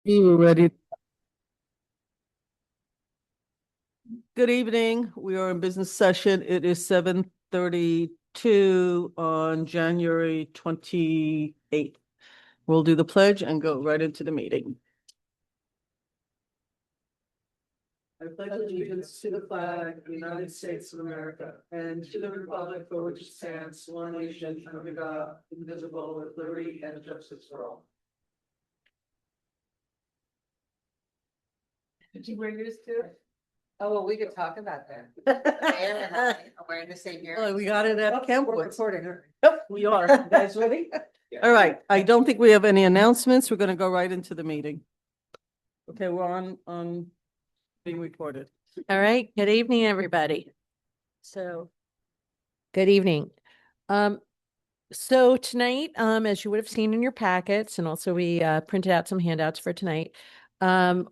We were ready. Good evening. We are in business session. It is 7:32 on January 28th. We'll do the pledge and go right into the meeting. I pledge allegiance to the flag of the United States of America and to the republic for which it stands, one nation under God, indivisible, with liberty and justice for all. Did you bring yours too? Oh, well, we could talk about that. Anne and I are wearing the same hair. Oh, we got it at Kentwood. We're recording her. Yep, we are. You guys ready? All right. I don't think we have any announcements. We're going to go right into the meeting. Okay, we're on being recorded. All right. Good evening, everybody. Good evening. So tonight, as you would have seen in your packets, and also we printed out some handouts for tonight.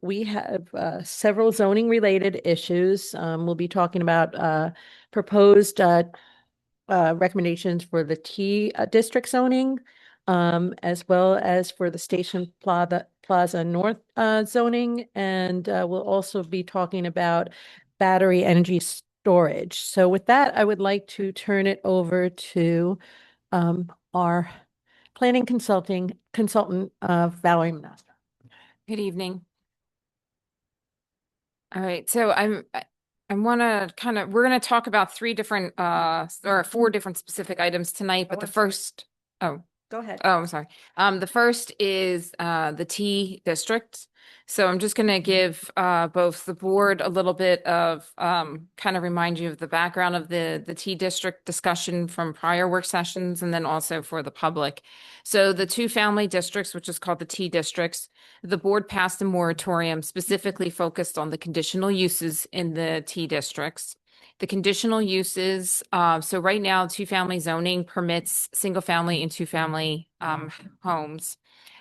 We have several zoning related issues. We'll be talking about proposed recommendations for the T district zoning, as well as for the Station Plaza North zoning, and we'll also be talking about battery energy storage. So with that, I would like to turn it over to our planning consultant, Valerie Manasco. Good evening. All right, so I want to we're going to talk about three different or four different specific items tonight, but the first, oh, Go ahead. I'm sorry. The first is the T district. So I'm just going to give both the board a little bit of kind of remind you of the background of the T district discussion from prior work sessions, and then also for the public. So the two family districts, which is called the T districts, the board passed a moratorium specifically focused on the conditional uses in the T districts. The conditional uses, so right now, two-family zoning permits single-family and two-family homes.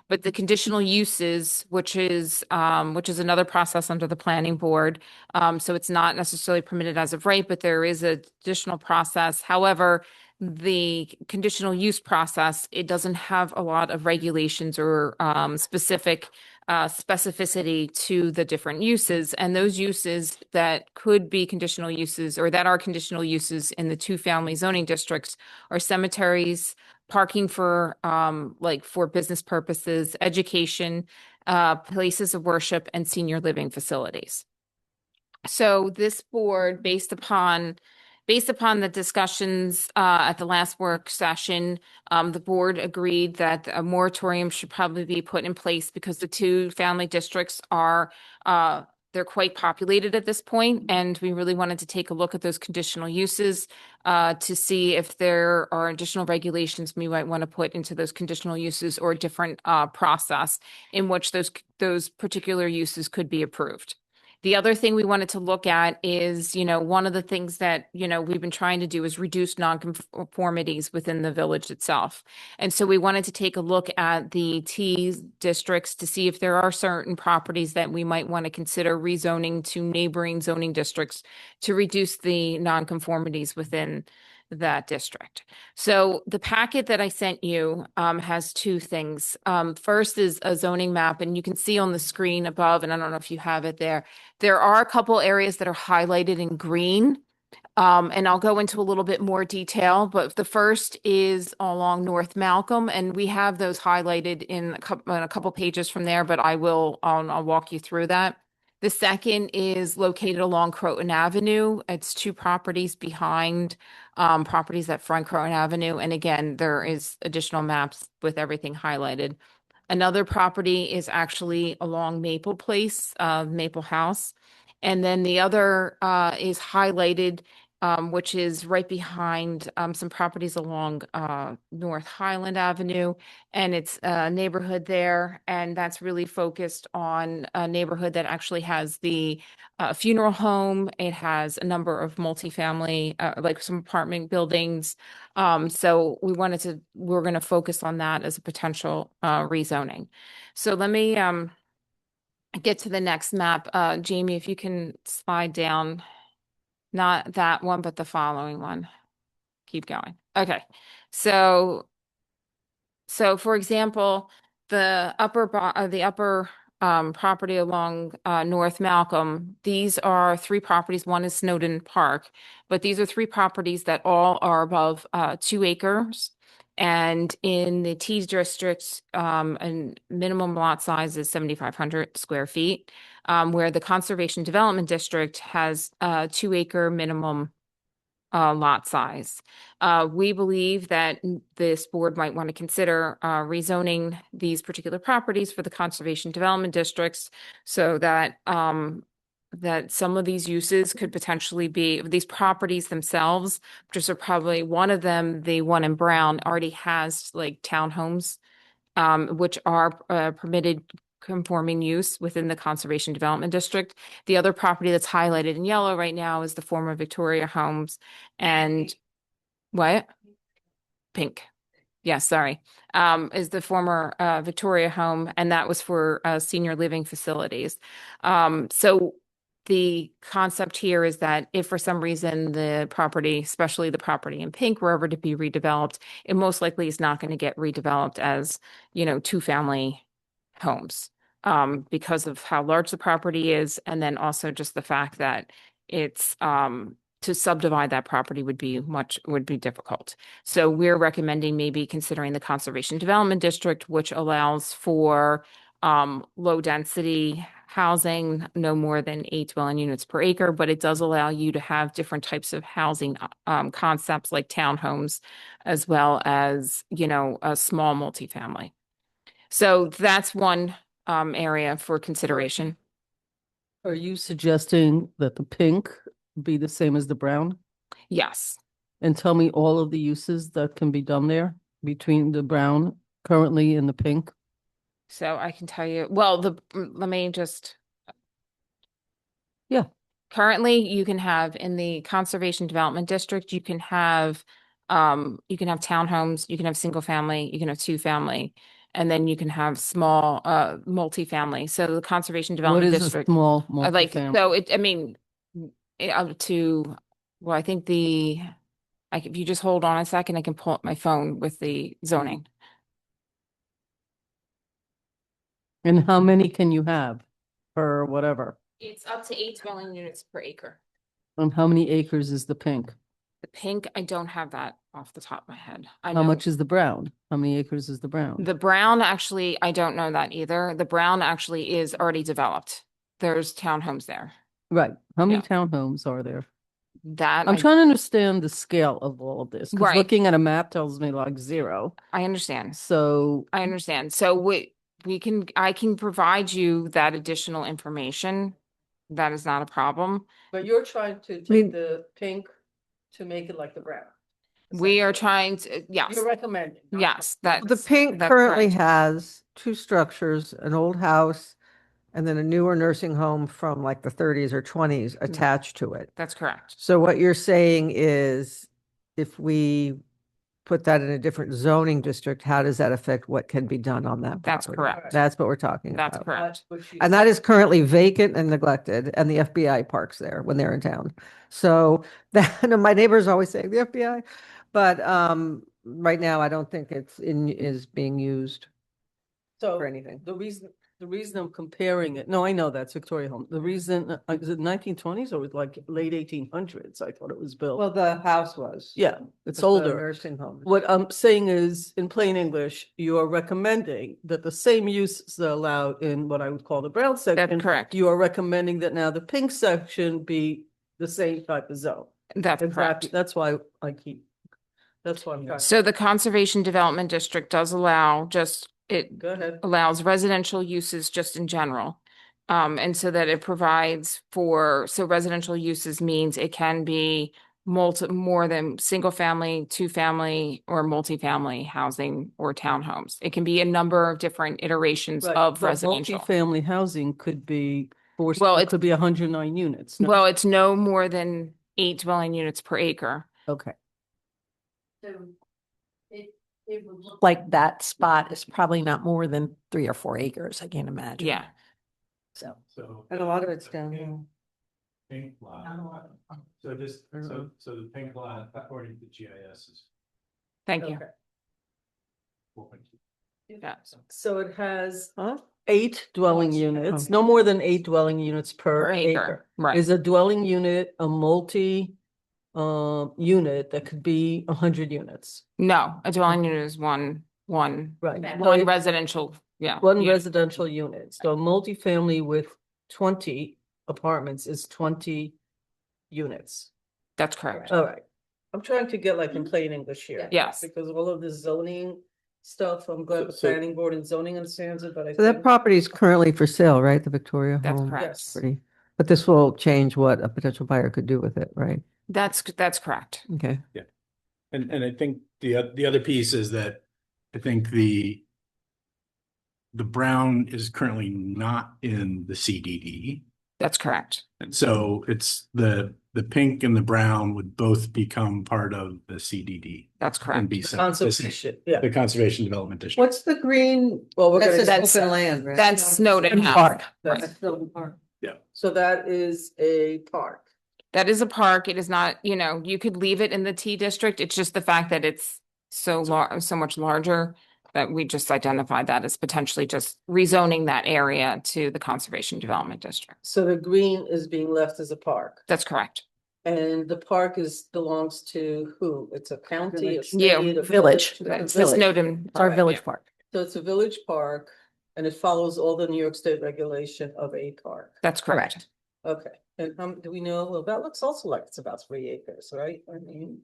But the conditional uses, which is another process under the planning board, so it's not necessarily permitted as of right, but there is an additional process. However, the conditional use process, it doesn't have a lot of regulations or specific specificity to the different uses, and those uses that could be conditional uses or that are conditional uses in the two-family zoning districts are cemeteries, parking for like for business purposes, education, places of worship, and senior living facilities. So this board, based upon the discussions at the last work session, the board agreed that a moratorium should probably be put in place because the two family districts are they're quite populated at this point, and we really wanted to take a look at those conditional uses to see if there are additional regulations we might want to put into those conditional uses or a different process in which those particular uses could be approved. The other thing we wanted to look at is, one of the things that, we've been trying to do is reduce nonconformities within the village itself. And so we wanted to take a look at the T districts to see if there are certain properties that we might want to consider rezoning to neighboring zoning districts to reduce the nonconformities within that district. So the packet that I sent you has two things. First is a zoning map, and you can see on the screen above, and I don't know if you have it there. There are a couple areas that are highlighted in green, and I'll go into a little bit more detail, but the first is along North Malcolm, and we have those highlighted in a couple pages from there, but I'll walk you through that. The second is located along Croton Avenue. It's two properties behind properties that front Croton Avenue. And again, there is additional maps with everything highlighted. Another property is actually along Maple Place, Maple House. And then the other is highlighted, which is right behind some properties along North Highland Avenue. And it's a neighborhood there. And that's really focused on a neighborhood that actually has the funeral home. It has a number of multifamily, like some apartment buildings. So we're going to focus on that as a potential rezoning. So let me get to the next map. Jamie, if you can slide down, not that one, but the following one. Keep going. Okay. So for example, the upper property along North Malcolm, these are three properties. One is Snowden Park, but these are three properties that all are above 2 acres. And in the T district, and minimum lot size is 7,500 square feet, where the Conservation Development District has 2 acre minimum lot size. We believe that this board might want to consider rezoning these particular properties for the conservation development districts so that that some of these uses could potentially be these properties themselves, just are probably one of them, the one in Brown already has like townhomes, which are permitted conforming use within the Conservation Development District. The other property that's highlighted in yellow right now is the former Victoria Homes. And what? Pink. Yes, sorry. Is the former Victoria home, and that was for senior living facilities. So the concept here is that if for some reason the property, especially the property in pink, were ever to be redeveloped, it most likely is not going to get redeveloped as, two-family homes, because of how large the property is, and then also just the fact that it's to subdivide that property would be difficult. So we're recommending maybe considering the Conservation Development District, which allows for low density housing, no more than 8 dwelling units per acre, but it does allow you to have different types of housing concepts like townhomes, as well as, a small multifamily. So that's one area for consideration. Are you suggesting that the pink be the same as the brown? Yes. And tell me all of the uses that can be done there between the brown currently and the pink? So I can tell you, well, let me just. Yeah. Currently, you can have in the Conservation Development District, you can have townhomes, you can have single family, you can have two family, and then you can have small multifamily. So the Conservation What Development is a District, small like, multifamily? so up to, well, I think if you just hold on a second, I can pull up my phone with the zoning. And how many can you have per whatever? It's up to 8 dwelling units per acre. And how many acres is the pink? The pink, I don't have that off the top of my head. I How know much is the brown? How many acres is the brown? the brown, actually, I don't know that either. The brown actually is already developed. There's townhomes there. Right. How many Yeah. townhomes are there? That I'm trying to understand the scale of all of this, because Right. looking at a map tells me like 0. I understand. So I understand. So I can provide you that additional information. That is not a problem. but you're trying to take the pink to make it like the brown. We are trying to, yes, You're recommending. not- yes, The that's. pink that's currently correct. has 2 structures, an old house and then a newer nursing home from like the 30s or 20s attached to it. That's correct. So what you're saying is if we put that in a different zoning district, how does that affect what can be done on that That's property? correct. That's what we're talking That's about. correct. And that is currently vacant and neglected, and the FBI parks there when they're in town. So that, and my neighbors always say the FBI, but right now I don't think is being used So for anything. the reason I'm comparing it, no, I know that's Victoria Home. The reason, is it 1920s or was like late 1800s? I thought it was built. Well, the house was. Yeah, it's but the older. Nursing home. What I'm saying is, in plain English, you are recommending that the same uses are allowed in what I would call the brown section. That's correct. You are recommending that now the pink section be the same type of zone. That's Exactly. correct. That's why I'm trying. So the Conservation Development District does allow it Go ahead. allows residential uses just in general. And so that it provides so residential uses means it can be more than single family, 2-family, or multifamily housing or townhomes. It can be a number of different iterations Right, of but residential. multifamily housing could be Well, it could be 109 units. no? Well, it's no more than 8 dwelling units per acre. Okay. It would look like that spot is probably not more than 3 or 4 acres, I can't imagine. Yeah. So. And a lot of it's down here. Pink lot. So the pink lot, according to GIS, is Thank you. Okay. 4.2. Yeah. So it has Huh? 8 dwelling units, no more than 8 dwelling units per Per acre, acre. right. Is a dwelling unit a multi unit that could be 100 units? No, a dwelling unit is one Right. residential, yeah. One unit. residential unit. So a multifamily with 20 apartments is 20 units. That's correct. All right. I'm trying to get like in plain English here. Yes. Because all of this zoning stuff, I'm glad the planning board and zoning understands it, but I So that think. property is currently for sale, right? The Victoria That's home? correct. Yes. Pretty. But this will change what a potential buyer could do with it, right? That's correct. Okay. And I think the other piece is that I think the brown is currently not in the CDD. That's correct. And so it's the pink and the brown would both become part of the CDD That's and correct. be set- Conservation, yeah. the Conservation Development District. What's the green? Well, we're That's gonna. just open land, right? That's Snowden House. Park. Right. That's still park. Yeah. So that is a park. That is a park. It is not, you could leave it in the T district. It's just the fact that it's so much larger that we just identified that as potentially just rezoning that area to the Conservation Development District. So the green is being left as a park. That's correct. And the park belongs to who? It's a county, a Yeah, state, a village. village? The Snowden. It's our Alright, village yeah. park. So it's a village park and it follows all the New York State regulation of a park. That's correct. Okay, and do we know, well, that looks also like it's about 3 acres, right? I mean,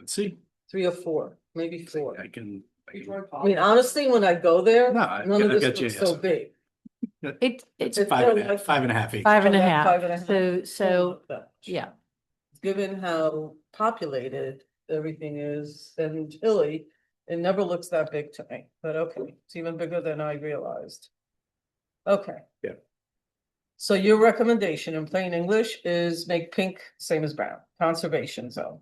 Let's see. 3 or 4, maybe 4. I can. I mean, honestly, when I go there, No, I none of get this you, looks so yes. big. It's It's It's five and a really half, 5.5 acres. 5 and a Oh, that's half. 5.5. So, Not much. yeah. Given how populated everything is and hilly, it never looks that big to me, but okay, it's even bigger than I realized. Okay. Yeah. So your recommendation in plain English is make pink same as brown, conservation zone.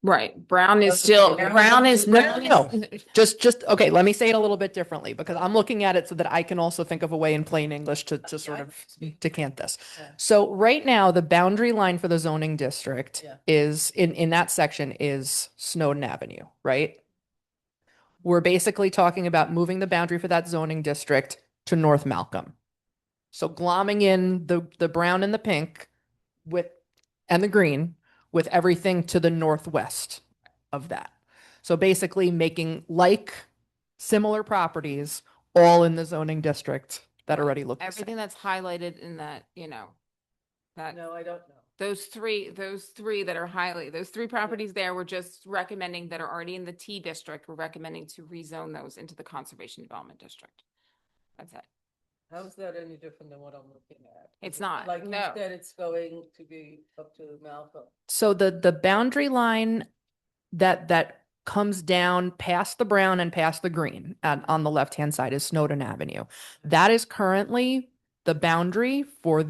Right. Brown is That's still, okay. brown is. No. Just, okay, let me say it a little bit differently because I'm looking at it so that I can also think of a way in plain English to sort of decant this. Yeah. So right now, the boundary line for the zoning district Yeah. is in that section is Snowden Avenue, right? We're basically talking about moving the boundary for that zoning district to North Malcolm. So glomming in the brown and the pink and the green with everything to the northwest of that. So basically making similar properties all in the zoning district that already look the Everything same. that's highlighted in that, that No, I don't know. those three that are highlighted, those 3 properties there, we're just recommending that are already in the T district. We're recommending to rezone those into the Conservation Development District. That's it. How is that any different than what I'm looking at? It's Is it not, Like no. instead it's going to be up to Malcolm. So the boundary line that comes down past the brown and past the green on the left-hand side is Snowden Avenue. That is currently the boundary for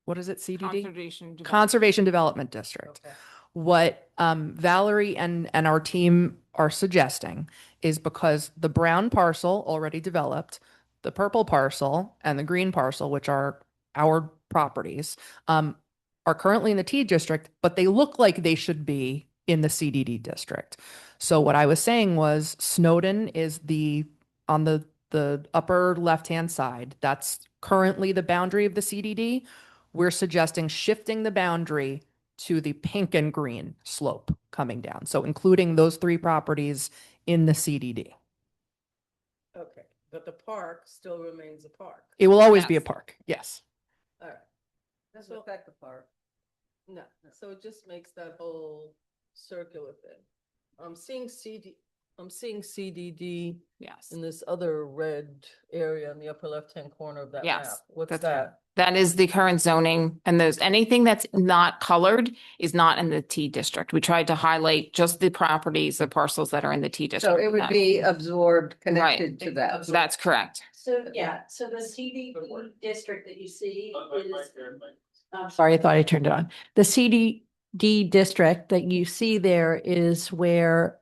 what is it, CDD? Conservation Development District. Okay. What Valerie and our team are suggesting is because the brown parcel already developed, the purple parcel and the green parcel, which are our properties, are currently in the T district, but they look like they should be in the CDD district. So what I was saying was Snowden is on the upper left-hand side. That's currently the boundary of the CDD. We're suggesting shifting the boundary to the pink and green slope coming down. So including those 3 properties in the CDD. Okay, but the park still remains a park. It will always be a Yes. park. Yes. All right. Doesn't affect the park. No, so it just makes that whole circular thing. I'm seeing CDD Yes. in this other red area in the upper left-hand corner of that map. Yes, What's that's that? That is the current zoning, and anything that's not colored is not in the T district. We tried to highlight just the properties, the parcels that are in the T district. So it would be absorbed, connected to that. That's correct. So, yeah, so the CDD district that you see is. Sorry, I thought I turned it on. The CDD district that you see there is where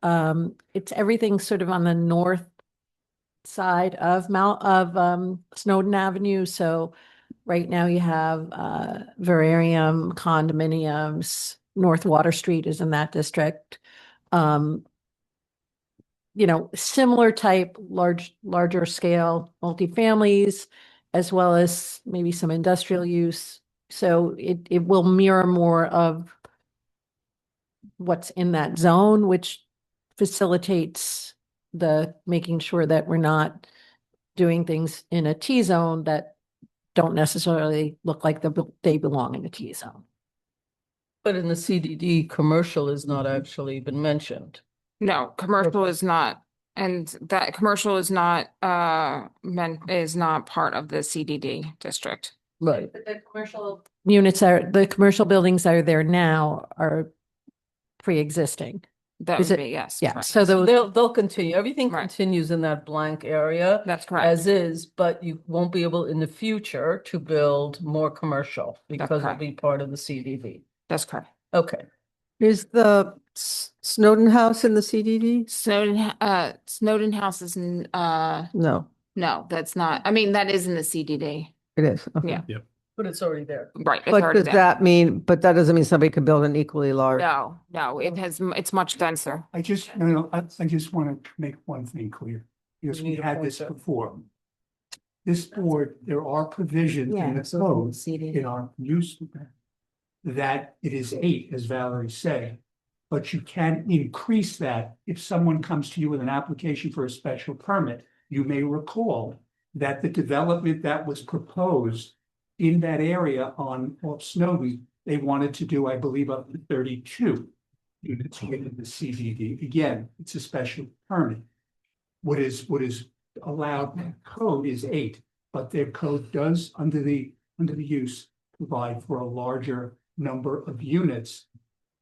it's everything sort of on the north side of Snowden Avenue. So right now you have Verarium condominiums. North Water Street is in that district. similar type, larger scale multifamilies, as well as maybe some industrial use. So it will mirror more of what's in that zone, which facilitates the making sure that we're not doing things in a T zone that don't necessarily look like they belong in a T zone. But in the CDD, commercial is not actually been mentioned. No, commercial is not, and that commercial is not part of the CDD district. Right. But the commercial, The commercial buildings that are there now are pre-existing. That Is would it- be, yes. Yeah, correct. so those, They'll continue. Everything Right. continues in that blank area That's correct. as is, but you won't be able in the future to build more commercial because it'll correct. be part of the CDD. That's correct. Okay. Is the Snowden House in the CDD? Snowden House is, No, no, that's not, I mean, that is in the CDD. it is. Okay. Yeah. But it's already there. Right, it's But already does there. that mean, but that doesn't mean somebody could build an equally large? No, it's much denser. I just want to make one thing clear, because We we need a had this pointer. before. This board, there are provisions in the code in our use that it is 8, as Valerie said. But you can increase that if someone comes to you with an application for a special permit. You may recall that the development that was proposed in that area off Snowden, they wanted to do, I believe, up to 32 units within the CDD. Again, it's a special permit. What is allowed in code is 8, but their code does, under the use, provide for a larger number of units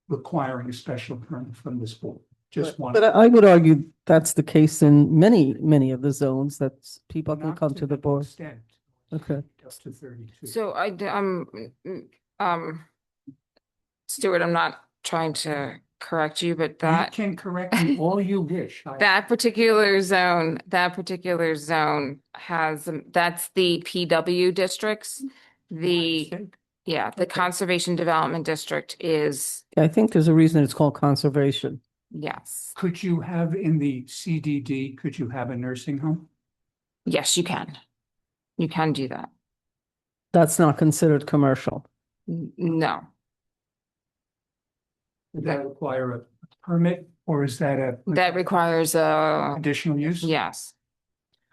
requiring a special permit from this board. Just one. But I would argue that's the case in many of the zones that people can Not come to the that board. extent. Okay. Up to 32. So Stuart, I'm not trying to correct you, but You that, can correct me all you wish. that particular zone has, that's the PW districts. The Conservation Development District is, I think there's a reason it's called conservation. yes. Could you have in the CDD, could you have a nursing home? Yes, you can. You can do that. That's not considered commercial. No, Would that require a permit, or is that a that requires a, additional use? yes.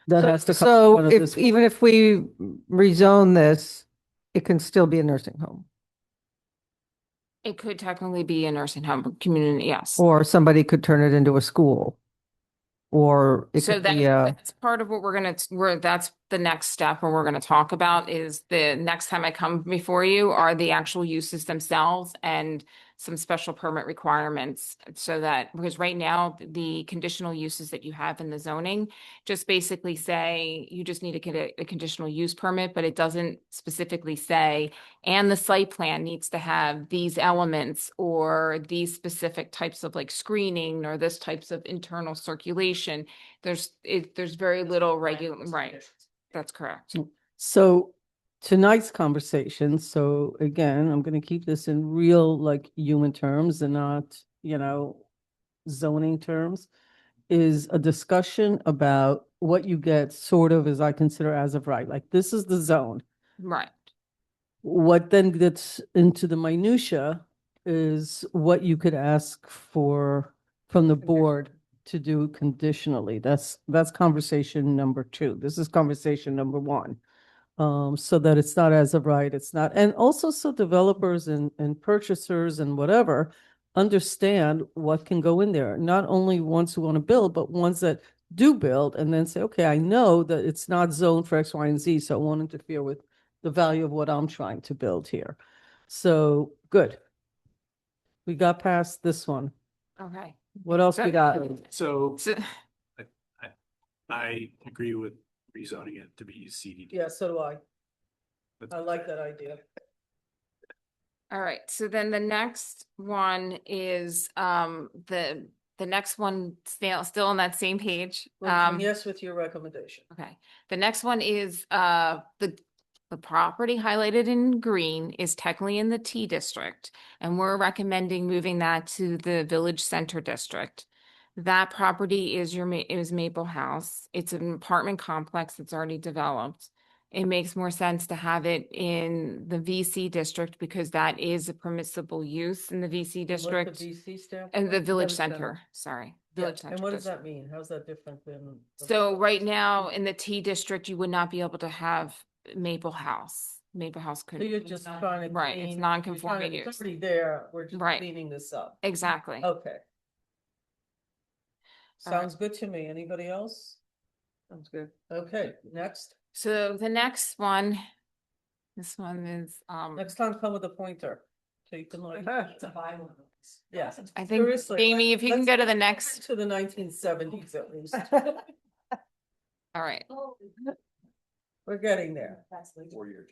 That has to come. So out of this- even if we rezone this, it can still be a nursing home, It could technically be a nursing home community, yes. or somebody could turn it into a school. Or it So could be a, that's part of what that's the next step where we're gonna talk about is the next time I come before you are the actual uses themselves and some special permit requirements. So that, because right now, the conditional uses that you have in the zoning just basically say, you just need to get a conditional use permit, but it doesn't specifically say, and the site plan needs to have these elements or these specific types of like screening or this types of internal circulation. There's very little regular, right? That's correct. So tonight's conversation, so again, I'm gonna keep this in real like human terms and not, zoning terms, is a discussion about what you get sort of as I consider as of right, like this is the zone. Right. What then gets into the minutia is what you could ask for from the board to do conditionally. That's conversation number 2. This is conversation number 1. So that it's not as of right, it's not, and also so developers and purchasers and whatever understand what can go in there. Not only ones who want to build, but ones that do build and then say, okay, I know that it's not zoned for X, Y, and Z, so it won't interfere with the value of what I'm trying to build here. So, good. We got past this one. Okay. What else we got? So So, I agree with rezoning it to be CDD. Yeah, so do I. But- I like that idea. all right, so then the next one is the next one still on that same page. Yes, with your recommendation. Okay, the next one is the property highlighted in green is technically in the T district, and we're recommending moving that to the Village Center district. That property is is Maple House. It's an apartment complex that's already developed. It makes more sense to have it in the VC district because that is a permissible use in the VC district. VC stand And the for? Village Village Center. Center, sorry. Yeah, Village Center and what does district. that mean? How's that different than? So right now in the T district, you would not be able to have Maple House. Maple House So could, you're just trying to Right, it's clean. non-conforming you're trying to- use. It's already there, we're just Right. cleaning this up. exactly. Okay. All right. Sounds good to me. Anybody else? Sounds good. Okay, next. So the next one, this one is, Next time come with a pointer. So you can like. To buy one of these. Yeah. I think, Seriously, Amy, if you can let's go to the go next, To the 1970s at least. all right. We're getting there. 4 years.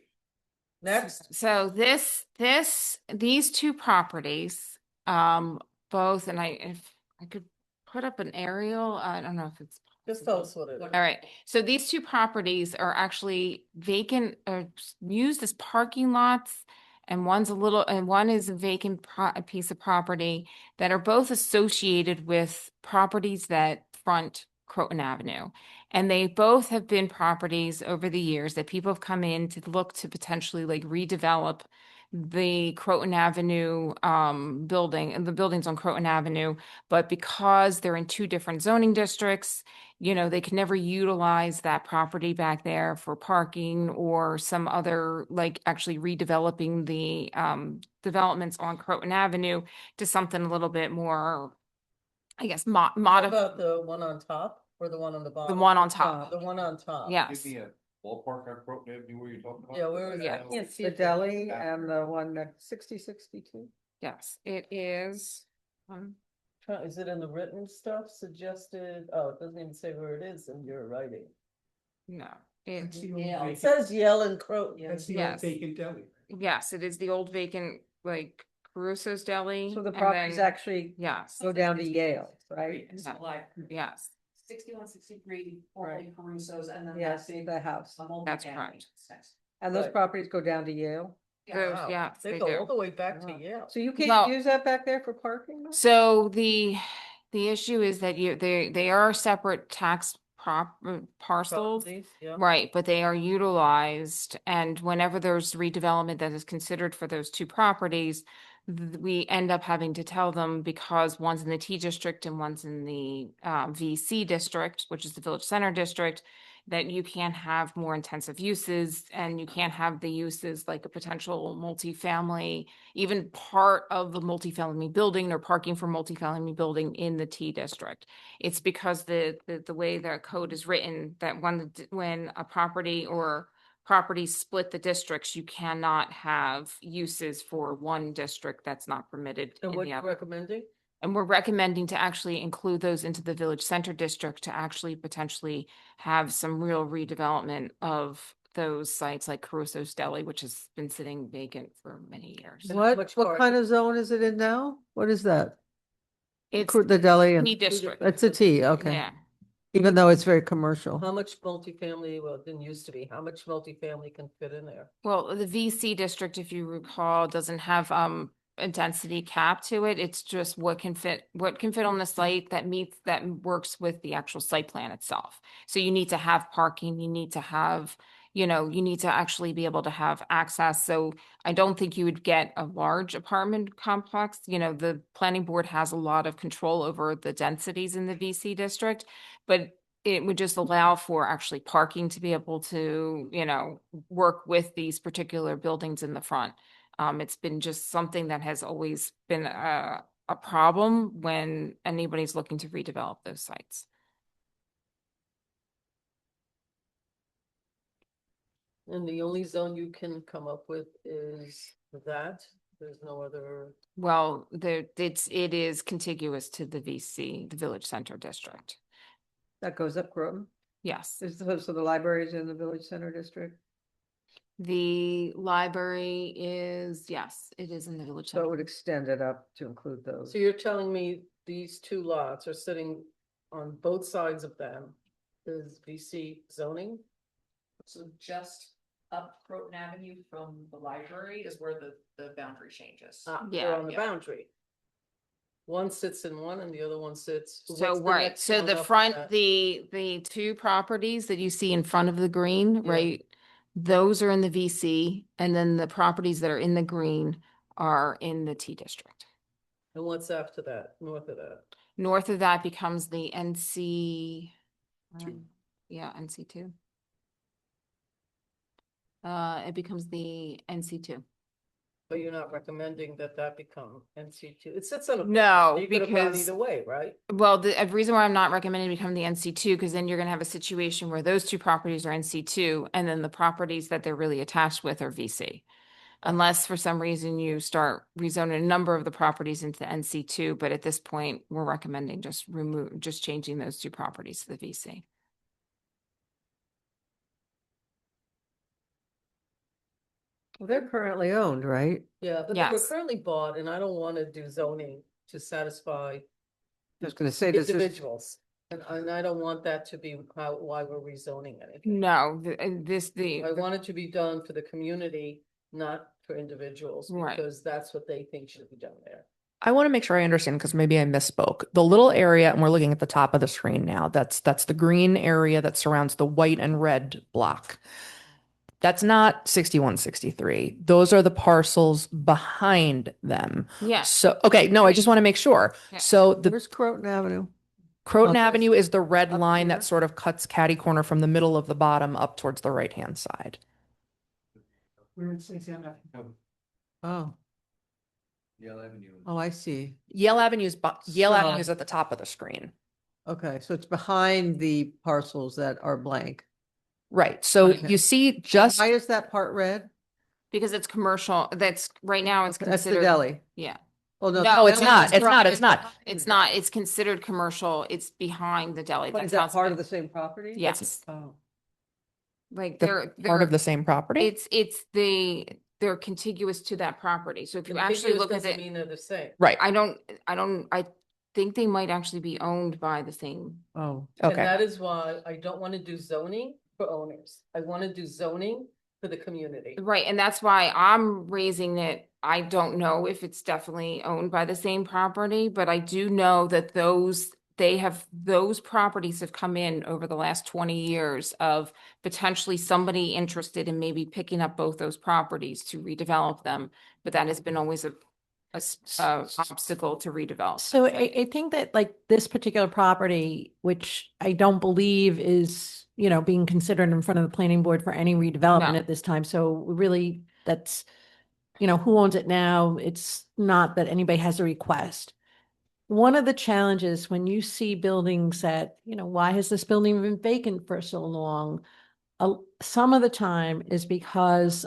Next. So these two properties, both, and if I could put up an aerial, I don't know if it's. Just tell us what it is. All right, so these two properties are actually vacant or used as parking lots. And one is a vacant a piece of property that are both associated with properties that front Croton Avenue. And they both have been properties over the years that people have come in to look to potentially like redevelop the Croton Avenue building and the buildings on Croton Avenue. But because they're in two different zoning districts, they can never utilize that property back there for parking or some other, like actually redeveloping the developments on Croton Avenue to something a little bit more, I guess, How modified. about the one on top or the one on the bottom? one on top. The one on top. Yes. Give me a ballpark on Croton Avenue where you're talking about? Yeah, where is Yeah. that? I can't see The it. deli and the one that 6062. Yes, it is. Is it in the written stuff suggested? Oh, it doesn't even say where it is in your writing. No, That's it, the old It vacant- says Yale and Croton. That's the Yes. old vacant deli. yes, it is the old vacant, like Caruso's Deli. So the and properties then- actually Yes, go down to Yale, right? It's Yeah. like yes, 6163, formerly Caruso's, and then Yes, that big. the house. That's correct. And those Right. properties go down to Yale. Those- Wow, yes, They they go do. all the way back to Wow. Yale. So you can't Well- use that back there for parking? though? So the issue is that they are separate tax parcels. Properties, yeah. Right, but they are utilized, and whenever there's redevelopment that is considered for those two properties, we end up having to tell them because one's in the T district and one's in the VC district, which is the Village Center district, that you can't have more intensive uses and you can't have the uses like a potential multifamily, even part of the multifamily building or parking for multifamily building in the T district. It's because the way the code is written that when a property or properties split the districts, you cannot have uses for one district that's not permitted And in what the you other. recommending? And we're recommending to actually include those into the Village Center district to actually potentially have some real redevelopment of those sites like Caruso's Deli, which has been sitting vacant for many years. And What, much what parking? kind of zone is it in now? What is that? It's The deli and, T district. it's a T, okay. Yeah. Even though it's very commercial. How much multifamily, well, it didn't used to be, how much multifamily can fit in there? Well, the VC district, if you recall, doesn't have a density cap to it. It's just what can fit on the site that works with the actual site plan itself. So you need to have parking, you need to have, you need to actually be able to have access. So I don't think you would get a large apartment complex. The planning board has a lot of control over the densities in the VC district, but it would just allow for actually parking to be able to, work with these particular buildings in the front. It's been just something that has always been a problem when anybody's looking to redevelop those sites. And the only zone you can come up with is that, there's no other. Well, it is contiguous to the VC, the Village Center District. That goes up Groton. Yes. So the library is in the Village Center district. The library is, yes, it is in the Village So it Center. would extend it up to include those. So you're telling me these two lots are sitting on both sides of them is VC zoning? So just up Croton Avenue from the library is where the boundary changes. They're Yeah, on the yeah. boundary. One sits in one and the other one sits. So, what's the right, next so one the up from front, that? the two properties that you see in front of the green, Yeah. right? Those are in the VC, and then the properties that are in the green are in the T district. And what's after that, north of that? North of that becomes the NC. Yeah, NC two. It becomes the NC two. But you're not recommending that that become NC2? It sits on a. No, You could have gone because- either way, right? Well, the reason why I'm not recommending become the NC two, because then you're gonna have a situation where those two properties are NC two, and then the properties that they're really attached with are VC. Unless for some reason you start rezoning a number of the properties into NC two, but at this point, we're recommending just changing those two properties to the VC. Well, they're currently owned, right? Yeah, but they were Yes. currently bought and I don't want to do zoning to satisfy I was gonna say, this is, individuals. And I don't want that to be why we're rezoning anything. No, I want it to be done for the community, not for individuals, Right. because that's what they think should be done there. I want to make sure I understand because maybe I misspoke. The little area, and we're looking at the top of the screen now, that's the green area that surrounds the white and red block. That's not 6163. Those are the parcels behind them. Yes. So, okay, no, I just want to make sure. Yeah. So the where's Croton Avenue? Croton Okay. Avenue is the red Up line here? that sort of cuts catty corner from the middle of the bottom up towards the right-hand side. We're in St. Oh, Yale Avenue. oh, I see. Yale Avenue is Yale So- Avenue is at the top of the screen. Okay, so it's behind the parcels that are blank. Right. So Okay. you see just Why is that part red? Because it's commercial, that's, right now it's That's the considered. deli. Yeah. Oh, no. No, it's deli not. is It's not. behind- It's not. It's not, it's considered commercial, it's behind the deli. But is That's how that it's part been- of the same property? Yes, Oh, like the they're. part of they're- the same property. They're contiguous to that property, so if you actually Contiguous look at doesn't it, mean they're the same. Right. I think they might actually be owned by the same. oh, And Okay. that is why I don't want to do zoning for owners. I want to do zoning for the community. Right, and that's why I'm raising it. I don't know if it's definitely owned by the same property, but I do know that those properties have come in over the last 20 years of potentially somebody interested in maybe picking up both those properties to redevelop them, but that has been always a obstacle to redevelop. So I think that like this particular property, which I don't believe is, being considered in front of the planning board for any redevelopment No. at this time. So really that's, who owns it now? It's not that anybody has a request. One of the challenges when you see buildings that, why has this building been vacant for so long? Some of the time is because,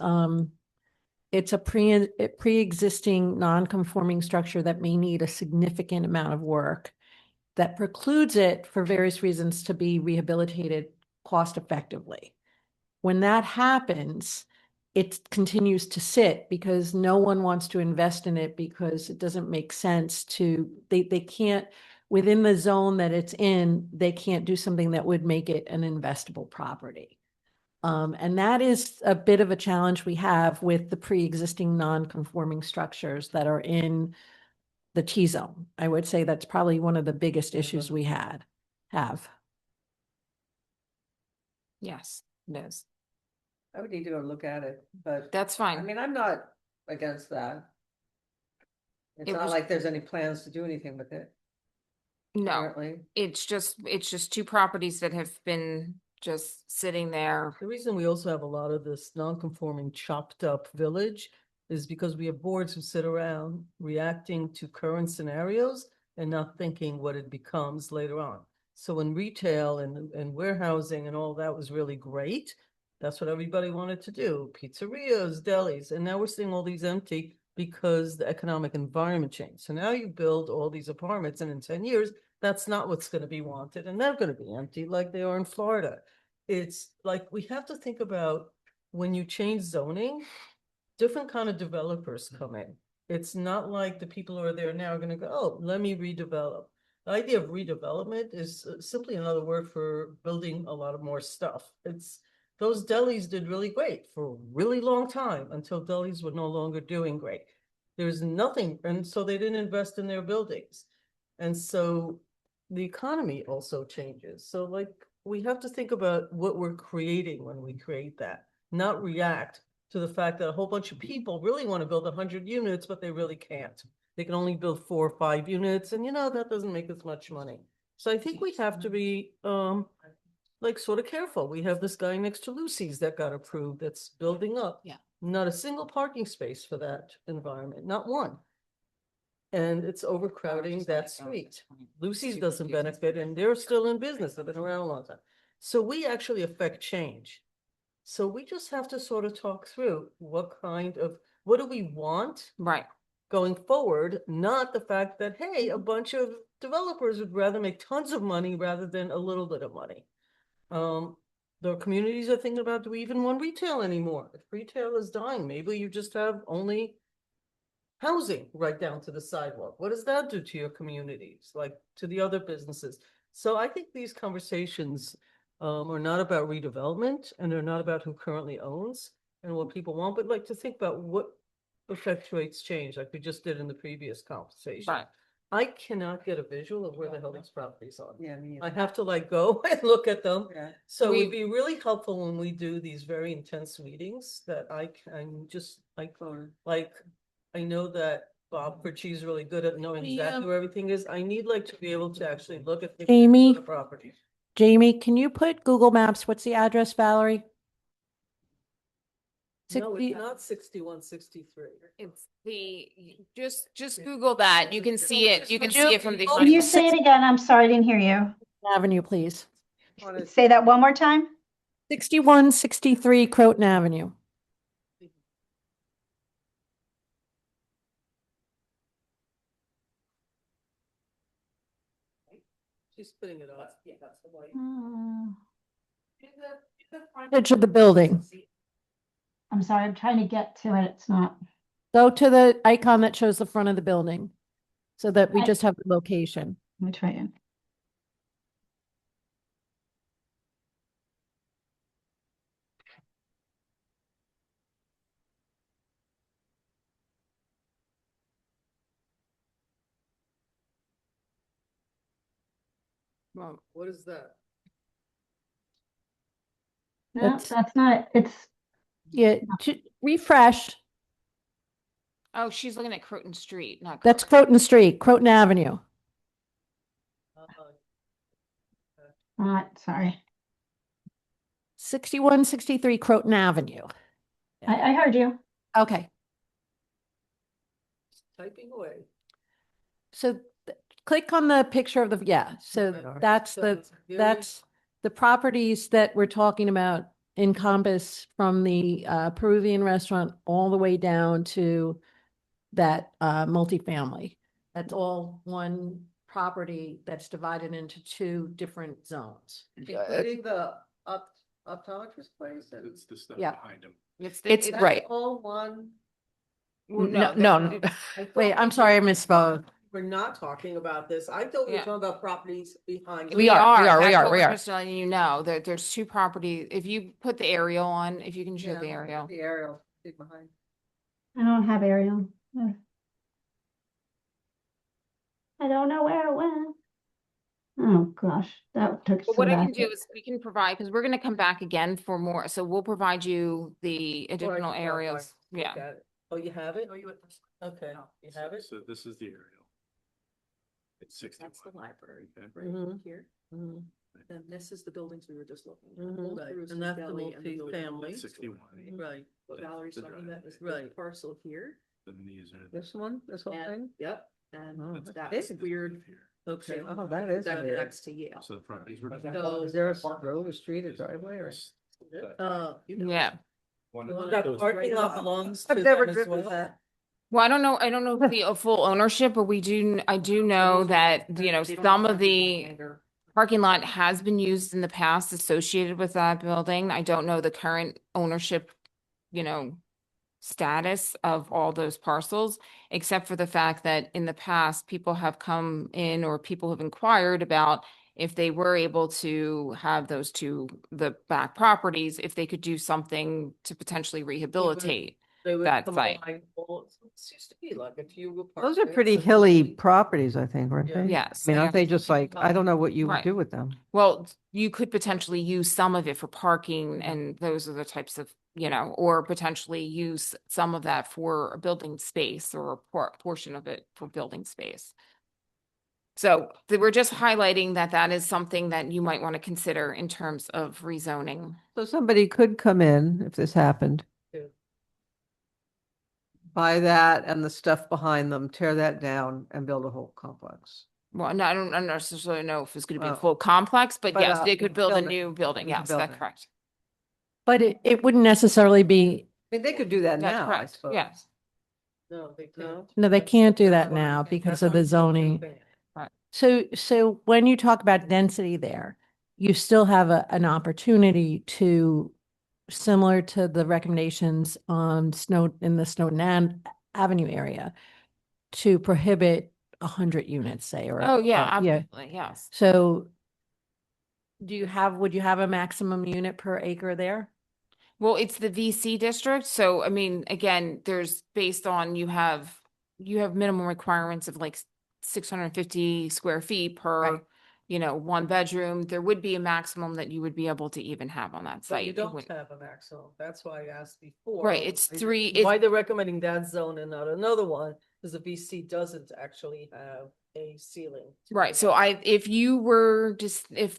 it's a pre-existing non-conforming structure that may need a significant amount of work that precludes it for various reasons to be rehabilitated cost effectively. When that happens, it continues to sit because no one wants to invest in it because it doesn't make sense they can't, within the zone that it's in, they can't do something that would make it an investable property. And that is a bit of a challenge we have with the pre-existing non-conforming structures that are in the T-zone. I would say that's probably one of the biggest issues we have. Yes, it is. I would need to go look at it, but That's I fine. mean, I'm not against that. It's It not was- like there's any plans to do anything with it No, currently. it's just two properties that have been just sitting there. The reason we also have a lot of this non-conforming chopped up village is because we have boards who sit around reacting to current scenarios and not thinking what it becomes later on. So in retail and warehousing and all that was really great. That's what everybody wanted to do, pizzerias, delis, and now we're seeing all these empty because the economic environment changed. So now you build all these apartments and in 10 years, that's not what's going to be wanted and they're going to be empty like they are in Florida. It's like, we have to think about when you change zoning, different kind of developers come in. It's not like the people who are there now are going to go, oh, let me redevelop. The idea of redevelopment is simply another word for building a lot of more stuff. Those delis did really great for a really long time until delis were no longer doing great. There's nothing, and so they didn't invest in their buildings. And so the economy also changes. So like, we have to think about what we're creating when we create that, not react to the fact that a whole bunch of people really want to build 100 units, but they really can't. They can only build 4 or 5 units, and that doesn't make as much money. So I think we have to be, like sort of careful. We have this guy next to Lucy's that got approved that's building up. Yeah. Not a single parking space for that environment, not one. And it's overcrowding that street. Lucy's doesn't benefit and they're still in business. They've been around a long time. So we actually affect change. So we just have to sort of talk through what do we want Right. going forward? Not the fact that, hey, a bunch of developers would rather make tons of money rather than a little bit of money. The communities are thinking about, do we even want retail anymore? If retail is dying, maybe you just have only housing right down to the sidewalk. What does that do to your communities, like to the other businesses? So I think these conversations are not about redevelopment, and they're not about who currently owns and what people want, but like to think about what effectuates change, like we just did in the previous conversation. Right. I cannot get a visual of where the hell these properties are. Yeah, me I have to like go and look at them. Yeah. So it'd be really helpful when we do these very intense meetings that I can just like, I know that Bob Pritchie is really good at knowing exactly where everything is. I need like to be able to actually look at the Amy? the property. Jamie, can you put Google Maps? What's the address, Valerie? No, 60 it's not 6163. It's just Google that. You can see it. You can see it from the. Can you say it again? I'm sorry, I didn't hear you. Avenue, please. Say that one more time. 6163 Croton Avenue. She's putting it off. Yeah, that's the white. Frontage of the building. I'm sorry, I'm trying to get to it. It's not. Go to the icon that shows the front of the building so that we I- just have the location. Let me try it. Mom, what is that? No, That's- that's not, it's, Yeah, refresh. Oh, she's looking at Croton Street, not. That's Croton Street, Croton Avenue. not, sorry. 6163 Croton Avenue. I heard you. Okay. Typing away. So click on the picture of the, so Okay. that's So that's the properties that we're talking about encompass from the Peruvian restaurant all the way down to that multifamily. That's all one property that's divided into 2 different zones. Including the optometrist place? It's the stuff Yeah. behind them. It's right. All one. No. Wait, I'm sorry, I misspoke. We're not talking about this. I thought we were Yeah. talking about properties behind. We are. That's what we're just letting you know that there's 2 properties. If you put the aerial on, if you can show the aerial. The aerial, big behind. I don't have aerial. I don't know where it went. Oh, gosh, that took. But what I can so do is we can provide, because we're gonna come back again for more, so we'll provide you the additional aerials. Yeah. Oh, you have it? Okay, you have it? So this is the aerial. It's 61. That's the library, Okay. right Mhm. here. Mhm. And this is the buildings we were just looking at. Mhm. Right. And that's the multi-family. 61. Right. What Valerie's talking about is Right. this parcel here. Then these are. This one, this whole And, thing? yep, and Oh, that's that's weird. Okay. Oh, that is That weird. connects to Yale. So the properties were. So Is there a road, a street, a driveway, or? Yeah. That parking lot belongs to I've never them as driven well. that. Well, I don't know the full ownership, but I do know that, some of the parking lot has been used in the past associated with that building. I don't know the current ownership, status of all those parcels, except for the fact that in the past, people have come in or people have inquired about if they were able to have the back properties, if they could do something to potentially rehabilitate. They would that come site. behind walls. It used to be like a few Those are apartments pretty and- hilly properties, I think, aren't Yeah. they? Yes. I mean, they aren't are. they just like, I don't know what you would Right. do with them. Well, you could potentially use some of it for parking, and those are the types of, or potentially use some of that for a building space, or a portion of it for building space. So we're just highlighting that that is something that you might want to consider in terms of rezoning. So somebody could come in if this happened. Yeah. Buy that and the stuff behind them, tear that down and build a whole complex. Well, no, I don't necessarily know if it's going to be a Well, full complex, but but, yes, they could build a building. new building. New Yes, building. that's correct. But it wouldn't necessarily be, I mean, they could do that That's now, I correct. suppose. Yes. No, they can't. no, they can't do that That's why- now because of that's the why I'm zoning. thinking. So when you talk about density there, you still have an opportunity to, similar to the recommendations on in the Snowden Avenue area, to prohibit 100 units, say, or. Oh, yeah, Yeah. absolutely. Yes. So would you have a maximum unit per acre there? Well, it's the VC district. So, I mean, again, there's based on you have minimum requirements of like 650 square feet per, Right. 1 bedroom. There would be a maximum that you would be able to even have on that But site. you It don't wouldn't- have a maximum. That's why I asked before. Right, it's Why- three- it's- Why they're recommending that zone and not another one, because the VC doesn't actually have a ceiling. Right. So if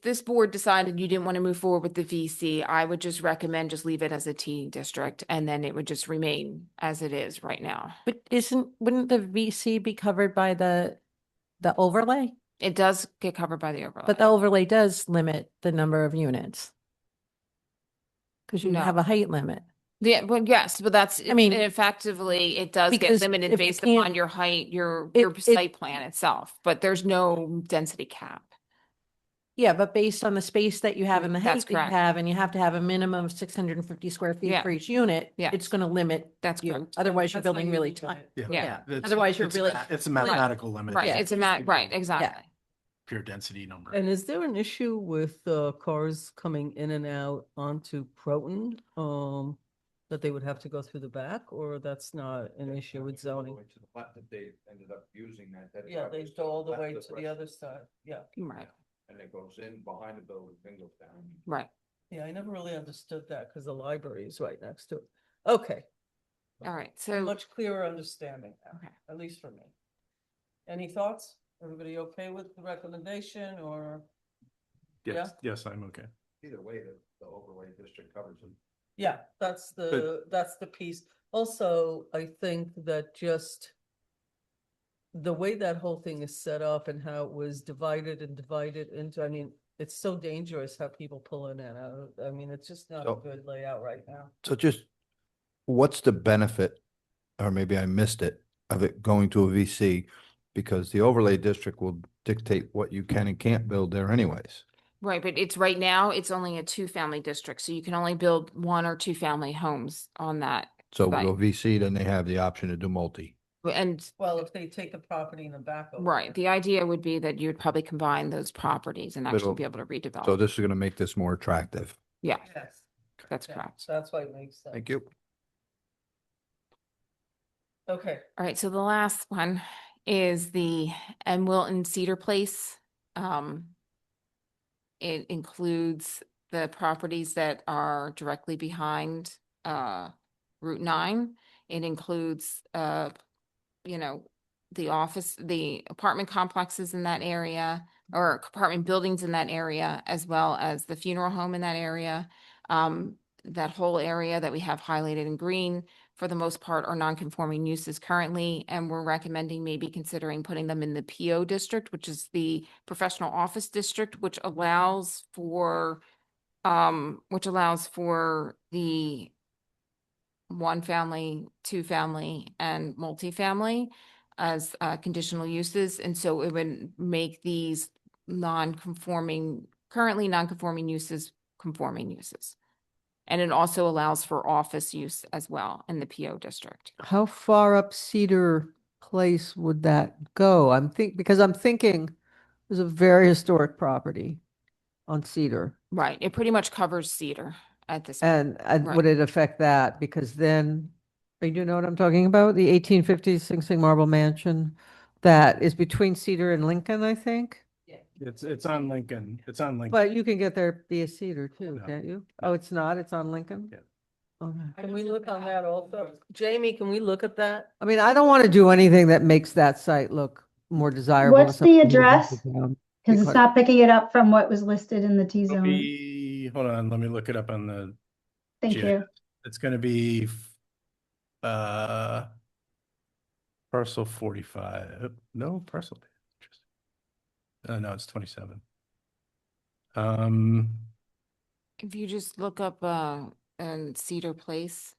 this board decided you didn't want to move forward with the VC, I would just recommend just leave it as a T district, and then it would just remain as it is right now. But wouldn't the VC be covered by the overlay? It does get covered by the overlay. But the overlay does limit the number of units. Because you No. have a height limit. Yeah, well, yes, but I mean, effectively, it does get because limited if you based can't- upon your height, your It- site plan itself, but there's no density cap. Yeah, but based on the space that you have and the That's height that you correct. have, and you have to have a minimum of 650 square feet Yeah. for each unit, Yeah. it's going to limit That's you. correct. Otherwise, you're That's how building you really do tight. it. Yeah. Otherwise, you're really. It's a mathematical limit. Right, Yeah. it's right, exactly. Pure density number. And is there an issue with cars coming in and out onto Croton? That they would have to go through the back, or that's not an issue with zoning? To the plat that they ended up using that. Yeah, they go all the way to the other side. Yeah. Right, And it goes in behind the building, then goes down. right. Yeah, I never really understood that because the library is right next to it. Okay, All right, so, much clearer understanding now, Okay. at least for me. Any thoughts? Everybody okay with the recommendation or? Yes, I'm okay. Either way, the overlay district covers it. Yeah, that's the piece. Also, I think that just the way that whole thing is set up and how it was divided into, I mean, it's so dangerous how people pull in and out. I mean, it's just not a So- good layout right now. So just, what's the benefit, or maybe I missed it, of it going to a VC? Because the overlay district will dictate what you can and can't build there anyways. right, but right now, it's only a 2-family district, so you can only build 1 or 2-family homes on that. So Right. with a VC, then they have the option to do multi. And, Well, if they take the property in the back. over right, there. the idea would be that you would probably combine those properties and actually Little- be able to redevelop. So this is gonna make this more attractive. Yeah, Yes, that's yeah, correct. that's why it makes sense. Thank you. Okay, All right, so the last one is the M. Wilton Cedar Place. It includes the properties that are directly behind Route 9. It includes the apartment complexes in that area, or apartment buildings in that area, as well as the funeral home in that area. That whole area that we have highlighted in green, for the most part, are non-conforming uses currently, and we're recommending maybe considering putting them in the PO district, which is the professional office district, which allows for the 1-family, 2-family, and multifamily as conditional uses. And so it would make these currently non-conforming uses conforming uses. And it also allows for office use as well in the PO district. How far up Cedar Place would that go? Because I'm thinking there's a very historic property on Cedar. Right. It pretty much covers Cedar at this point. And would it affect that? Because then You do know what I'm talking about? The 1850s Sing Sing Marble Mansion that is between Cedar and Lincoln, I think. It's on Lincoln. It's on Lincoln. But you can get there via Cedar too, No. can't you? Oh, it's not? It's on Lincoln? Yeah. Okay. Can we look on that also? Jamie, can we look at that? I mean, I don't want to do anything that makes that site look more desirable. What's the address? Because Because it's not picking it up from what was listed in the T It'll zone. be, hold on, let me look it up on the Thank GIS. you. It's gonna be uh parcel 45. No, parcel. No, it's 27. If you just look up Cedar Place.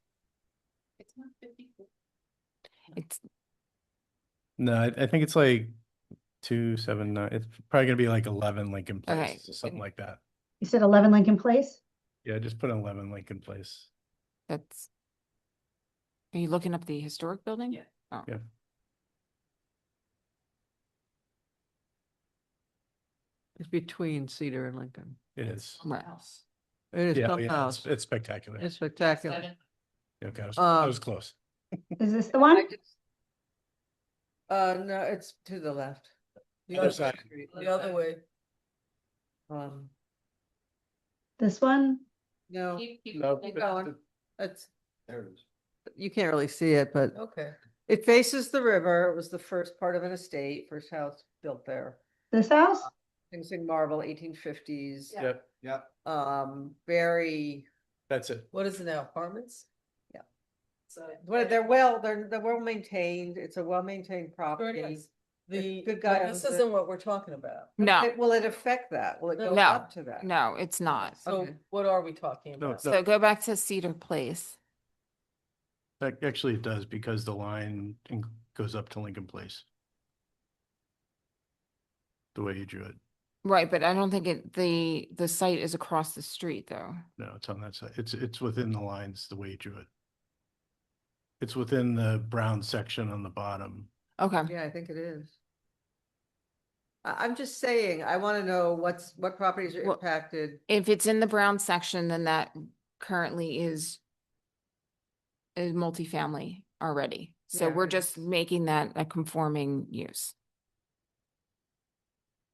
It's No, I think it's like 279. It's probably gonna be like 11 Lincoln Okay. Place, or something like that. You said 11 Lincoln Place? Yeah, just put 11 Lincoln Place. that's. Are you looking up the historic building? Yeah. Oh. Yeah. It's between Cedar and Lincoln. It is. Right. It is Yeah, some yeah, house. it's spectacular. It's spectacular. Okay, I was Um, close. Is this the one? No, it's to the left. The Other other side. way. The other way. Um, This one? no, No, keep going. It's, There it is. you can't really see it, but Okay. it faces the river. It was the first part of an estate, first house built there. This house? Sing Sing Marble, 1850s. Yep, Yeah. Very, that's it. What is it now? Apartments? well, they're well maintained. It's a well maintained property. The, Good guy but owns this it. isn't what we're talking about. No, Will it affect that? Will it go No. up to that? no, it's not. So Okay. what are we talking No, about? So go back to Cedar Place. Actually, it does because the line goes up to Lincoln Place. The way you drew it. Right, but I don't think the site is across the street though. No, it's on that side. It's within the lines, the way you drew it. It's within the brown section on the bottom. Okay. Yeah, I think it is. I'm just saying, I want to know what properties are Well, impacted. If it's in the brown section, then that currently is multifamily already. So Yeah, we're it just making that a conforming use.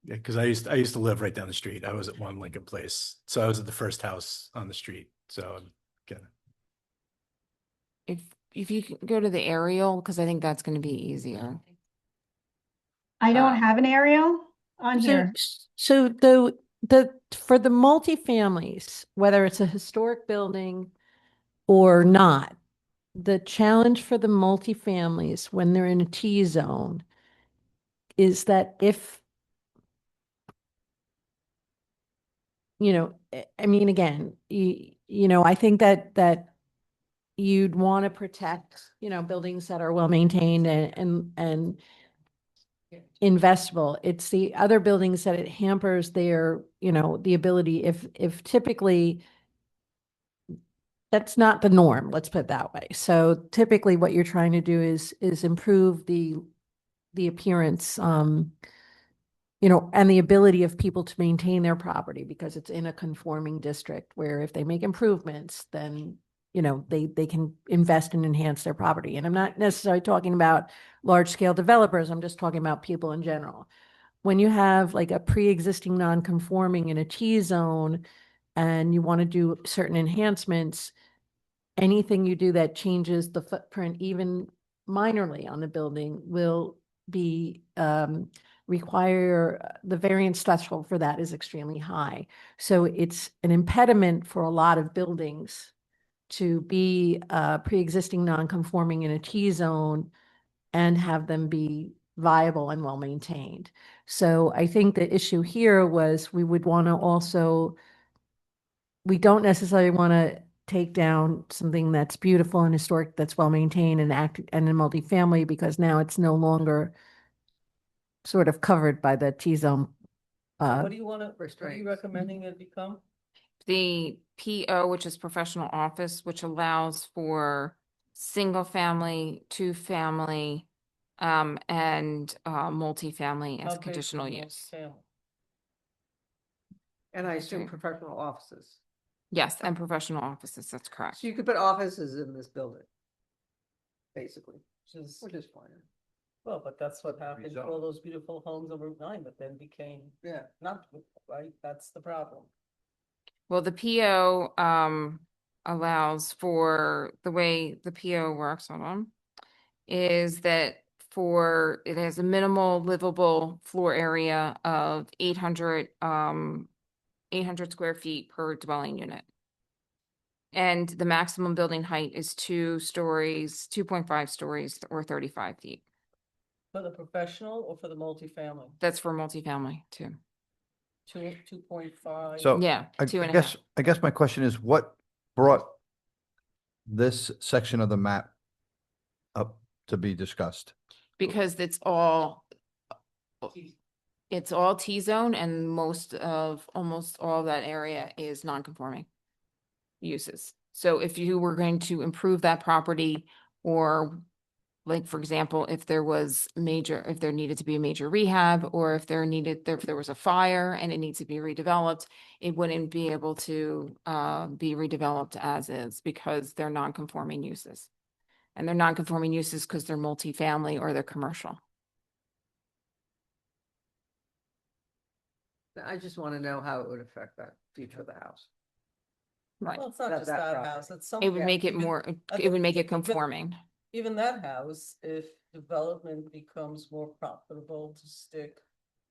Yeah, because I used to live right down the street. I was at 1 Lincoln Place. So I was at the first house on the street. So I'm gonna. If you can go to the aerial, because I think that's going to be easier. I don't Uh, have an aerial on here. So for the multifamilies, whether it's a historic building or not, the challenge for the multifamilies when they're in a T zone is that if, I mean, again, I think that you'd want to protect, buildings that are well maintained and investable. It's the other buildings that it hampers their, the ability, if typically that's not the norm, let's put it that way. So typically what you're trying to do is improve the appearance, and the ability of people to maintain their property because it's in a conforming district where if they make improvements, then, they can invest and enhance their property. And I'm not necessarily talking about large scale developers. I'm just talking about people in general. When you have like a pre-existing non-conforming in a T zone and you want to do certain enhancements, anything you do that changes the footprint even minorly on the building will be require the variance threshold for that is extremely high. So it's an impediment for a lot of buildings to be pre-existing non-conforming in a T zone and have them be viable and well maintained. So I think the issue here was we would want to also, we don't necessarily want to take down something that's beautiful and historic, that's well maintained and in multifamily, because now it's no longer sort of covered by the T zone. What do you want to, what are you restraints. recommending it become? The PO, which is professional office, which allows for single family, 2-family, and multifamily How as big is conditional the use. multifamily? And I assume Okay. professional offices. Yes, and professional offices, that's correct. So you could put offices in this building. basically, which is fine. Well, but that's what happened to Rezone. all those beautiful homes on Route 9, but then became Yeah. not, right? That's the problem. Well, the PO allows for the way the PO works, hold on, is that it has a minimal livable floor area of 800 square feet per dwelling unit. And the maximum building height is 2 stories, 2.5 stories, or 35 feet. For the professional or for the multifamily? That's for multifamily too. 2.5. So Yeah, I 2.5. I guess my question is, what brought this section of the map up to be discussed? Because it's all T-zone and almost all of that area is non-conforming uses. So if you were going to improve that property, or like, for example, if there needed to be a major rehab, or if there was a fire and it needs to be redeveloped, it wouldn't be able to be redeveloped as is because they're non-conforming uses. And they're non-conforming uses because they're multifamily or they're commercial. I just want to know how it would affect that future of the house. Right. Well, it's not That- just that that property. house, it's some. It would make it even- more, I it would make it think even- conforming. Even that house, if development becomes more profitable to stick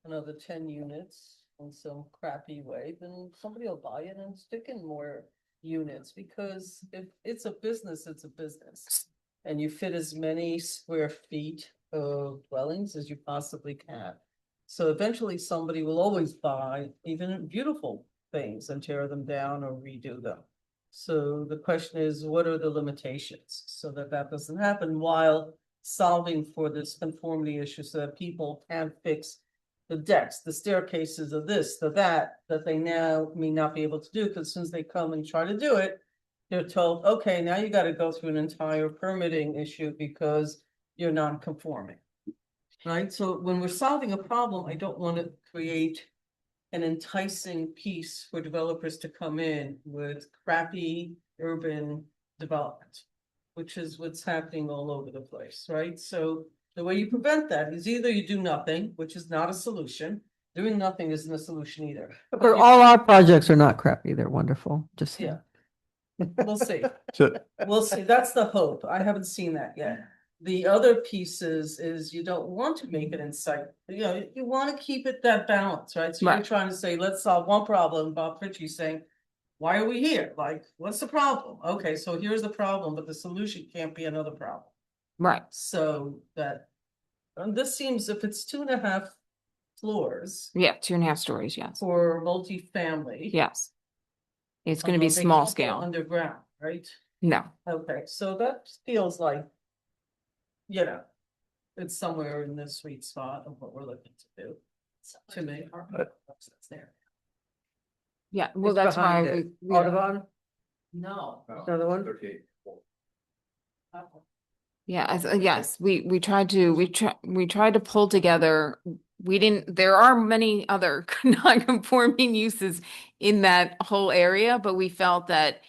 another 10 units in some crappy way, then somebody will buy it and stick in more units, because if it's a business, it's a business. And you fit as many square feet of dwellings as you possibly can. So eventually somebody will always buy even beautiful things and tear them down or redo them. So the question is, what are the limitations so that that doesn't happen while solving for this conformity issue so that people can fix the decks, the staircases of this, the that they now may not be able to do, because since they come and try to do it, they're told, okay, now you got to go through an entire permitting issue because you're non-conforming. Right? So when we're solving a problem, I don't want to create an enticing piece for developers to come in with crappy urban development, which is what's happening all over the place, right? So the way you prevent that is either you do nothing, which is not a solution. Doing nothing isn't a solution either. But you- All our projects are not crappy, they're wonderful, just. Yeah. We'll see. So We'll see. That's the hope. I haven't seen that yet. The other pieces is you don't want to make it insight, you want to keep it that balance, right? So you're Right. trying to say, let's solve one problem. Bob Pritchie's saying, why are we here? Like, what's the problem? Okay, so here's the problem, but the solution can't be another problem. Right. So that, and this seems, if it's 2.5 floors Yeah, 2.5 stories, yes. for multifamily. Yes. It's going to be they small can't go scale. Underground, right? No. Okay, so that feels like, it's somewhere in the sweet spot of what we're looking to do. To me. That's there. Yeah, well, It's that's why behind it. we, Audubon, No. another one? 38. yeah, yes, we tried to pull together. There are many other non-conforming uses in that whole area, but we felt that,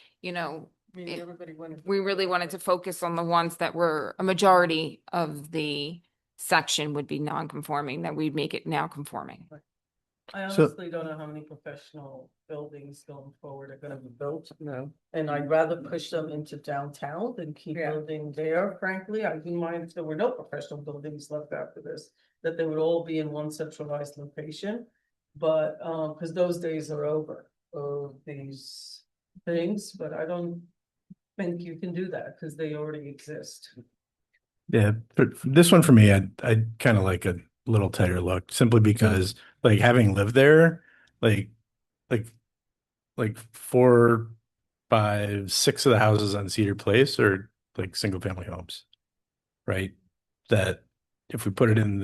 Everybody wanted. we really wanted to focus on the ones that were a majority of the section would be non-conforming, that we'd make it now conforming. I So- honestly don't know how many professional buildings going forward are gonna be built. No. And I'd rather push them into downtown than keep Yeah. building there, frankly. I wouldn't mind if there were no professional buildings left after this, that they would all be in one centralized location. But, because those days are over, of these things, but I don't think you can do that, because they already exist. Yeah, but for this one for me, I'd kind of like a little tighter look, simply because like having lived there, like 4, 5, 6 of the houses on Cedar Place are like single family homes, right? That if we put it in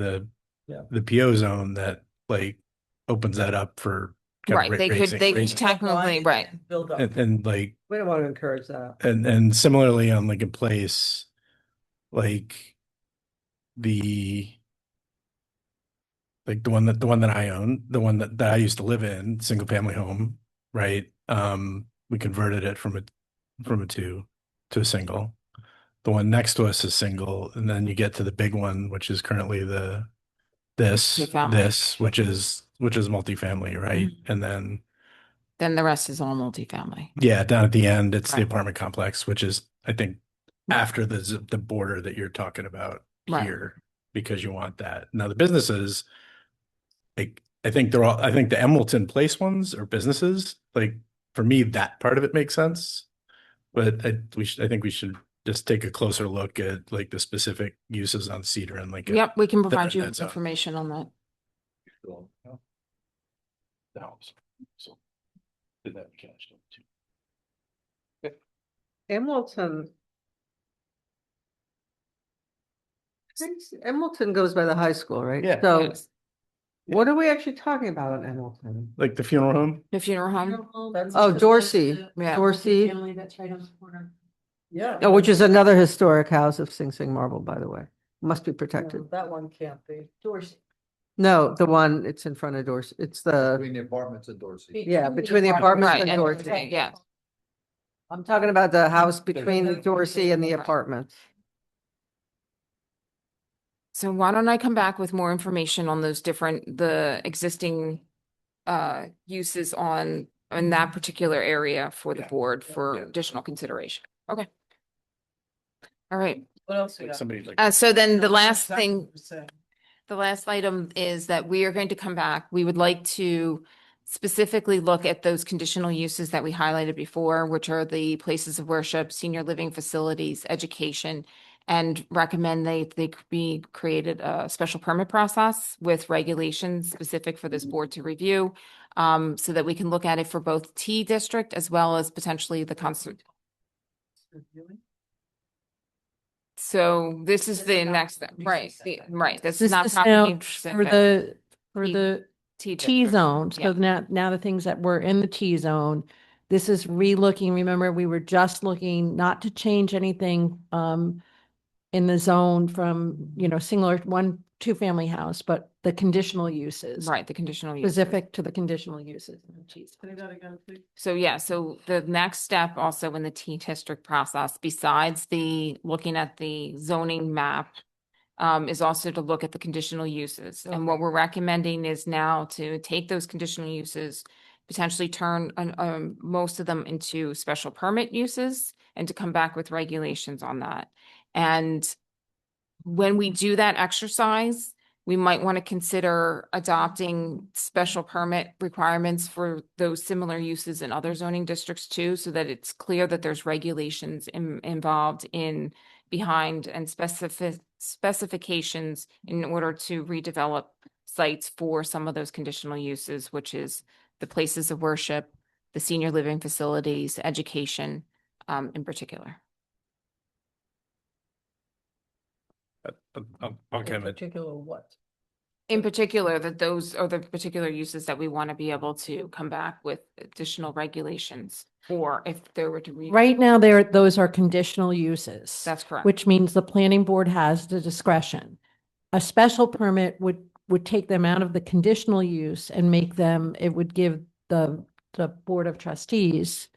Yeah. the PO zone, that like opens that up for kind Right, of they could raising. technically, right. Build up. And like We don't want to encourage that. and similarly on Lincoln Place, like the the one that I own, the one that I used to live in, single family home, right? We converted it from a 2 to a single. The one next to us is single, and then you get to the big one, which is currently this, Multifamily. which is multifamily, right? And Then the rest is all multifamily. yeah, down at the end, it's the Right. apartment complex, which is, I think, after the border that you're talking about Right. here, because you want that. Now the businesses, like, I think the Emmleton Place ones are businesses. Like, for me, that part of it makes sense. But I think we should just take a closer look at like the specific uses on Cedar and Lincoln. Yep, we can that are provide in you that zone. information on that. The house. So did that catch them too. Hamilton. Hamilton goes by the high school, right? Yeah. So Yes. what are we actually talking about on Hamilton? Like the funeral home? The funeral home. Oh, Dorsey. Yeah. Dorsey. That's right on the corner. Yeah. Oh, which is another historic house of Sing Sing marble, by the way. Must be protected. No, that one can't be. Dorsey. No, the one, it's in front of Dorsey. It's Between the, the apartments and Dorsey. yeah, between the apartments Right, and and Dorsey. yeah. I'm talking about the house between Dorsey and the apartments. So why don't I come back with more information on the existing uses in that particular area for the board for additional consideration. Okay. All right. What else we Like got? somebody like. So then the last Exactly thing, what you're saying. the last item is that we are going to come back. We would like to specifically look at those conditional uses that we highlighted before, which are the places of worship, senior living facilities, education, and recommend they be created a special permit process with regulations specific for this board to review, so that we can look at it for both T district as well as potentially the concert. So this is the next step, right? Right. This is This not is now property for specific. for T- the T T district. zone. Yeah. So now the things that were in the T zone, this is re-looking. Remember, we were just looking not to change anything in the zone from, single or 1-2 family house, but the conditional uses. Right, the conditional use. Specific to the conditional uses. in the T zone. Say that again, please. So yeah, so the next step also in the T district process, besides the looking at the zoning map, is also to look at the conditional uses. And what we're recommending is now to take those conditional uses, potentially turn most of them into special permit uses and to come back with regulations on that. And when we do that exercise, we might want to consider adopting special permit requirements for those similar uses in other zoning districts too, so that it's clear that there's regulations involved in behind and specifications in order to redevelop sites for some of those conditional uses, which is the places of worship, the senior living facilities, education, in particular. Okay, In particular, what? In particular, that those are the particular uses that we want to be able to come back with additional regulations for if there were to be. Right now, those are conditional uses. That's correct. Which means the planning board has the discretion. A special permit would take them out of the conditional use and it would give the Board of Trustees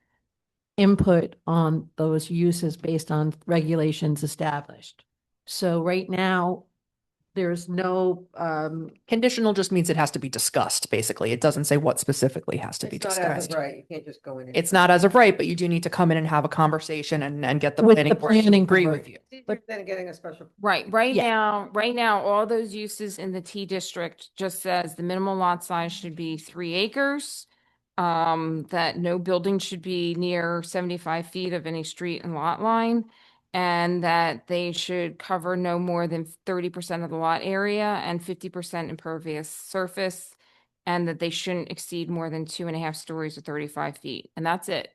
input on those uses based on regulations established. So right now, there's no, Conditional just means it has to be discussed, basically. It doesn't say what specifically has to be It's not as of discussed. right, you can't just go in. It's not as of right, but you do need to come in and have a conversation and get the With planning the board to planning agree board. with you. But then getting a special. Right Yeah. now, all those uses in the T district just says the minimum lot size should be 3 acres. That no building should be near 75 feet of any street and lot line. And that they should cover no more than 30% of the lot area and 50% impervious surface. And that they shouldn't exceed more than 2.5 stories or 35 feet. And that's it.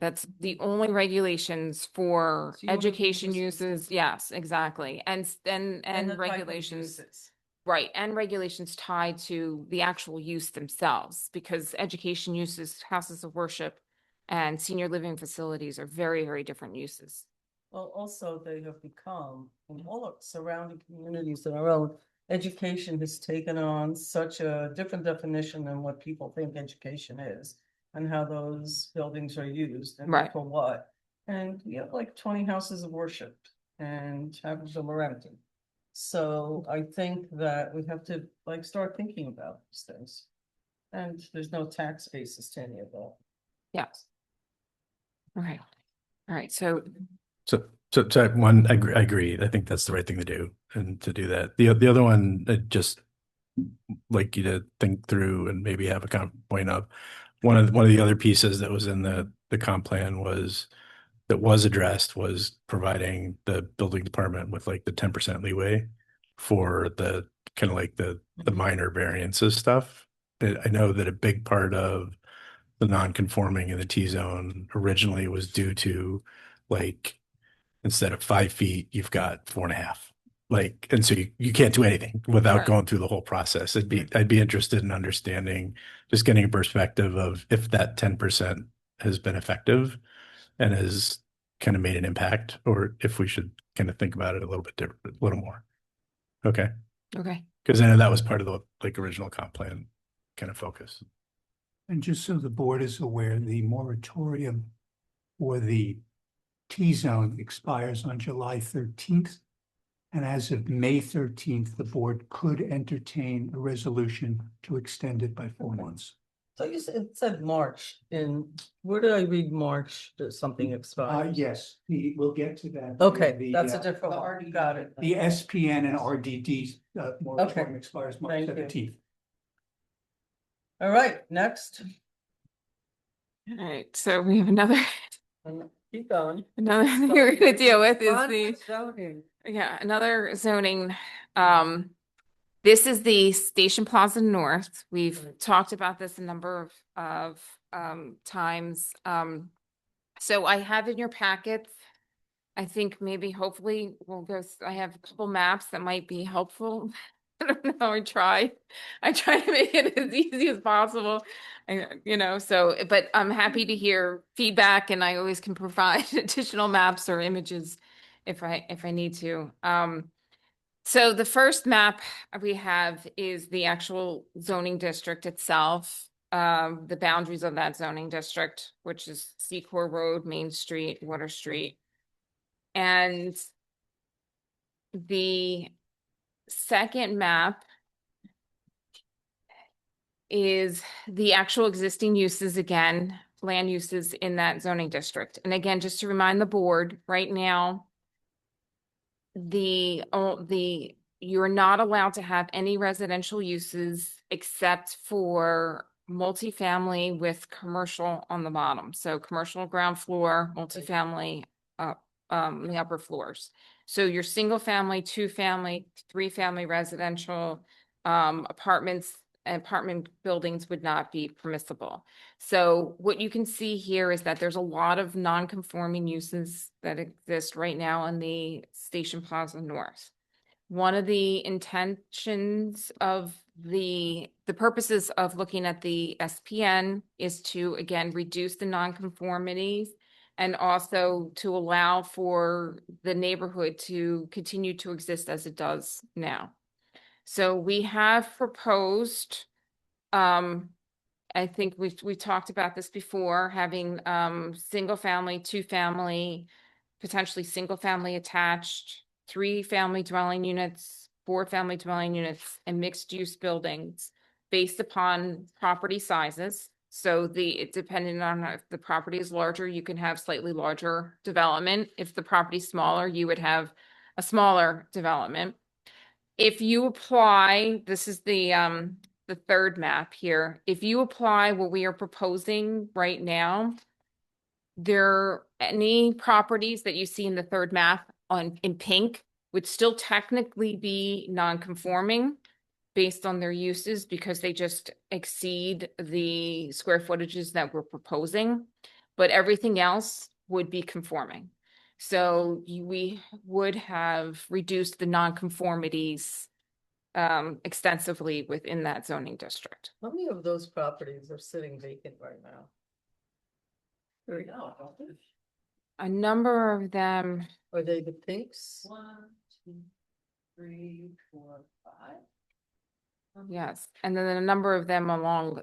That's the only regulations for So you wanna be education more uses. specific. Yes, exactly. And the type of regulations. uses. Right, and regulations tied to the actual use themselves, because education uses, houses of worship, and senior living facilities are very, very different uses. Well, also they have become, in all of surrounding communities in our own, education has taken on such a different definition than what people think education is. And how those buildings are used and Right. for what. And we have like 20 houses of worship. and have them are empty. So I think that we have to like start thinking about these things. And there's no tax basis to any of that. Yeah. Okay. All right. So So one, I agree. I think that's the right thing to do, and to do that. The other one, I just like you to think through and maybe have a point of one of the other pieces that was in the comp plan that was addressed was providing the building department with like the 10% leeway for the kind of like the minor variances stuff. I know that a big part of the non-conforming in the T-zone originally was due to like instead of 5 feet, you've got 4.5. Like, and so you can't do anything without Right. going through the whole process. I'd be interested in understanding, just getting a perspective of if that 10% has been effective and has kind of made an impact, or if we should kind of think about it a little bit different, a little more. Okay. okay. Because I know that was part of the like original comp plan kind of focus. And just so the board is aware, the moratorium for the T-zone expires on July 13th. And as of May 13th, the board could entertain a resolution to extend it by 4 months. So it said March where did I read March that something expired? Yes, we'll get to that. Okay, that's a different one. Got it. The SPN and RDD moratorium expires March Thank you. 17th. All right, next. All right. So we have another Keep going. another thing we're going to deal with is Fun the zoning. yeah another zoning. This is the Station Plaza North. We've talked about this a number of times. So I have in your packets, I think maybe hopefully we'll go, I have a couple maps that might be helpful. I don't know, I try to make it as easy as possible. But I'm happy to hear feedback, and I always can provide additional maps or images if I need to. So the first map we have is the actual zoning district itself, the boundaries of that zoning district, which is Secor Road, Main Street, Water Street. And the second map is the actual existing uses again, land uses in that zoning district. And again, just to remind the board, right now, you're not allowed to have any residential uses except for multifamily with commercial on the bottom. So commercial ground floor, multifamily the upper floors. So your single family, 2-family, 3-family residential apartment buildings would not be permissible. So what you can see here is that there's a lot of non-conforming uses that exist right now in the Station Plaza North. One of the intentions of the purposes of looking at the SPN is to, again, reduce the nonconformities and also to allow for the neighborhood to continue to exist as it does now. So we have proposed, I think we talked about this before, having single family, 2-family, potentially single family attached, 3-family dwelling units, 4-family dwelling units, and mixed use buildings based upon property sizes. So depending on if the property is larger, you can have slightly larger development. If the property is smaller, you would have a smaller development. If you apply, this is the third map here. If you apply what we are proposing right now, any properties that you see in the third map in pink would still technically be non-conforming based on their uses because they just exceed the square footages that we're proposing, but everything else would be conforming. So we would have reduced the non-conformities extensively within that zoning district. How many of those properties are sitting vacant right now? A number of them. Are they the pinks? 1, 2, 3, 4, 5. Yes, and then a number of them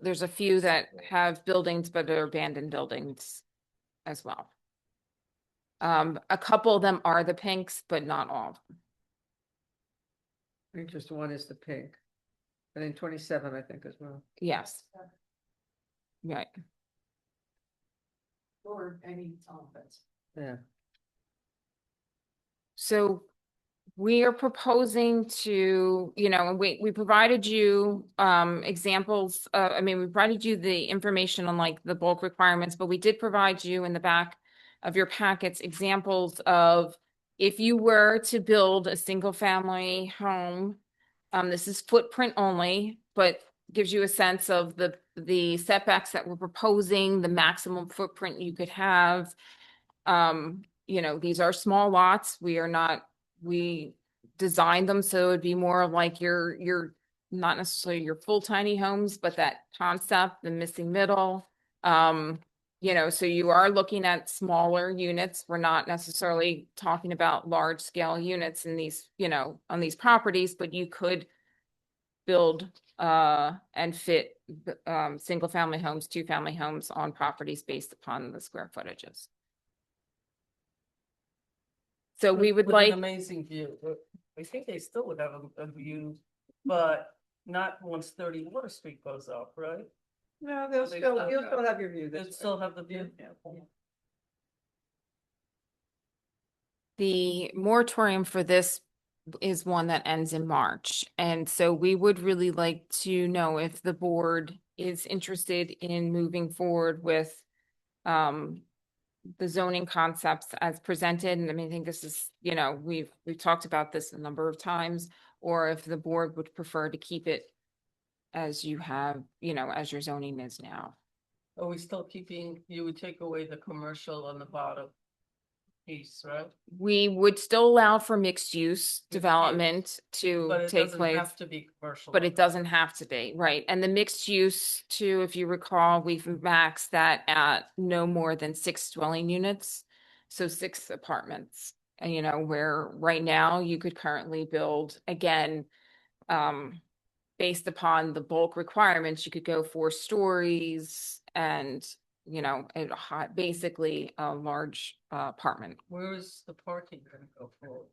there's a few that have buildings but are abandoned buildings as well. A couple of them are the pinks, but not all. I think just one is the pink. And then 27, I think, as well. Yes. Right. Or any offense. Yeah. So we are proposing to, we provided you examples, we provided you the information on like the bulk requirements, but we did provide you in the back of your packets examples of if you were to build a single family home, this is footprint only, but gives you a sense of the setbacks that we're proposing, the maximum footprint you could have. These are small lots. We designed them so it'd be more like your not necessarily your full tiny homes, but that concept, the missing middle. So you are looking at smaller units. We're not necessarily talking about large scale units in these, on these properties, but you could build and fit single family homes, two family homes on properties based upon the square footages. So we would With like, an amazing view. I think they still would have a view, but not once 30 Water Street goes up, right? No, They still- you'll still have your view. They'll still have the view. the moratorium for this is one that ends in March. And so we would really like to know if the board is interested in moving forward with the zoning concepts as presented. And I think this is, we've talked about this a number of times, or if the board would prefer to keep it as you have, as your zoning is now. Are we still keeping, you would take away the commercial on the bottom piece, right? We would still allow for mixed use development to But it take doesn't place. have to be commercial. But it doesn't have to be, right? And the mixed use too, if you recall, we've maxed that at no more than 6 dwelling units. So 6 apartments, and where right now you could currently build, again, based upon the bulk requirements, you could go 4 stories and, basically a large apartment. Where is the parking gonna go for?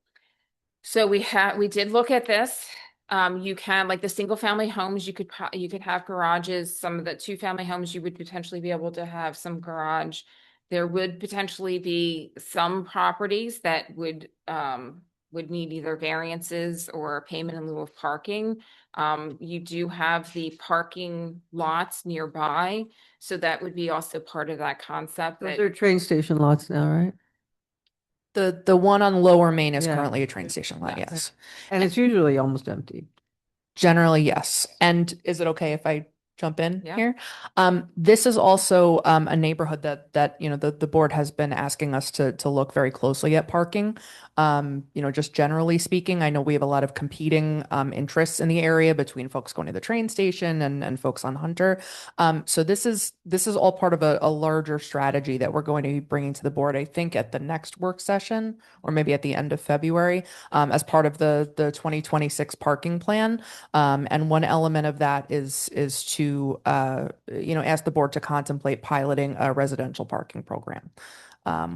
So we did look at this. You can, like the single family homes, you could have garages. Some of the 2 family homes, you would potentially be able to have some garage. There would potentially be some properties that would need either variances or payment in lieu of parking. You do have the parking lots nearby, so that would be also part of that concept. Those that- are train station lots now, right? The one on Lower Main is Yeah. currently a train station lot, Yes. yes. And it's usually almost empty. Generally, yes. And is it okay if I jump in Yeah. here? This is also a neighborhood that the board has been asking us to look very closely at parking. Just generally speaking, I know we have a lot of competing interests in the area between folks going to the train station and folks on Hunter. So this is all part of a larger strategy that we're going to be bringing to the board, I think, at the next work session or maybe at the end of February, as part of the 2026 parking plan. And one element of that is to ask the board to contemplate piloting a residential parking program,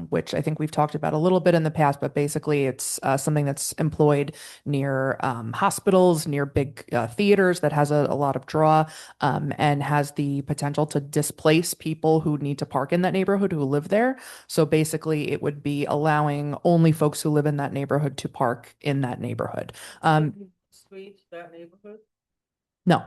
which I think we've talked about a little bit in the past, but basically it's something that's employed near hospitals, near big theaters that has a lot of draw, and has the potential to displace people who need to park in that neighborhood who live there. So basically it would be allowing only folks who live in that neighborhood to park in that neighborhood. Street, that neighborhood? No.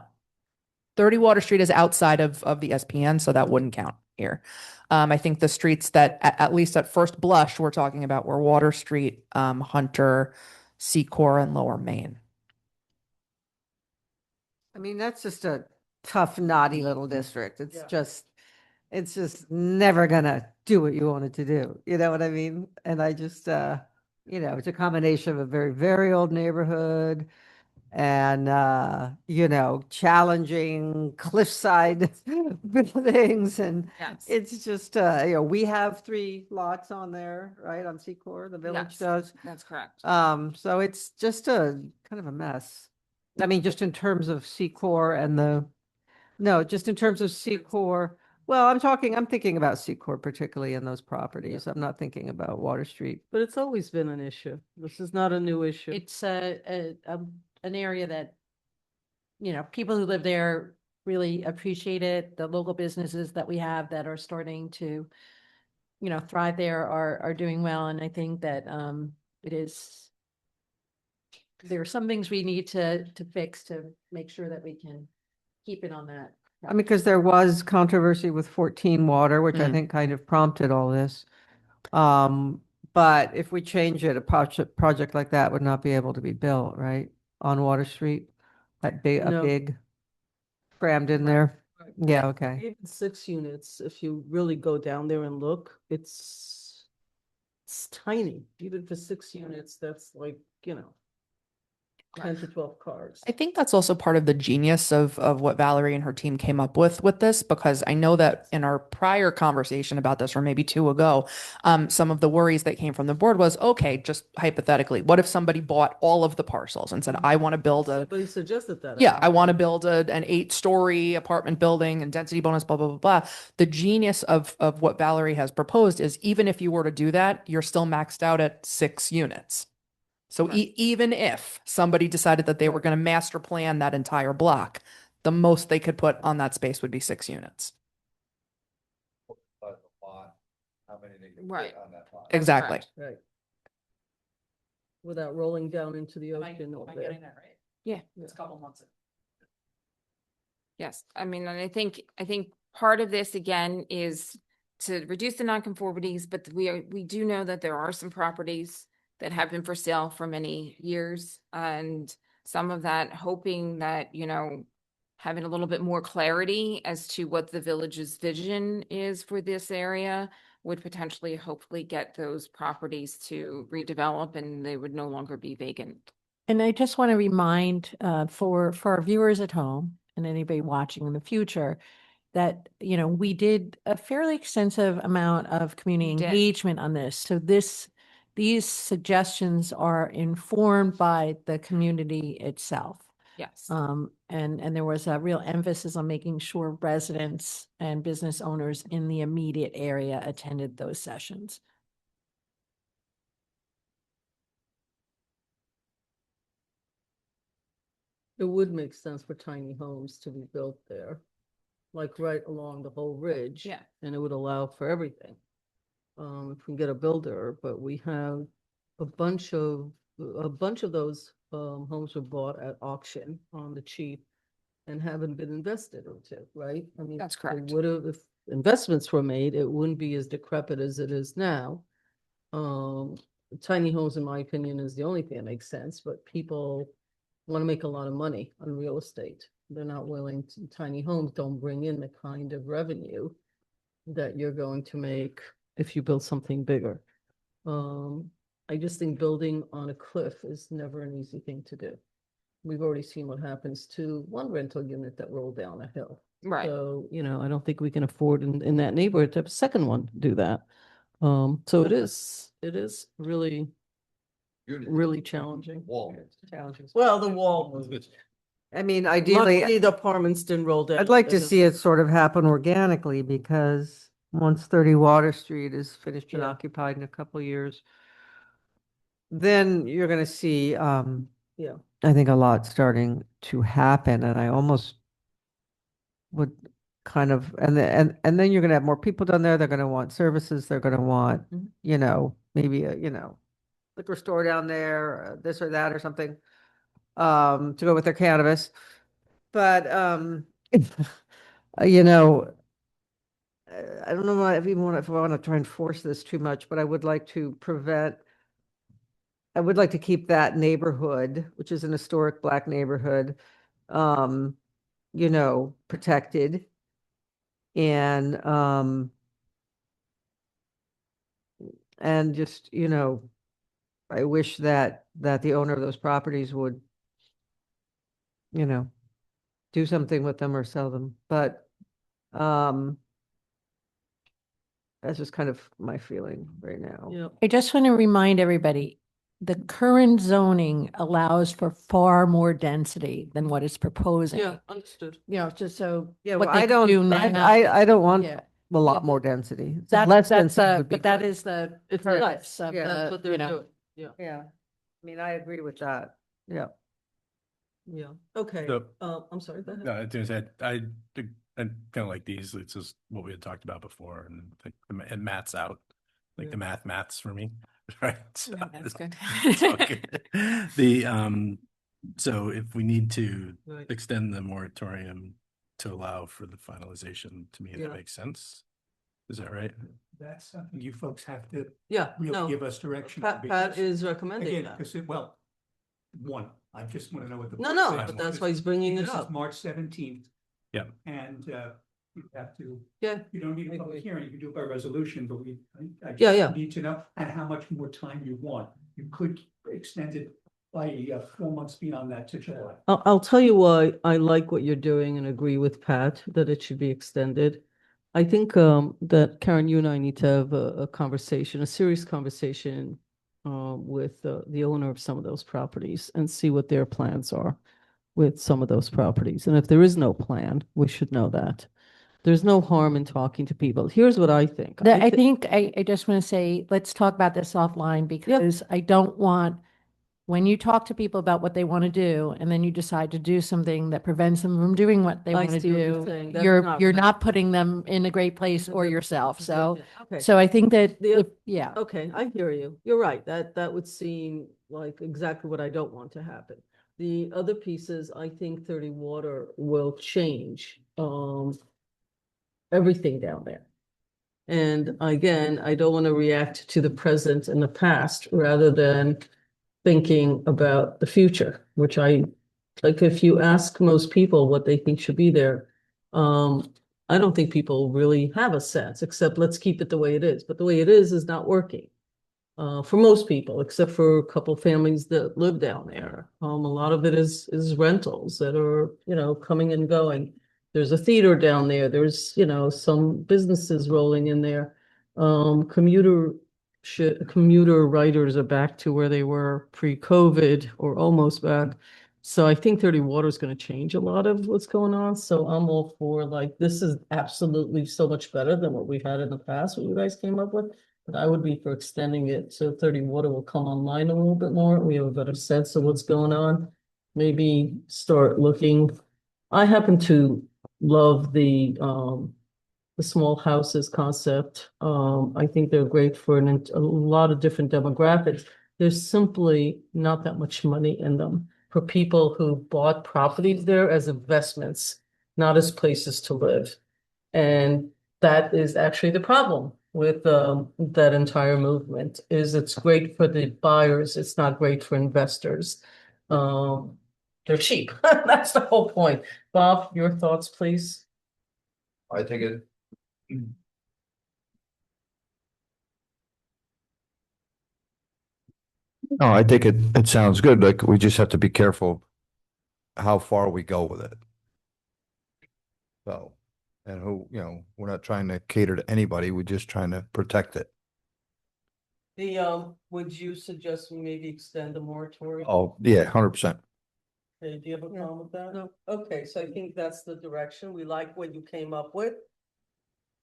30 Water Street is outside of the SPN, so that wouldn't count here. I think the streets that, at least at first blush, we're talking about were Water Street, Hunter, Secor, and Lower Main. I mean, that's just a tough, naughty little district. It's Yeah. just never gonna do what you want it to do. You know what I mean? And I just, it's a combination of a very, very old neighborhood and, challenging cliffside buildings. And Yes. it's just, we have 3 lots on there, right? On Secor, the village Yes. does. That's correct. So it's just a kind of a mess. I mean, just in terms of Secor and just in terms of Secor, Well, I'm thinking about Secor particularly in those properties. I'm not thinking about Water Street. But it's always been an issue. This is not a new issue. It's an area that, people who live there really appreciate it. The local businesses that we have that are starting to, thrive there are doing well. And I think that there are some things we need to fix to make sure that we can keep it on that. I mean, because there was controversy with 14 Water, which I Mm. think kind of prompted all this. But if we change it, a project like that would not be able to be built, right? On Water Street, that big, a No. big crammed in there. Right. Yeah, okay. Even 6 units, if you really go down there and look, it's tiny. Even for 6 units, that's like, 10 to 12 cars. I think that's also part of the genius of what Valerie and her team came up with this, because I know that in our prior conversation about this, or maybe two ago, some of the worries that came from the board was, okay, just hypothetically, what if somebody bought all of the parcels and said, I want to build a, Somebody suggested that. yeah, I want to build an 8-story apartment building and density bonus, blah, blah, blah, blah. The genius of what Valerie has proposed is, even if you were to do that, you're still maxed out at 6 units. So even if somebody decided that they were going to master plan that entire block, the most they could put on that space would be 6 units. But the lot, how many they can Right. fit on that lot. Exactly. correct. Right. Without rolling down into the ocean over there. that right? Yeah. It's a couple months. Yes, I mean, and I think part of this again is to reduce the nonconformities, but we do know that there are some properties that have been for sale for many years, and some of that hoping that, having a little bit more clarity as to what the village's vision is for this area would potentially, hopefully get those properties to redevelop and they would no longer be vacant. And I just want to remind for our viewers at home and anybody watching in the future that, we did a fairly extensive amount of community We did. engagement on this. So these suggestions are informed by the community itself. Yes. And there was a real emphasis on making sure residents and business owners in the immediate area attended those sessions. It would make sense for tiny homes to be built there, like right along the whole ridge. Yeah. And it would allow for everything. If we get a builder, but we have a bunch of those homes were bought at auction on the cheap and haven't been invested into, right? I mean, That's they correct. would have, if investments were made, it wouldn't be as decrepit as it is now. Tiny homes, in my opinion, is the only thing that makes sense, but people want to make a lot of money on real estate. They're not willing to, tiny homes don't bring in the kind of revenue that you're going to make if you build something bigger. I just think building on a cliff is never an easy thing to do. We've already seen what happens to one rental unit that rolled down a hill. Right. So, I don't think we can afford in that neighborhood to have a second one do that. So it is really, really challenging. Wall. Challenging. Well, the wall. I mean, ideally, Luckily, the apartments didn't roll down. I'd like to see it sort of happen organically, because once 30 Water Street is finished and Yeah. occupied in a couple of years, then you're going to see, Yeah. I think, a lot starting to happen, and I almost would kind of, and then you're going to have more people down there. They're going to want services. They're going to want, Mhm. maybe a, liquor store down there, this or that or something, to go with their cannabis. But, you know, I don't know if I want to try and force this too much, but I would like to keep that neighborhood, which is an historic Black neighborhood, protected. And just, I wish that the owner of those properties would, do something with them or sell them. But that's just kind of my feeling right now. Yeah. I just want to remind everybody, the current zoning allows for far more density than what it's proposing. Yeah, understood. You know, just so. Yeah, what well, they I could don't, do now- I don't want Yeah. a lot more density. That's, Less that's, density would be but that good. is the It's purpose of Yeah, That's the, what they're you know. doing. Yeah, Yeah, I mean, I agree with that. Yeah. yeah. Okay. So- I'm sorry, go ahead. No, I was gonna say, I kind of like these. It's just what we had talked about before, and I think and math's out. Like the maths for me, right? So That's good. it's all good. So if we need to Right. extend the moratorium to allow for the finalization, to me, Yeah. that makes sense. Is that right? That's something you folks have to Yeah, really no, give us direction. Pat because, is recommending Again, that. because well, one, I just want to know what the. No, board no, says. but that's why he's bringing it This is up. March 17th. Yeah. And you have to, Yeah, you don't need I a public agree. hearing, you can do it by resolution, but I Yeah, just yeah. need to know and how much more time you want. You could extend it by 4 months beyond that to July. I'll tell you why I like what you're doing and agree with Pat that it should be extended. I think that Karen, you and I need to have a conversation, a serious conversation with the owner of some of those properties and see what their plans are with some of those properties. And if there is no plan, we should know that. There's no harm in talking to people. Here's what I think. I think I just want to say, let's talk about this offline because I don't want, when you talk to people about what they want to do and then you decide to do something that prevents them from doing what they I want to see what you're do, saying. That's you're not you're right. not putting them in a great place or yourself. So Okay. so I think that The- yeah. Okay, I hear you. You're right. That would seem like exactly what I don't want to happen. The other pieces, I think 30 Water will change everything down there. And again, I don't want to react to the present and the past rather than thinking about the future, which I like if you ask most people what they think should be there, I don't think people really have a sense, except let's keep it the way it is. But the way it is not working. For most people, except for a couple families that live down there. A lot of it is rentals that are, coming and going. There's a theater down there. There's, some businesses rolling in there. Commuter riders are back to where they were pre-COVID or almost back. So I think 30 Water is going to change a lot of what's going on. So I'm all for like, this is absolutely so much better than what we've had in the past, what you guys came up with. But I would be for extending it so 30 Water will come online a little bit more. We have a better sense of what's going on. Maybe start looking. I happen to love the small houses concept. I think they're great for a lot of different demographics. There's simply not that much money in them for people who bought properties there as investments, not as places to live. And that is actually the problem with that entire movement is it's great for the buyers. It's not great for investors. They're cheap. That's the whole point. Bob, your thoughts, please. I think it. No, I think it sounds good. Like we just have to be careful how far we go with it. So, and who, we're not trying to cater to anybody. We're just trying to protect it. Would you suggest we maybe extend the moratorium? Oh, yeah, 100%. Okay, do you have a problem with that? No. Okay, so I think that's the direction. We like what you came up with.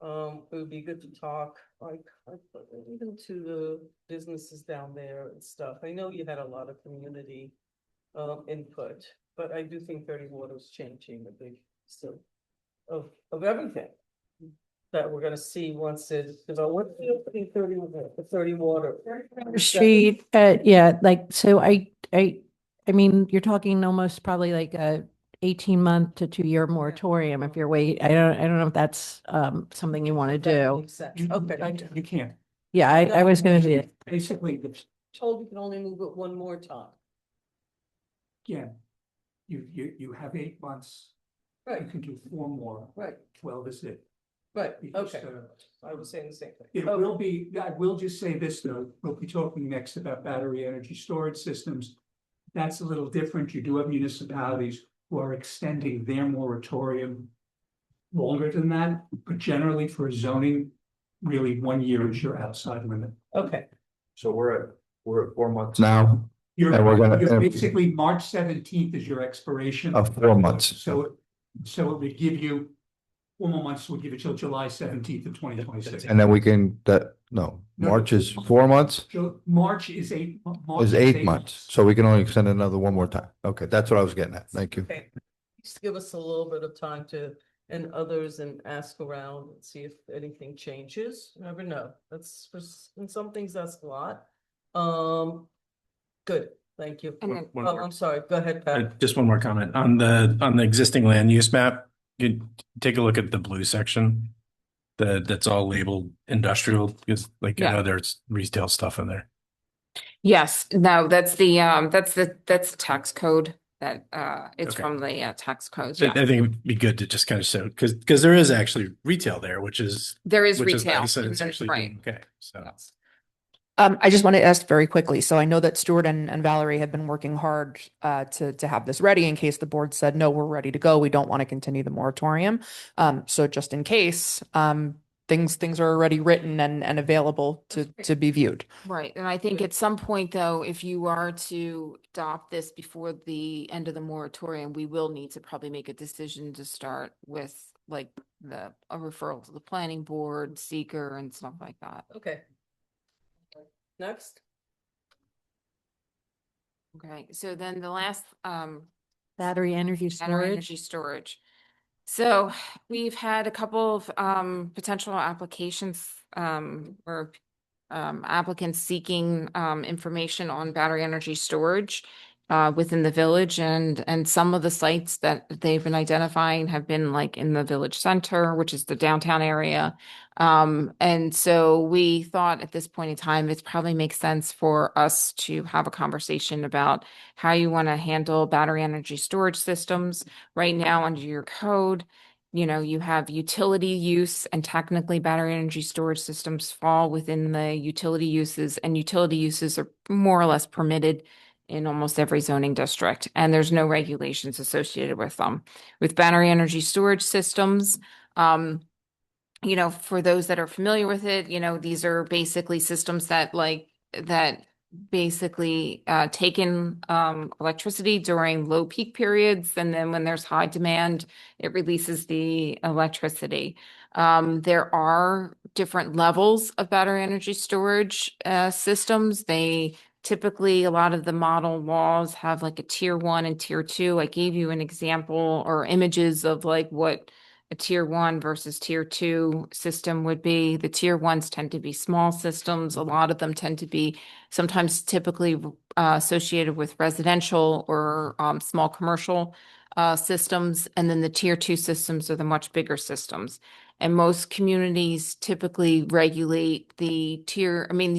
It would be good to talk, like, even to the businesses down there and stuff. I know you had a lot of community input, but I do think 30 Water is changing the big, so, of everything that we're gonna see once it's developed. What's the opening 30 Water? Street, yeah, like, so I mean, you're talking almost probably like a 18-month to 2-year moratorium if you're I don't know if that's something you want to do. Makes sense. Okay. You can't. Yeah, I was gonna do it. Basically, Told you can only move it one more time. again, you have 8 months. You Right, can do 4 more. right, 12 is it. right, Because, okay. I was saying the same thing. It will be, I will just say this though, we'll be talking next about battery energy storage systems. That's a little different. You do have municipalities who are extending their moratorium longer than that, but generally for zoning, really 1 year is your outside limit. Okay, So we're at We're at 4 months now, You're, And we're gonna- you're basically March 17th is your expiration. of 4 months. So it would give you, 4 more months would give you till July 17th of 2026. And then we can, no, March is 4 months, March is eight. March is 8 months. So we can only extend another one more time. Okay, that's what I was getting at. Thank you. Okay. Just give us a little bit of time to, and others, and ask around and see if anything changes. You never know. That's, in some things, that's a lot. Good, thank you. And then- One Oh, more. I'm sorry. Go ahead, Pat. Just one more comment on the existing land use map. You take a look at the blue section. That's all labeled industrial, because like I Yeah. know there's retail stuff in there. Yes, no, that's the tax code that it's Okay. from the tax codes. I Yeah, think it'd be good to just kind of show, because there is actually retail there, which is there is which is retail. nice, and it's actually Right. doing okay. So Yes. I just want to ask very quickly. So I know that Stuart and Valerie had been working hard to have this ready in case the board said, no, we're ready to go. We don't want to continue the moratorium. So just in case, things are already written and available to be viewed. Right, and I think at some point, though, if you are to adopt this before the end of the moratorium, we will need to probably make a decision to start with like a referral to the planning board, seeker, and stuff like that. Okay. Next. Okay, so then the last Battery energy battery energy storage. So we've had a couple of potential applications or applicants seeking information on battery energy storage within the village, and some of the sites that they've been identifying have been like in the village center, which is the downtown area. And so we thought at this point in time, it probably makes sense for us to have a conversation about how you want to handle battery energy storage systems. Right now, under your code, you have utility use, and technically battery energy storage systems fall within the utility uses, and utility uses are more or less permitted in almost every zoning district, and there's no regulations associated with them. With battery energy storage systems, for those that are familiar with it, these are basically systems that basically take in electricity during low peak periods, and then when there's high demand, it releases the electricity. There are different levels of battery energy storage systems. Typically, a lot of the model laws have like a tier 1 and tier 2. I gave you an example or images of like what a tier 1 versus tier 2 system would be. The tier 1s tend to be small systems. A lot of them tend to be sometimes typically associated with residential or small commercial systems. And then the tier 2 systems are the much bigger systems. And most communities typically regulate you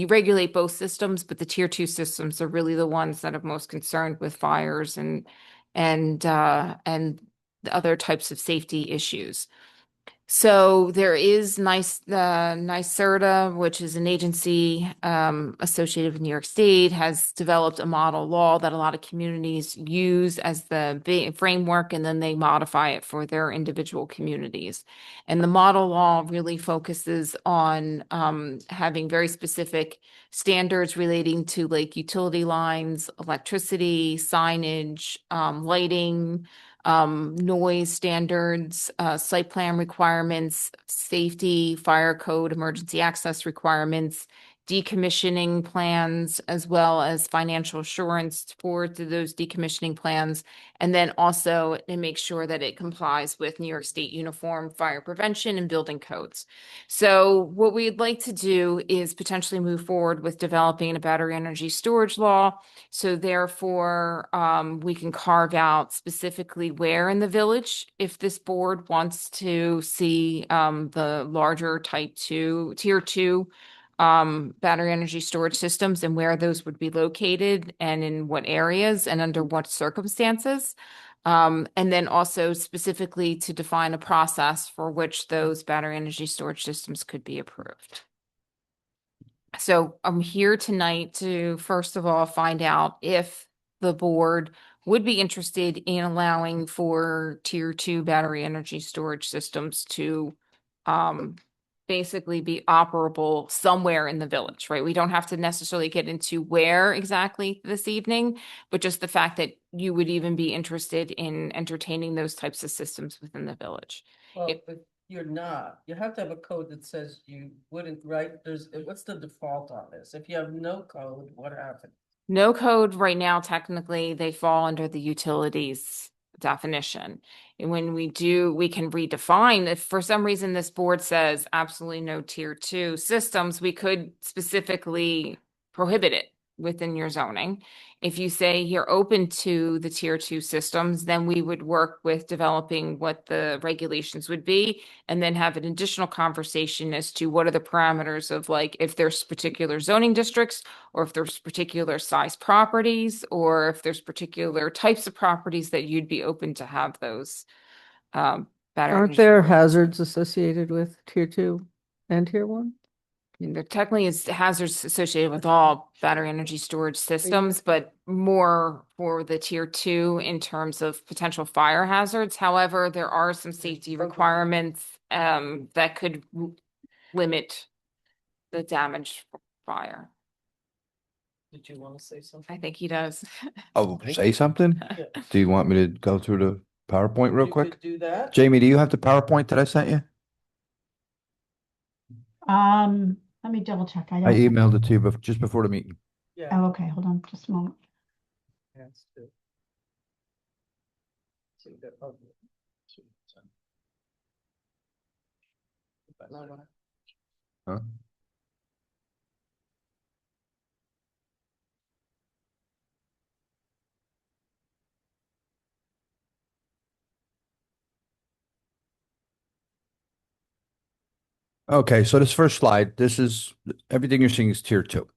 regulate both systems, but the tier 2 systems are really the ones that are most concerned with fires and the other types of safety issues. So there is NYSERDA, which is an agency associated with New York State, has developed a model law that a lot of communities use as the framework, and then they modify it for their individual communities. And the model law really focuses on having very specific standards relating to like utility lines, electricity, signage, lighting, noise standards, site plan requirements, safety, fire code, emergency access requirements, decommissioning plans, as well as financial assurance for those decommissioning plans. And then also it makes sure that it complies with New York State Uniform Fire Prevention and Building Codes. So what we'd like to do is potentially move forward with developing a battery energy storage law. So therefore, we can carve out specifically where in the village, if this board wants to see the larger tier 2 battery energy storage systems, and where those would be located and in what areas and under what circumstances. And then also specifically to define a process for which those battery energy storage systems could be approved. So I'm here tonight to, first of all, find out if the board would be interested in allowing for tier 2 battery energy storage systems to basically be operable somewhere in the village, right? We don't have to necessarily get into where exactly this evening, but just the fact that you would even be interested in entertaining those types of systems within the village. Well, If- if you're not, you have to have a code that says you wouldn't, right? What's the default on this? If you have no code, what happens? No code right now, technically, they fall under the utilities definition. And when we do, we can redefine. If for some reason this board says absolutely no tier two systems, we could specifically prohibit it within your zoning. If you say you're open to the tier two systems, then we would work with developing what the regulations would be and then have an additional conversation as to what are the parameters of like if there's particular zoning districts or if there's particular size properties, or if there's particular types of properties that you'd be open to have those. Battery Aren't energy there storage. hazards associated with tier 2 and tier 1? I mean, there technically is hazards associated with all battery energy storage systems, but more for the tier two in terms of potential fire hazards. However, there are some safety requirements that could limit the damage from fire. Did you want to say something? I think he does. Oh, say something? Yeah. Do you want me to go through the PowerPoint real You quick? could do that. Jamie, do you have the PowerPoint that I sent you? Let me double check. I I don't. emailed it to you just before the meeting. Yeah. Oh, okay, hold on just a moment. Yes, do. See that other- Huh? Okay, so this first slide, this is, everything you're seeing is tier two.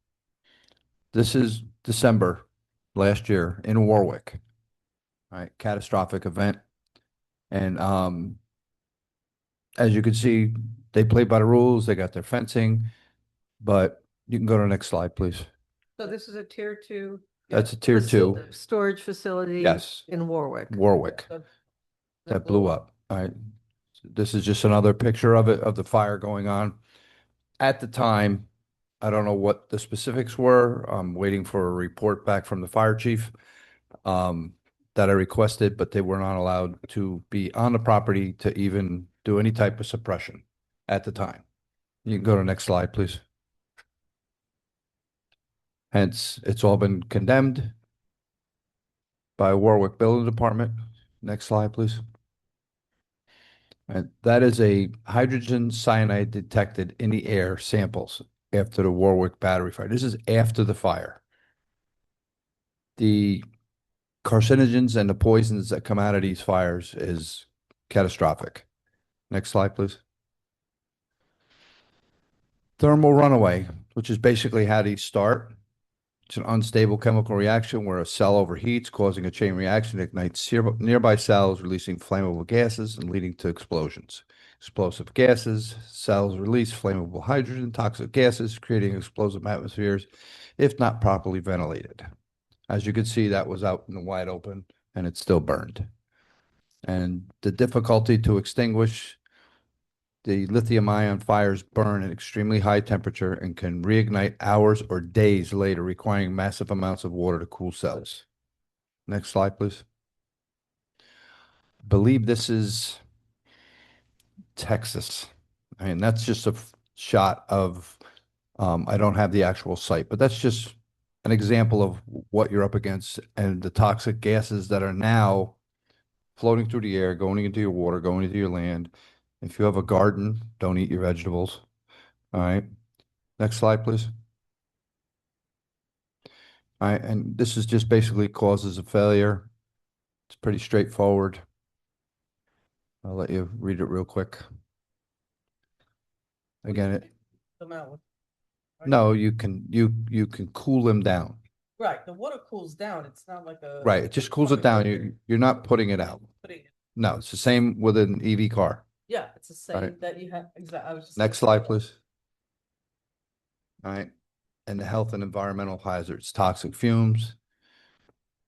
This is December last year in Warwick. All right, catastrophic event. And as you can see, they played by the rules, they got their fencing, but you can go to the next slide, please. So this is a tier 2. That's a tier two, Storage facility. Yes. In Warwick. Warwick, that blew up. All right. This is just another picture of it, of the fire going on. At the time, I don't know what the specifics were. I'm waiting for a report back from the fire chief that I requested, but they were not allowed to be on the property to even do any type of suppression at the time. You can go to the next slide, please. Hence, it's all been condemned by Warwick Building Department. Next slide, please. And that is a hydrogen cyanide detected in the air samples after the Warwick battery fire. This is after the fire. The carcinogens and the poisons that come out of these fires is catastrophic. Next slide, please. Thermal runaway, which is basically how these start. It's an unstable chemical reaction where a cell overheats, causing a chain reaction that ignites nearby cells, releasing flammable gases and leading to explosions. Explosive gases, cells release flammable hydrogen, toxic gases, creating explosive atmospheres if not properly ventilated. As you can see, that was out in the wide open and it still burned. And the difficulty to extinguish the lithium ion fires burn at extremely high temperature and can reignite hours or days later, requiring massive amounts of water to cool cells. Next slide, please. Believe this is Texas. I mean, that's just a shot of, I don't have the actual site, but that's just an example of what you're up against and the toxic gases that are now floating through the air, going into your water, going into your land. If you have a garden, don't eat your vegetables. All right. Next slide, please. All right. And this is just basically causes of failure. It's pretty straightforward. I'll let you read it real quick. Again, Them out with- no, you can cool them down. Right, the water cools down. It's not like a. Right. It just cools it down. You're not putting it out. Putting it- No, it's the same with an EV car. Yeah, it's the same Right. that you have, exactly. I was just. Next slide, please. All right. And the health and environmental hazards, toxic fumes.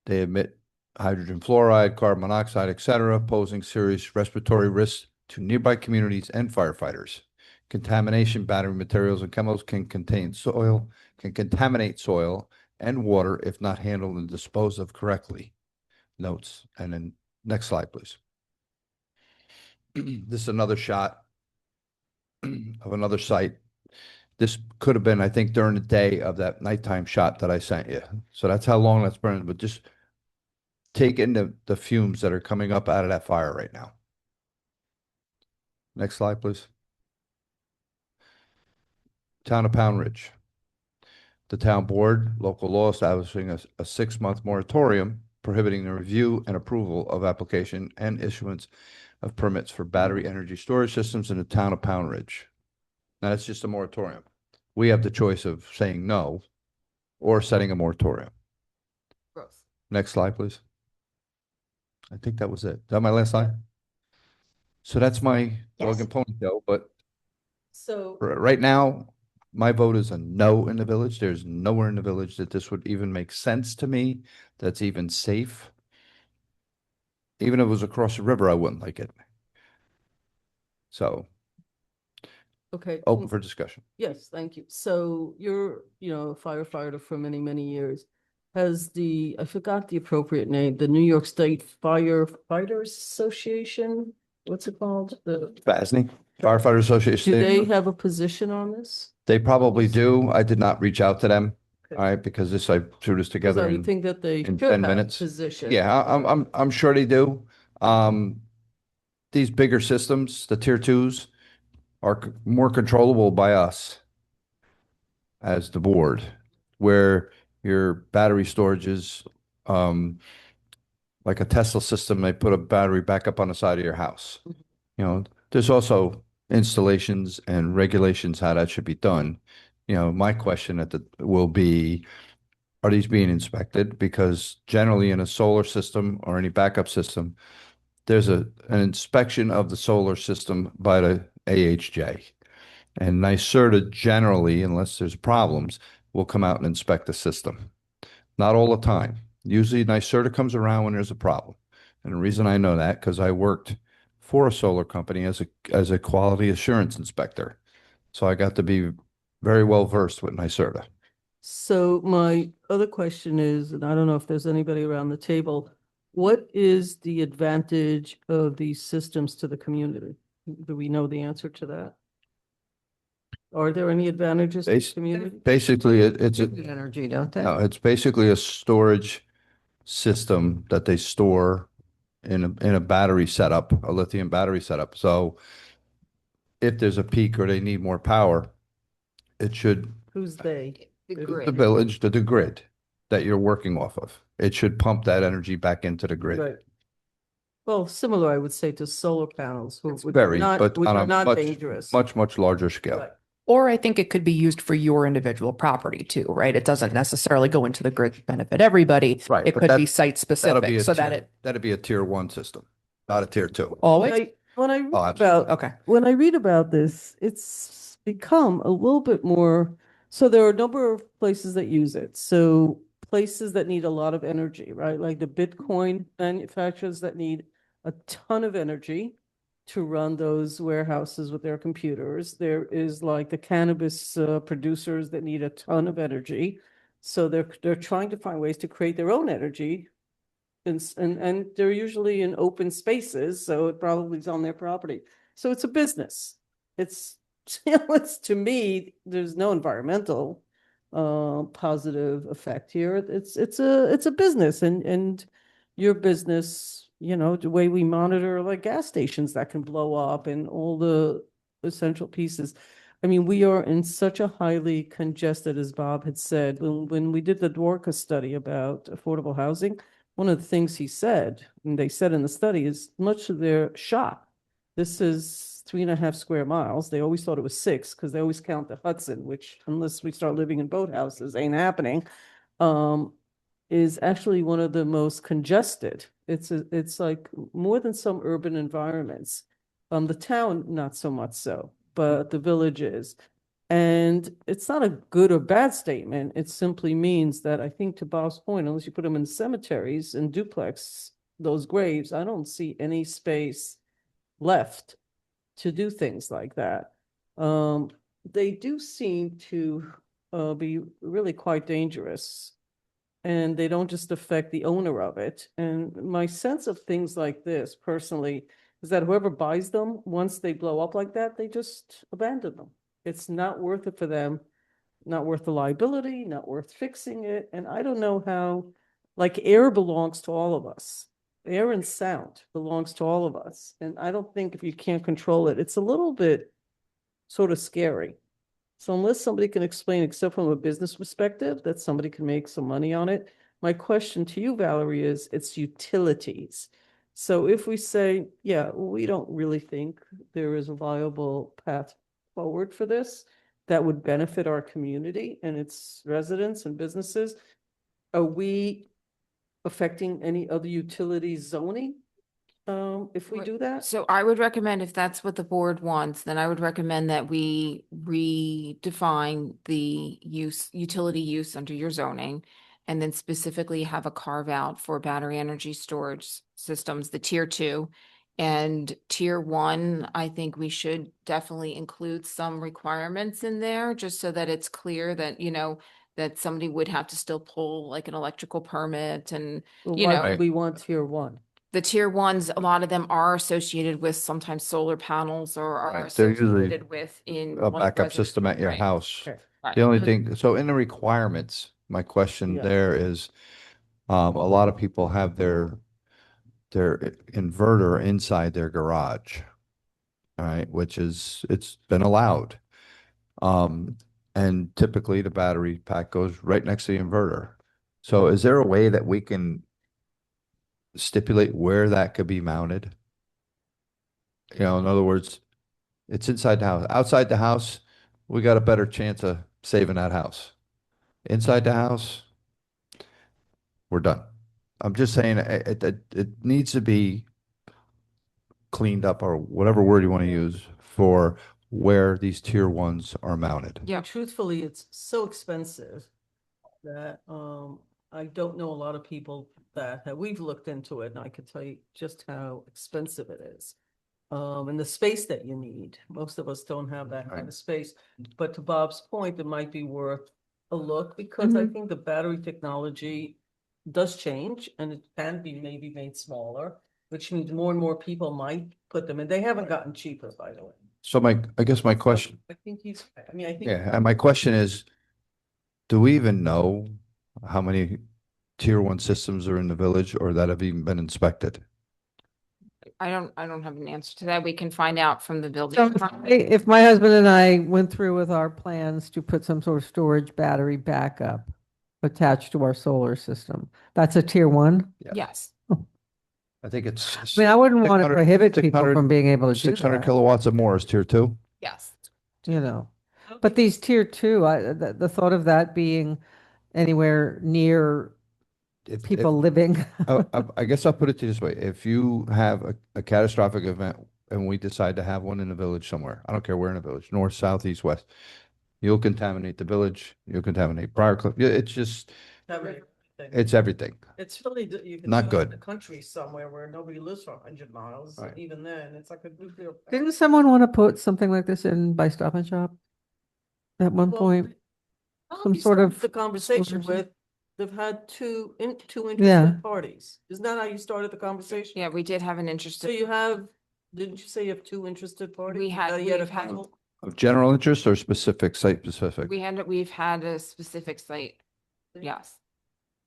They emit hydrogen fluoride, carbon monoxide, et cetera, posing serious respiratory risks to nearby communities and firefighters. Contamination, battery materials and chemicals can contaminate soil and water if not handled and disposed of correctly. Notes, and then next slide, please. This is another shot of another site. This could have been, I think, during the day of that nighttime shot that I sent you. So that's how long that's burning, but just take in the fumes that are coming up out of that fire right now. Next slide, please. Town of Pound Ridge. The town board, local law establishing a 6-month moratorium prohibiting the review and approval of application and issuance of permits for battery energy storage systems in the town of Pound Ridge. Now, that's just a moratorium. We have the choice of saying no or setting a moratorium. Growth. Next slide, please. I think that was it. Is that my last slide? So that's my dog and pony show, but So, right now, my vote is a no in the village. There's nowhere in the village that this would even make sense to me, that's even safe. Even if it was across the river, I wouldn't like it. So okay. open for discussion. Yes, thank you. So you're, a firefighter for many, many years. Has I forgot the appropriate name, the New York State Firefighters Association, what's it called? FASNY, Firefighter Association. Do they have a position on this? They probably do. I did not reach out to them. Okay. All right, because I threw this Because together I would in think that they in should 10 have a minutes. position. Yeah, I'm sure they do. These bigger systems, the tier twos, are more controllable by us as the board, where your battery storage is like a Tesla system. They put a battery back up on the side of your house. There's also installations and regulations how that should be done. My question will be, are these being inspected? Because generally in a solar system or any backup system, there's an inspection of the solar system by the AHJ. And NYSERDA generally, unless there's problems, will come out and inspect the system. Not all the time. Usually NYSERDA comes around when there's a problem. And the reason I know that, because I worked for a solar company as a quality assurance inspector. So I got to be very well versed with NYSERDA. So my other question is, and I don't know if there's anybody around the table, what is the advantage of these systems to the community? Do we know the answer to that? Are there any advantages to the community? Basically, it's Energy, don't they? no, it's basically a storage system that they store in a battery setup, a lithium battery setup. So if there's a peak or they need more power, it should, Who's they? the village, the grid that you're working off of, it should pump that energy back into the grid. Right. Well, similar, I would say, to solar panels, which are Very, not, but which on are a not much, dangerous. much larger scale. Right. Or I think it could be used for your individual property too, right? It doesn't necessarily go into the grid to benefit everybody. Right, It but could be that- site specific so that it That'd be a tier 1 system, not a tier 2. always, When I read Oh, absolutely. about okay. when I read about this, it's become a little bit more. So there are a number of places that use it. So places that need a lot of energy, right? Like the Bitcoin manufacturers that need a ton of energy to run those warehouses with their computers. There is like the cannabis producers that need a ton of energy. So they're trying to find ways to create their own energy. And they're usually in open spaces, so it probably is on their property. So it's a business. It's, it's to me, there's no environmental positive effect here. It's a business, and your business, the way we monitor like gas stations that can blow up and all the essential pieces. I mean, we are in such a highly congested, as Bob had said, when we did the Dwarka study about affordable housing, one of the things he said, and they said in the study, is much of their shop. This is 3.5 square miles. They always thought it was 6 because they always count the Hudson, which unless we start living in boathouses, ain't happening. Is actually one of the most congested. It's like more than some urban environments. The town, not so much so, but the village is. And it's not a good or bad statement. It simply means that I think, to Bob's point, unless you put them in cemeteries and duplex those graves, I don't see any space left to do things like that. they do seem to be really quite dangerous. And they don't just affect the owner of it. And my sense of things like this personally is that whoever buys them, once they blow up like that, they just abandon them. It's not worth it for them, not worth the liability, not worth fixing it. And I don't know how, like air belongs to all of us. Air and sound belongs to all of us. And I don't think if you can't control it, it's a little bit sort of scary. So unless somebody can explain, except from a business perspective, that somebody can make some money on it, my question to you, Valerie, is it's utilities. So if we say, yeah, we don't really think there is a viable path forward for this that would benefit our community and its residents and businesses, are we affecting any other utility zoning? If we Right. do that? So I would recommend, if that's what the board wants, then I would recommend that we redefine the utility use under your zoning. And then specifically have a carve out for battery energy storage systems, the tier 2. And tier 1, I think we should definitely include some requirements in there, just so that it's clear that, that somebody would have to still pull like an electrical permit and, you Why know. would we want tier 1? The tier 1s, a lot of them are associated with sometimes solar panels or are Right, they're usually associated with in. a one backup residence. system at your Right, house. Okay. right. The only thing, so in the requirements, my question Yeah. there is, a lot of people have their inverter inside their garage. All right, it's been allowed. And typically the battery pack goes right next to the inverter. So is there a way that we can stipulate where that could be mounted? In other words, it's inside the house. Outside the house, we got a better chance of saving that house. Inside the house, we're done. I'm just saying it needs to be cleaned up, or whatever word you want to use, for where these tier 1s are mounted. Yeah. Truthfully, it's so expensive that I don't know a lot of people that we've looked into it, and I can tell you just how expensive it is. And the space that you need. Most of us don't have that kind Right. of space. But to Bob's point, it might be worth a look, because I think the battery technology does change and it can be maybe made smaller, which means more and more people might put them in. They haven't gotten cheaper, by the way. So I guess my question, I think I think. yeah, and my question is, do we even know how many tier 1 systems are in the village or that have even been inspected? I don't have an answer to that. We can find out from the building. So department. if my husband and I went through with our plans to put some sort of storage battery backup attached to our solar system, that's a tier 1? Yes. I think it's. I mean, I wouldn't want to 600 prohibit people 600 from being able to do 600 that, kilowatts or more is tier 2. Yes. you know. But these tier 2, the thought of that being anywhere near If- people living. I guess I'll put it this way. If you have a catastrophic event and we decide to have one in the village somewhere, I don't care where in the village, north, south, east, west, you'll contaminate the village, you'll contaminate it's just, it's everything. It's really, you can Not do it in good. the country somewhere where nobody lives for 100 miles. Right. Even then, it's like a nuclear. Didn't someone want to put something like this in by Stop and Shop at one Well, point? Well, Some you sort started of the conversation solution. with, they've had two Yeah. interested parties. Isn't that how you started the conversation? Yeah, we did have an So interested, you have, didn't you say you have two interested parties? We had- You had a we've had- couple? Of general interest or specific, site specific? we've had a specific site. Yes,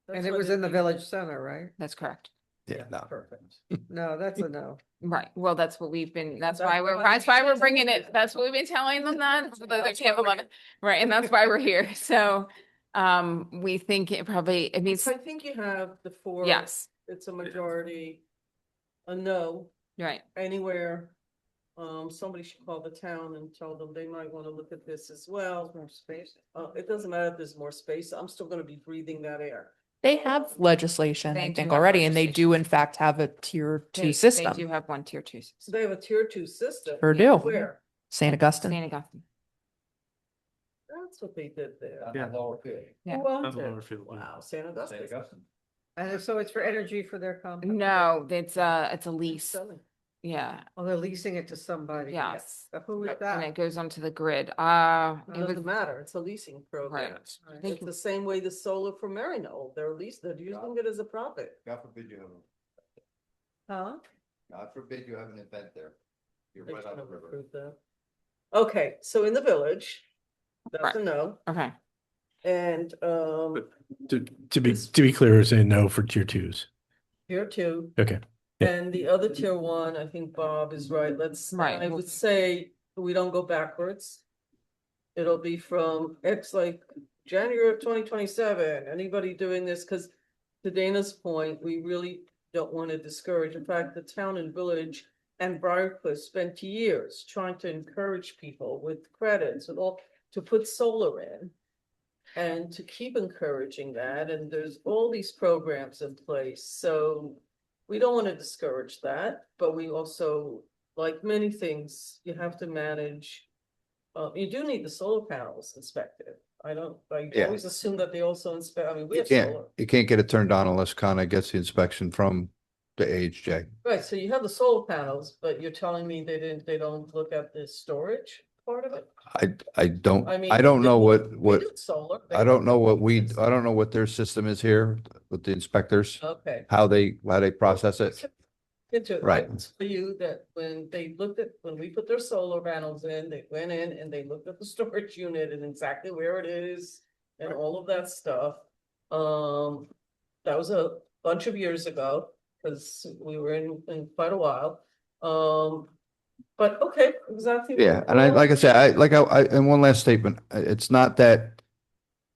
And That's it what was in the village center, right? that's correct. Yeah, no. Perfect. No, that's a no. Right. Well, that's what we've been, that's That's why what that's why we're bringing it. That's what we've been telling them that. So that they can't have it. Right. And that's why we're here. So, we think it needs, So I think you have the four. yes, It's a majority, a no, right. anywhere. Somebody should call the town and tell them they might want to look at this as well. More space. It doesn't matter if there's more space. I'm still gonna be breathing that air. They have legislation, They I do think, have already, and they do legislation. in fact have a tier 2 They system. do have one tier 2 So they have a tier 2 system. Sure do. Where? St. Augustine. St. Augustine. That's what they did there. Yeah. Lower pay. Yeah. Who owns That's it? lower field. Wow, San Augustine. St. Augustine. And so it's for energy for their compound. No, it's a lease. Selling. Yeah, Oh, they're leasing it to somebody. yes. Who is And that? it goes onto the grid. It It was, doesn't matter. It's a leasing program. right. I think It's the same way the solar for Marino. They're using it as a profit. God forbid you have, Huh? God forbid you have an event there. You're They right on the shouldn't have river. approved that. Okay, so in the village, that's a no. Okay, And, To be clear, we're saying no for tier twos. tier two. Okay. Yeah. And the other tier one, I think Bob is right. Right. I would say we don't go backwards. It'll be from like January of 2027. Anybody doing this, because to Dana's point, we really don't want to discourage. In fact, the town and village and Briarcliff spent years trying to encourage people with credits and all to put solar in. And to keep encouraging that, and there's all these programs in place, so we don't want to discourage that, but we also, like many things, you have to manage. You do need the solar panels inspected. I Yeah. always assume that they also inspect, I mean, we You have can't, solar. you can't get it turned on unless Con Ed gets the inspection from the AHJ. Right, so you have the solar panels, but you're telling me they don't look at the storage part of it? I don't, I mean, I don't know we what, do solar. I don't know what I don't know what their system is here with the inspectors, Okay. how they process it. Into it, Right. I can tell you that when we put their solar panels in, they went in and they looked at the storage unit and exactly where it is and all of that stuff. That was a bunch of years ago, because we were in quite a while. But okay, exactly. Yeah, and like I said, and one last statement, it's not that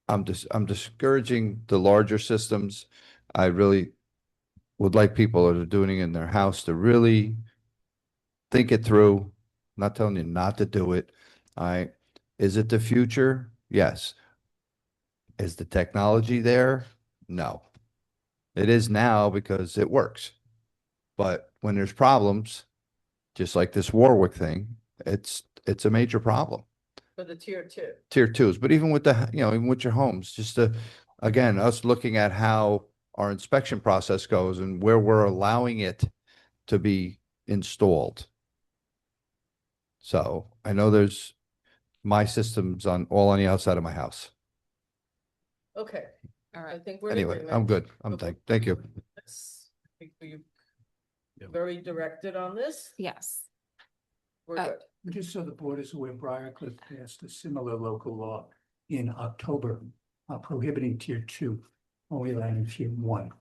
I'm discouraging the larger systems. I really would like people that are doing it in their house to really think it through. I'm not telling you not to do it. Is it the future? Yes. Is the technology there? No. It is now because it works. But when there's problems, just like this Warwick thing, it's a major problem. For the tier two. Tier twos, but even with even with your homes, just again, us looking at how our inspection process goes and where we're allowing it to be installed. So I know there's my systems all on the outside of my house. Okay, all I right. think we're in Anyway, agreement. I'm good. I'm Okay. thank you. I think we're very directed on this. Yes. We're Uh, good. Just so the board is aware, Briarcliff passed a similar local law in October prohibiting tier two, only allowing tier one.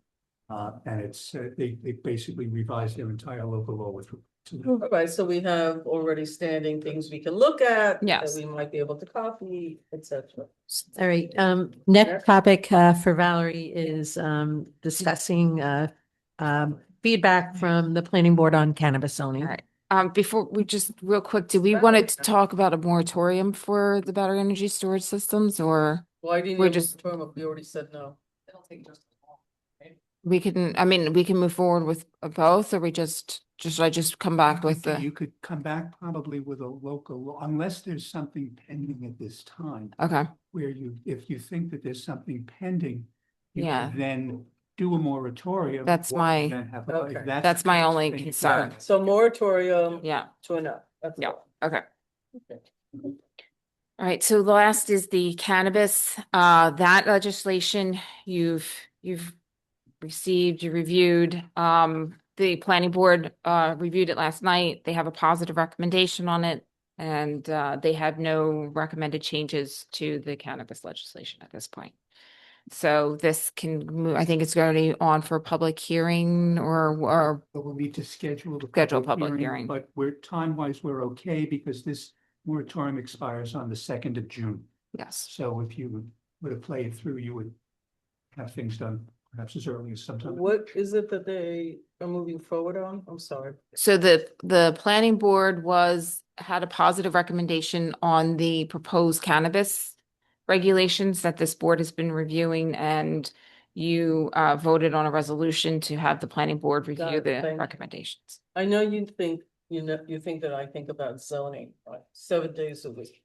And they basically revised their entire local law with. All right, so we have already standing things we can look at. That Yes. we might be able to copy, etc. All right, next topic for Valerie is discussing feedback from the planning board on cannabis zoning. All right. Before we just real quick, do we want to talk about a moratorium for the battery energy storage systems, or Why didn't We're you just- confirm if we already said no? I don't think just. we can move forward with both, or I just come back with the, You could come back probably with a local law, unless there's something pending at this time, okay, where if you think that there's something pending, you Yeah. could then do a moratorium. That's or my- then have- if Okay. that's my only thing, concern. So moratorium Yeah, to a no. That's yeah, all. okay. Okay. All right, so the last is the cannabis, that legislation you've received, you reviewed. The planning board reviewed it last night. They have a positive recommendation on it. And they had no recommended changes to the cannabis legislation at this point. So this can move, I think it's already on for a public hearing or But we'll need to schedule the. Schedule a public hearing. But time-wise, we're okay because this moratorium expires on the 2nd of June. yes. So if you were to play it through, you would have things done perhaps as early as sometime. What is it that they are moving forward on? I'm sorry. So the planning board had a positive recommendation on the proposed cannabis regulations that this board has been reviewing, and you voted on a resolution to have the planning board Got review it, the thank you. recommendations. I know you think that I think about zoning like 7 days a week.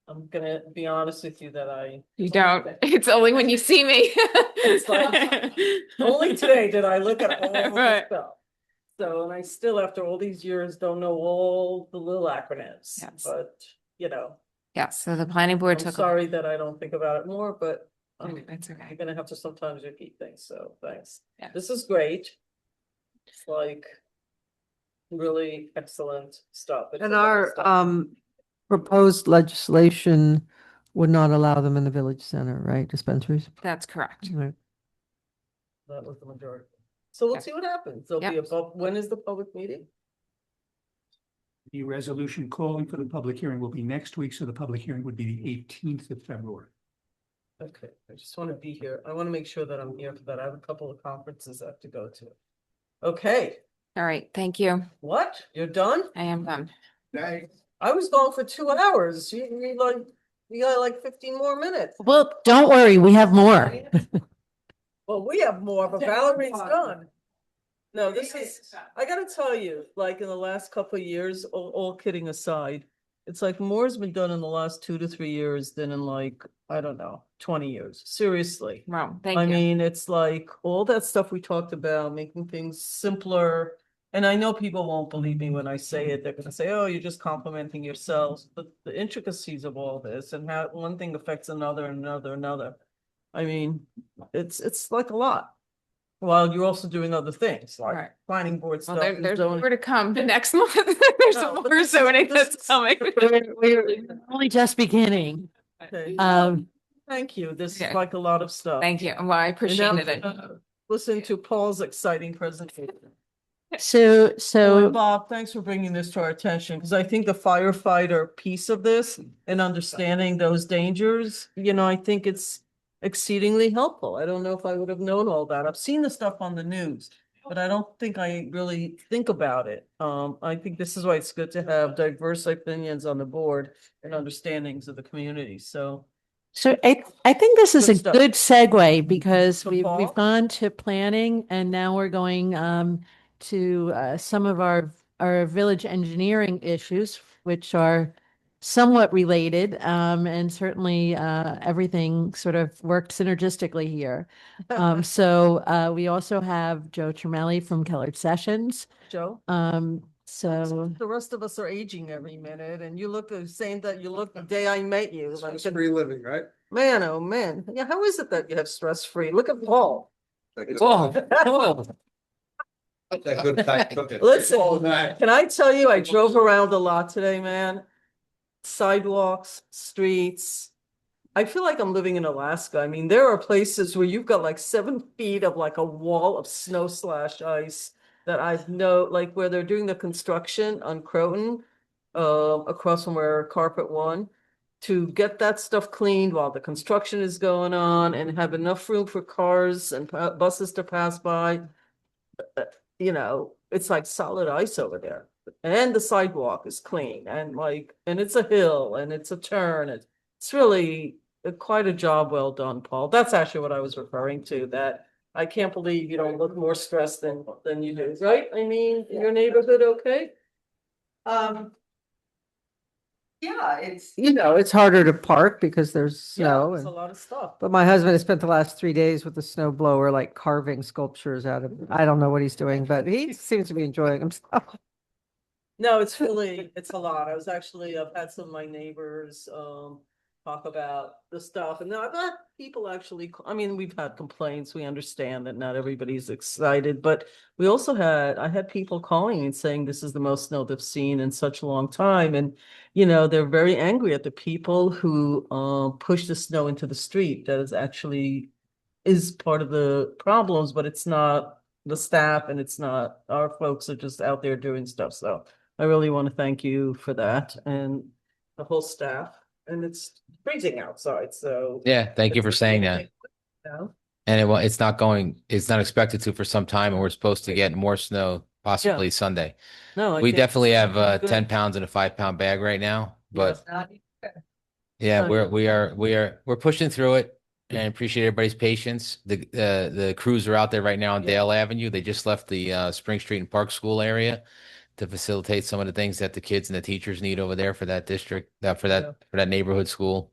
I'm gonna be honest with you that You don't, it's only when you see me. It's like, only today did I look at all of this Right. stuff. So, and I still, after all these years, don't know all the little acronyms, Yes. but, you know, Yeah, so the planning board I'm took. sorry that I don't think about it more, but That's okay. I'm gonna have to sometimes repeat things, so thanks. Yeah. This is great. It's like really excellent stuff. It's And a lot of our stuff. proposed legislation would not allow them in the village center, right? Dispensaries. That's correct. Right. That was the majority. So we'll Yeah. see what happens. There'll be Yep. when is the public meeting? The resolution calling for the public hearing will be next week, so the public hearing would be the 18th of February. Okay, I just want to be here. I want to make sure that I'm here for that. I have a couple of conferences I have to go to. Okay, All right, thank you. what? You're done? I am done. I was gone for 2 hours. You got like 15 more minutes. Well, don't worry, we have more. Well, we have more, but Valerie's done. No, this is, I gotta tell you, like in the last couple of years, all kidding aside, it's like more's been done in the last 2 to 3 years than in like, I don't know, 20 years. Seriously. Wow, thank I you. mean, it's like all that stuff we talked about, making things simpler. And I know people won't believe me when I say it. They're gonna say, oh, you're just complimenting yourselves. But the intricacies of all this and how one thing affects another and another. I mean, it's like a lot. While you're also doing other things like Right. planning board Well, stuff. and there's zoning. more to come the next month. There's No, some but more this is- zoning this that's is- coming. We're only just beginning. Okay. Thank you. This is Yeah. like a lot of stuff. Thank you. Well, I And now, appreciated it. Listen to Paul's exciting presentation. So, And so Bob, thanks for bringing this to our attention, because I think the firefighter piece of this and understanding those dangers, I think it's exceedingly helpful. I don't know if I would have known all that. I've seen the stuff on the news, but I don't think I really think about it. I think this is why it's good to have diverse opinions on the board and understandings of the community. So I think this is Good a stuff. good segue because So we've Paul? gone to planning and now we're going to some of our village engineering issues, which are somewhat related, and certainly everything sort of worked synergistically here. So we also have Joe Tremelli from Kellard Sessions. Joe? So The rest of us are aging every minute, and you look the same that you looked the day I met you. Like, Free living, right? man, oh man. Yeah, how is it that you have stress free? Look at Paul. That good time cooking. Listen, can I tell you, I drove around a lot today, man. Sidewalks, streets. I feel like I'm living in Alaska. I mean, there are places where you've got like 7 feet of like a wall of snow slash ice that I've like where they're doing the construction on Croton, across from where Carpet One, to get that stuff cleaned while the construction is going on and have enough room for cars and buses to pass by. It's like solid ice over there. And the sidewalk is clean and and it's a hill and it's a turn. It's really quite a job well done, Paul. That's actually what I was referring to, that I can't believe you don't look more stressed than you do, right? I mean, your neighborhood, okay? Yeah, it's. It's harder to park because there's snow. It's a and- lot of stuff. But my husband has spent the last 3 days with the snow blower, like carving sculptures out of, I don't know what he's doing, but he seems to be enjoying himself. No, it's a lot. I've had some of my neighbors, talk about the stuff and I've had people actually, I mean, we've had complaints. We understand that not everybody's excited, but I had people calling and saying this is the most snow they've seen in such a long time. And, they're very angry at the people who, push the snow into the street. That is part of the problems, but it's not the staff and it's not our folks are just out there doing stuff. So I really want to thank you for that and the whole staff. And it's freezing outside, so. Yeah, thank you for saying that. Yeah. And it's not expected to for some time, and we're supposed to get more snow possibly Sunday. No, I We think definitely it's have good. 10 pounds in a 5-pound bag right now, but yeah, Not we're pushing through it and appreciate everybody's patience. The crews are out there right now on Yeah. Dale Avenue. They just left the Spring Street and Park School area to facilitate some of the things that the kids and the teachers need over there for that district, for that neighborhood school.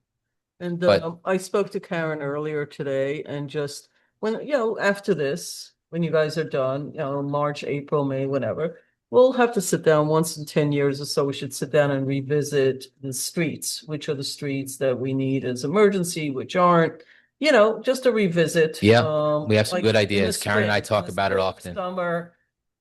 And But- I spoke to Karen earlier today and just after this, when you guys are done, March, April, May, whatever, we'll have to sit down once in 10 years or so. We should sit down and revisit the streets, which are the streets that we need as emergency, which aren't, just a revisit. Yeah, we have some like good in the ideas. Karen and I spring, talk in the about it spring, often. Summer,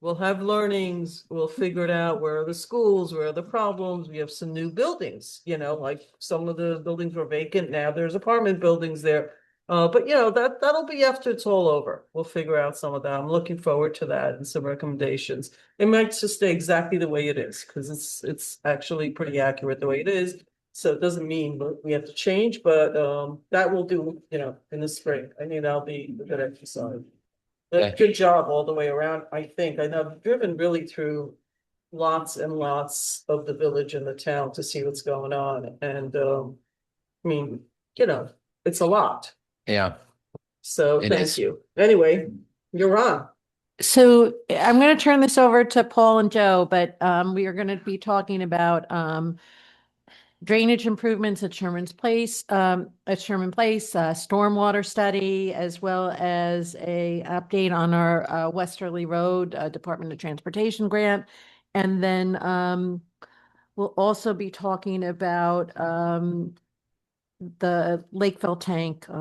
we'll have learnings, we'll figure it out. Where are the schools? Where are the problems? We have some new buildings, like some of the buildings were vacant. Now there's apartment buildings there. But that'll be after it's all over. We'll figure out some of that. I'm looking forward to that and some recommendations. It might just stay exactly the way it is, because it's actually pretty accurate the way it is. So it doesn't mean we have to change, but that will do, in the spring. I think that'll be a good exercise. But Okay. good job all the way around, I think. I've driven really through lots and lots of the village and the town to see what's going on. And I mean, it's a lot. Yeah. So It thank is. you. Anyway, you're on. So I'm going to turn this over to Paul and Joe, but we are going to be talking about drainage improvements at Sherman Place, stormwater study, as well as a update on our Westerly Road Department of Transportation grant. And then we'll also be talking about the Lakeville tank. We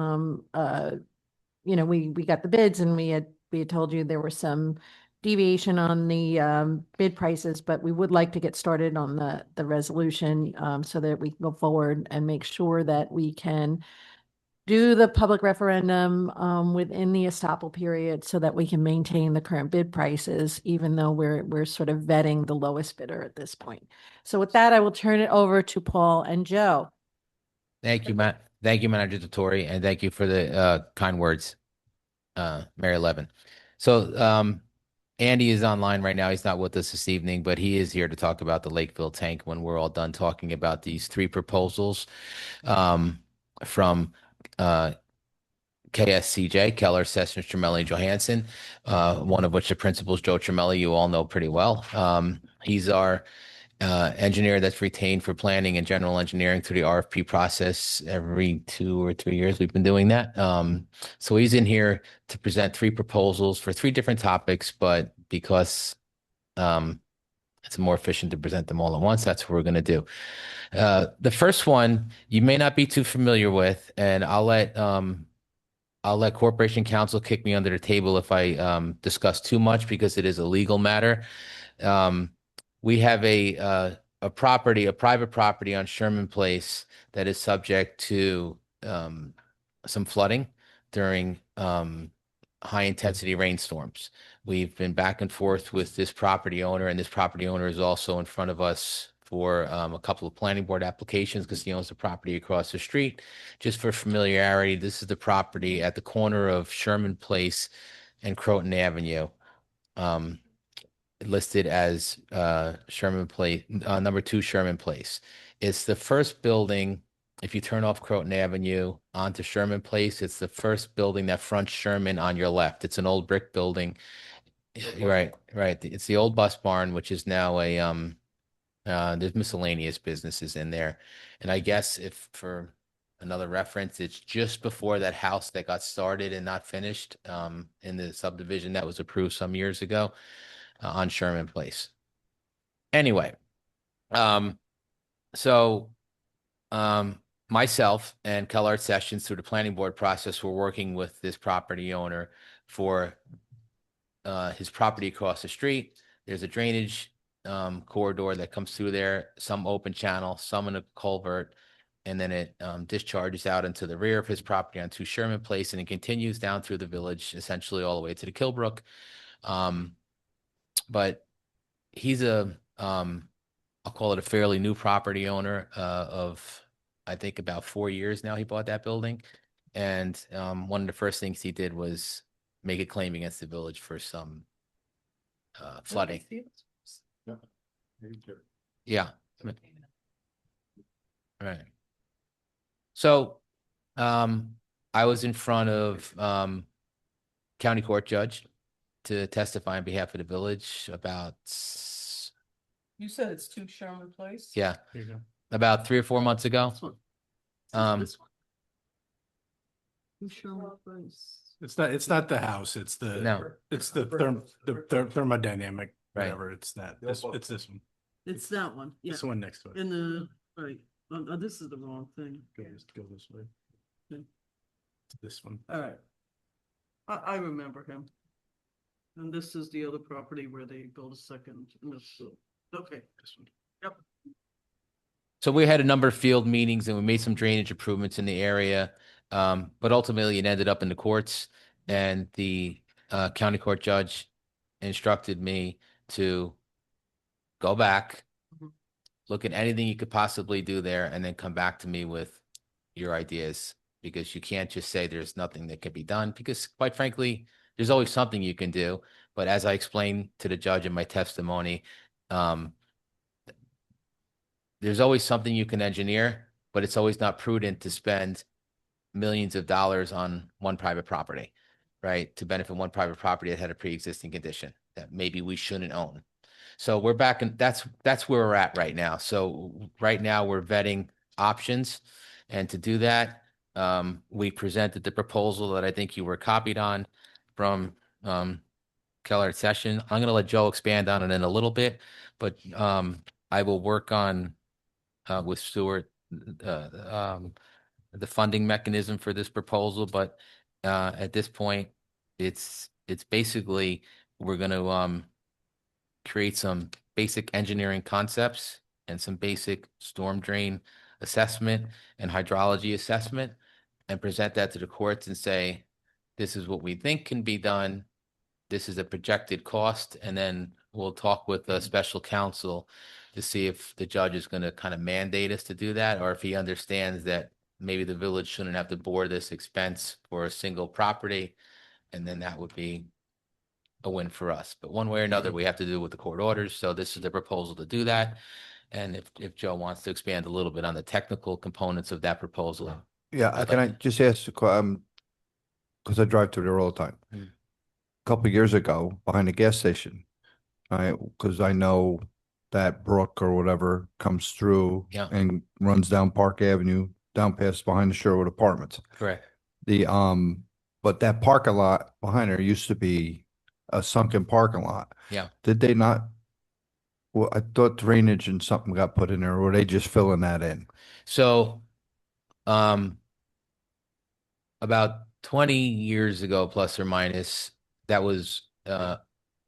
got the bids, and we had told you there were some deviation on the bid prices, but we would like to get started on the resolution so that we can go forward and make sure that we can do the public referendum within the estoppel period so that we can maintain the current bid prices, even though we're sort of vetting the lowest bidder at this point. So with that, I will turn it over to Paul and Joe. Thank you, Matt. Thank you, Manager Dottori, and thank you for the kind words, Mary Levin. So Andy is online right now. He's not with us this evening, but he is here to talk about the Lakeville tank when we're all done talking about these three proposals from KSCJ, Keller, Sessions, Tramelli, Johansson, one of which the principal is Joe Tramelli, you all know pretty well. He's our engineer that's retained for planning and general engineering through the RFP process every 2 or 3 years. We've been doing that. So he's in here to present three proposals for three different topics, but because it's more efficient to present them all at once, that's what we're going to do. The first one you may not be too familiar with, and I'll let Corporation Counsel kick me under the table if I discuss too much because it is a legal matter. We have a private property on Sherman Place that is subject to some flooding during high intensity rainstorms. We've been back and forth with this property owner, and this property owner is also in front of us for a couple of planning board applications because he owns the property across the street. Just for familiarity, this is the property at the corner of Sherman Place and Croton Avenue, listed as Sherman Place, number 2 Sherman Place. It's the first building. If you turn off Croton Avenue onto Sherman Place, it's the first building that fronts Sherman on your left. It's an old brick building. Right. It's the old bus barn, which is now there's miscellaneous businesses in there. And I guess if for another reference, it's just before that house that got started and not finished in the subdivision that was approved some years ago on Sherman Place. Anyway, myself and Kellard Sessions through the planning board process, we're working with this property owner for his property across the street. There's a drainage corridor that comes through there, some open channel, some in a culvert, and then it discharges out into the rear of his property onto Sherman Place, and it continues down through the village, essentially all the way to the Kilbrook. But he's I'll call it a fairly new property owner of, I think, about 4 years now he bought that building. And one of the first things he did was make a claim against the village for some flooding. Yeah. Right. So I was in front of county court judge to testify on behalf of the village about. You said it's 2 Sherman Place? Yeah. Here you go. About 3 or 4 months ago. This one. 2 Sherman Place. It's not the house, it's No. the thermodynamic, Right. whatever, it's it's this one. It's that one, yeah. This one next to it. In the, right, this is the wrong thing. Go this way. Okay. This one. All right. I remember him. And this is the other property where they built a second. Okay. This one. Yep. So we had a number of field meetings and we made some drainage improvements in the area. But ultimately it ended up in the courts, and the county court judge instructed me to go back, look at anything you could possibly do there, and then come back to me with your ideas, because you can't just say there's nothing that can be done, because quite frankly, there's always something you can do. But as I explained to the judge in my testimony, there's always something you can engineer, but it's always not prudent to spend millions of dollars on one private property, right? To benefit one private property that had a pre-existing condition that maybe we shouldn't own. So we're back, and that's where we're at right now. So right now we're vetting options, and to do that, we presented the proposal that I think you were copied on from Keller at session. I'm going to let Joe expand on it in a little bit, but I will work on with Stuart the funding mechanism for this proposal. But at this point, it's basically we're going to create some basic engineering concepts and some basic storm drain assessment and hydrology assessment, and present that to the courts and say, this is what we think can be done. This is a projected cost. And then we'll talk with the special counsel to see if the judge is going to kind of mandate us to do that, or if he understands that maybe the village shouldn't have to bore this expense for a single property. And then that would be a win for us. But one way or another, we have to do with the court orders. So this is the proposal to do that. And if Joe wants to expand a little bit on the technical components of that proposal. Yeah, can I just ask, because I drive through there all the time. A couple of years ago, behind the gas station, because I know that brook or whatever comes through Yeah. and runs down Park Avenue, down past behind the Sherwood Apartments. Correct. But that parking lot behind there used to be a sunken parking lot. Yeah. Did they not? Well, I thought drainage and something got put in there, or were they just filling that in? So, about 20 years ago, plus or minus, that was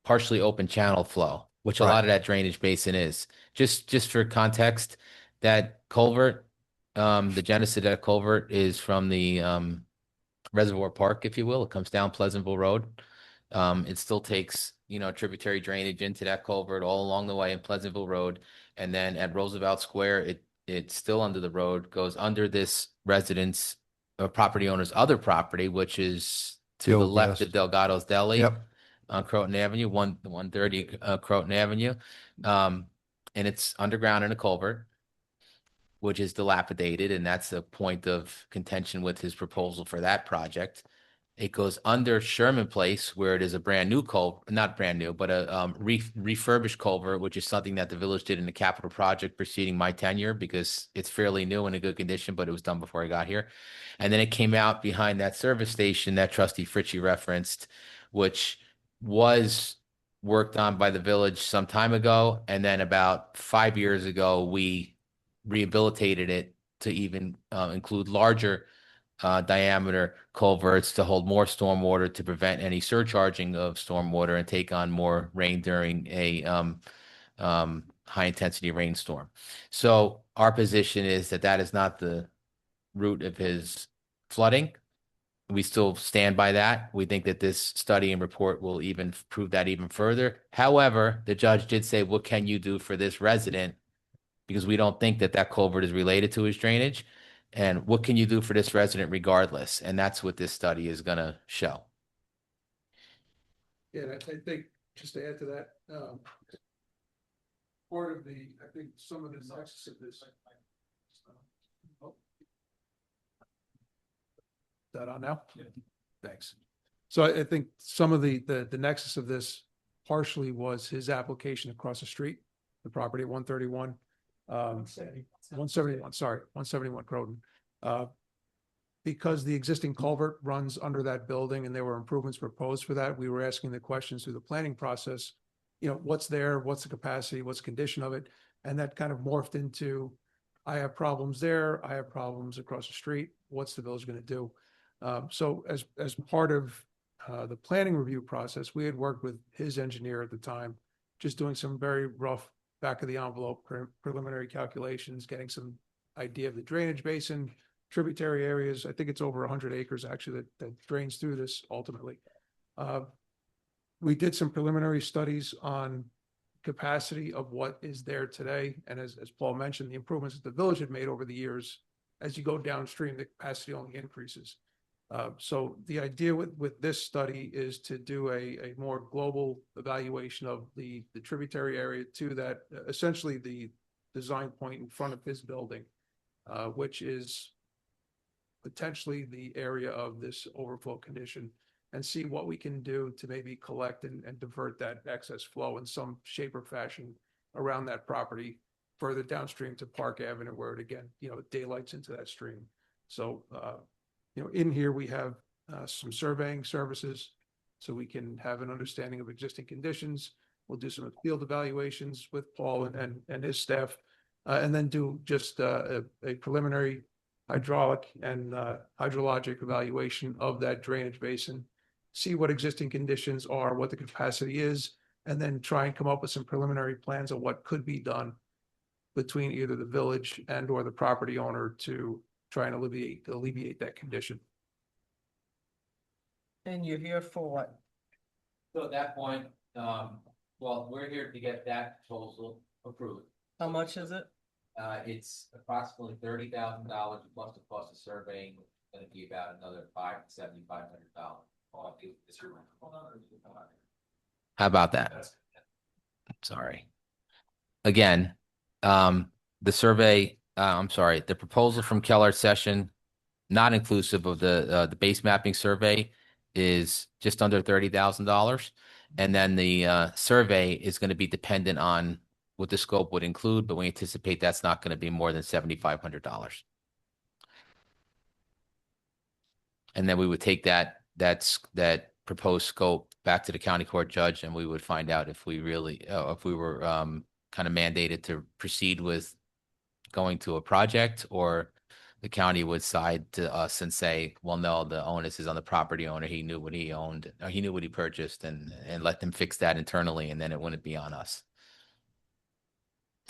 partially open channel flow, which a lot of that drainage basin is. Just for context, that culvert, the genesis of that culvert is from the Reservoir Park, if you will. It comes down Pleasantville Road. It still takes, tributary drainage into that culvert all along the way in Pleasantville Road. And then at Roosevelt Square, it's still under the road, goes under this residence or property owner's other property, which is to the left of Delgado's Deli. Yep. On Croton Avenue, 130 Croton Avenue. And it's underground in a culvert, which is dilapidated. And that's a point of contention with his proposal for that project. It goes under Sherman Place, where it is a brand new culvert, not brand new, but a refurbished culvert, which is something that the village did in the capital project preceding my tenure, because it's fairly new and in good condition, but it was done before I got here. And then it came out behind that service station that Trustee Fritchie referenced, which was worked on by the village some time ago. And then about 5 years ago, we rehabilitated it to even include larger diameter culverts to hold more stormwater, to prevent any surcharging of stormwater and take on more rain during a high intensity rainstorm. So our position is that is not the root of his flooding. We still stand by that. We think that this study and report will even prove that even further. However, the judge did say, what can you do for this resident? Because we don't think that culvert is related to his drainage. And what can you do for this resident regardless? And that's what this study is going to show. Yeah, I think, just to add to that, part of I think some of the nexus of this. That on now? Yeah. Thanks. So I think some of the nexus of this partially was his application across the street, the property at 131. 171, sorry, 171 Croton. because the existing culvert runs under that building and there were improvements proposed for that, we were asking the questions through the planning process. You know, what's there, what's the capacity, what's the condition of it? And that kind of morphed into, I have problems there, I have problems across the street, what's the village gonna do? So as part of the planning review process, we had worked with his engineer at the time, just doing some very rough back of the envelope preliminary calculations, getting some idea of the drainage basin, tributary areas. I think it's over 100 acres actually that drains through this ultimately. We did some preliminary studies on capacity of what is there today. And as Paul mentioned, the improvements that the village had made over the years, as you go downstream, the capacity only increases. So the idea with this study is to do a more global evaluation of the tributary area to that, essentially the design point in front of his building, which is potentially the area of this overflow condition, and see what we can do to maybe collect and divert that excess flow in some shape or fashion around that property further downstream to Park Avenue, where it again, daylights into that stream. So, in here we have some surveying services so we can have an understanding of existing conditions. We'll do some field evaluations with Paul and his staff, and then do just a preliminary hydraulic and hydrologic evaluation of that drainage basin, see what existing conditions are, what the capacity is, and then try and come up with some preliminary plans of what could be done between either the village and or the property owner to try and alleviate that condition. And you're here for what? So at that point, well, we're here to get that proposal approved. How much is it? It's approximately $30,000 plus the cost of surveying, going to be about another $500 to $7,500. How about that? Sorry. Again, the survey, I'm sorry, the proposal from Keller Session, not inclusive of the base mapping survey, is just under $30,000. And then the survey is going to be dependent on what the scope would include, but we anticipate that's not going to be more than $7,500. And then we would take that proposed scope back to the county court judge, and we would find out if we really, if we were kind of mandated to proceed with going to a project, or the county would side to us and say, well, no, the onus is on the property owner. He knew what he owned, or he knew what he purchased, and let them fix that internally, and then it wouldn't be on us.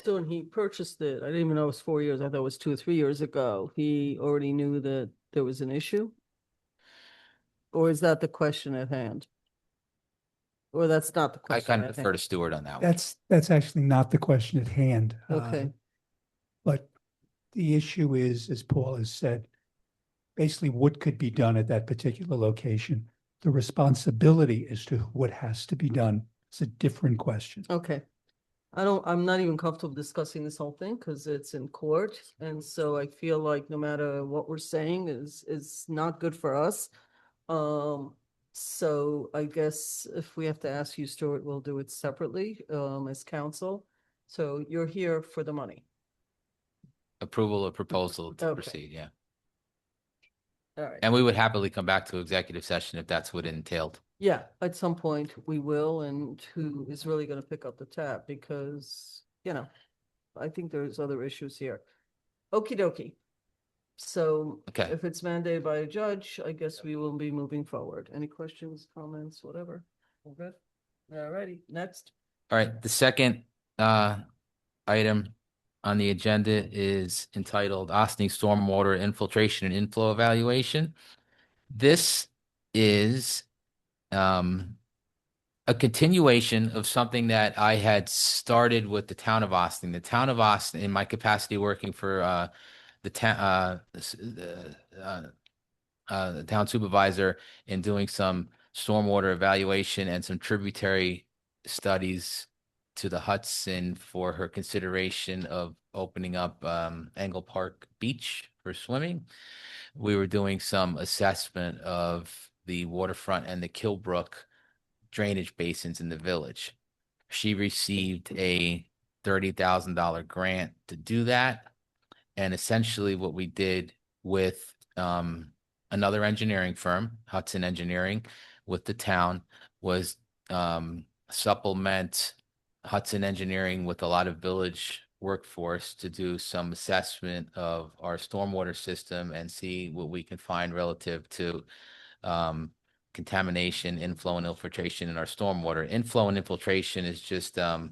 So when he purchased it, I didn't even know it was 4 years. I thought it was 2 or 3 years ago. He already knew that there was an issue? Or is that the question at hand? Or that's not the I question kind of at defer to hand? Stuart on that one. That's actually not the question at hand. Okay, But the issue is, as Paul has said, basically what could be done at that particular location. The responsibility as to what has to be done is a different question. okay. I'm not even comfortable discussing this whole thing because it's in court. And so I feel like no matter what we're saying is not good for us. So I guess if we have to ask you, Stuart, we'll do it separately, as counsel. So you're here for the money. Approval of proposal to Okay. proceed, yeah. All right. And we would happily come back to executive session if that's what it entailed. Yeah, at some point we will, and who is really gonna pick up the tab because, I think there's other issues here. Okie dokie. So Okay. if it's mandated by a judge, I guess we will be moving forward. Any questions, comments, whatever? All good? All righty, next. All right, the second item on the agenda is entitled Ossining Stormwater Infiltration and Inflow Evaluation. This is a continuation of something that I had started with the town of Ossining. The town of Ossining, in my capacity working for the town the town supervisor, in doing some stormwater evaluation and some tributary studies to the Hudson for her consideration of opening up Engle Park Beach for swimming. We were doing some assessment of the waterfront and the Kilbrook drainage basins in the village. She received a $30,000 grant to do that. And essentially what we did with another engineering firm, Hudson Engineering, with the town was supplement Hudson Engineering with a lot of village workforce to do some assessment of our stormwater system and see what we can find relative to contamination, inflow, and infiltration in our stormwater. Inflow and infiltration is just a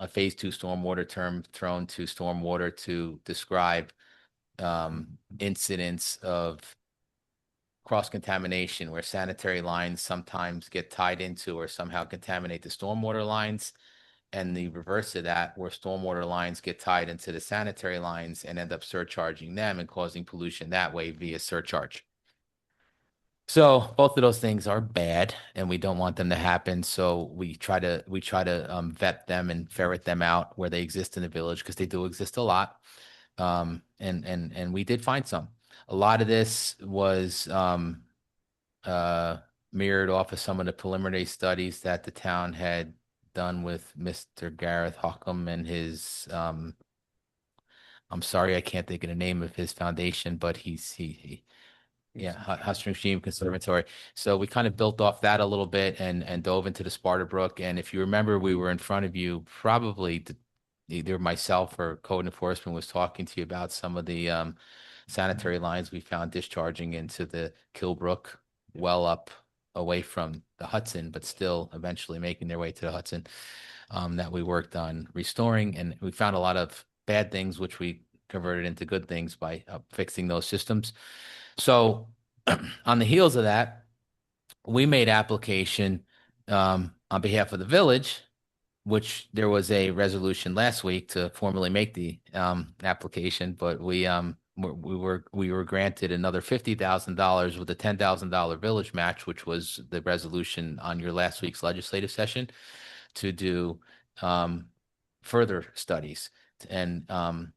phase 2 stormwater term thrown to stormwater to describe incidents of cross contamination where sanitary lines sometimes get tied into or somehow contaminate the stormwater lines, and the reverse of that, where stormwater lines get tied into the sanitary lines and end up surcharging them and causing pollution that way via surcharge. So both of those things are bad, and we don't want them to happen. So we try to vet them and ferret them out where they exist in the village, because they do exist a lot. And we did find some. A lot of this was mirrored off of some of the preliminary studies that the town had done with Mr. Gareth Hockham and his I'm sorry, I can't think of the name of his foundation, but Hustring Stream Conservatory. So we kind of built off that a little bit and dove into the Sparta Brook. And if you remember, we were in front of you, probably either myself or code enforcement was talking to you about some of the sanitary lines we found discharging into the Kilbrook well up away from the Hudson, but still eventually making their way to the Hudson, that we worked on restoring. And we found a lot of bad things, which we converted into good things by fixing those systems. So on the heels of that, we made application on behalf of the village, which there was a resolution last week to formally make the application, but we were granted another $50,000 with a $10,000 village match, which was the resolution on your last week's legislative session, to do further studies. And I'm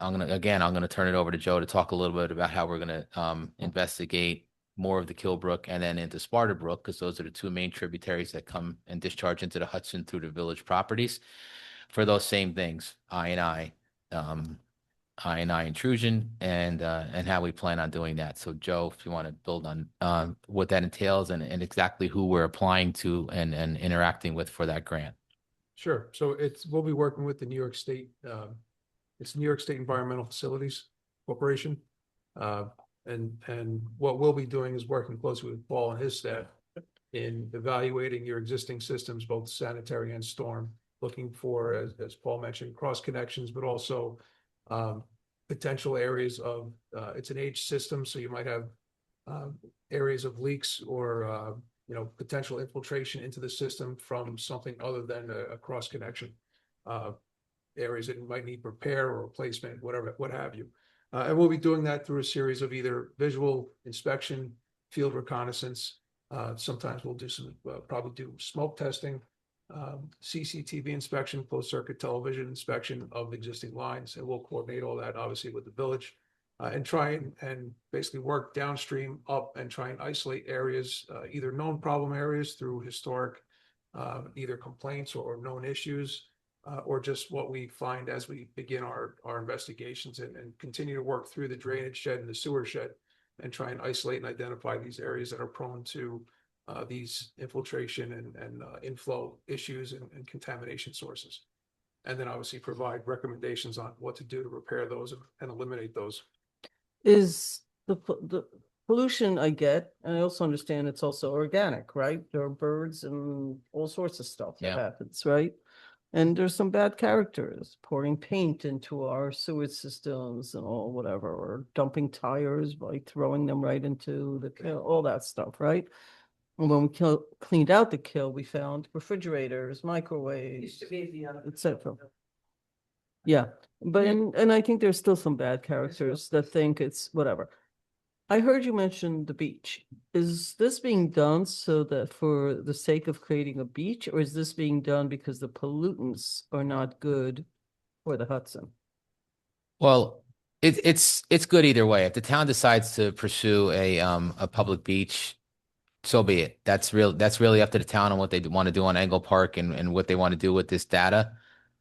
gonna turn it over to Joe to talk a little bit about how we're gonna investigate more of the Kilbrook and then into Sparta Brook, because those are the two main tributaries that come and discharge into the Hudson through the village properties for those same things, I&I intrusion, and how we plan on doing that. So Joe, if you want to build on what that entails and exactly who we're applying to and interacting with for that grant. Sure. So we'll be working with the New York State, it's New York State Environmental Facilities Corporation. And what we'll be doing is working closely with Paul and his staff in evaluating your existing systems, both sanitary and storm, looking for, as Paul mentioned, cross connections, but also potential areas of, it's an age system, so you might have areas of leaks or potential infiltration into the system from something other than a cross connection. Areas that might need repair or replacement, whatever, what have you. And we'll be doing that through a series of either visual inspection, field reconnaissance. Sometimes we'll do probably do smoke testing, CCTV inspection, closed circuit television inspection of existing lines. And we'll coordinate all that obviously with the village and try and basically work downstream up and try and isolate areas, either known problem areas through historic, either complaints or known issues, or just what we find as we begin our investigations and continue to work through the drainage shed and the sewer shed and try and isolate and identify these areas that are prone to these infiltration and inflow issues and contamination sources. And then obviously provide recommendations on what to do to repair those and eliminate those. Is the pollution I get, and I also understand it's also organic, right? There are birds and all sorts of stuff that happens, right? And there's some bad characters pouring paint into our sewage systems and all whatever, or dumping tires by throwing them right into the kill, all that stuff, right? And when we cleaned out the kill, we found refrigerators, microwaves, etc. Yeah, but and I think there's still some bad characters that think it's whatever. I heard you mention the beach. Is this being done so that for the sake of creating a beach, or is this being done because the pollutants are not good for the Hudson? Well, it's good either way. If the town decides to pursue a public beach, so be it. That's really up to the town on what they want to do on Engle Park and what they want to do with this data.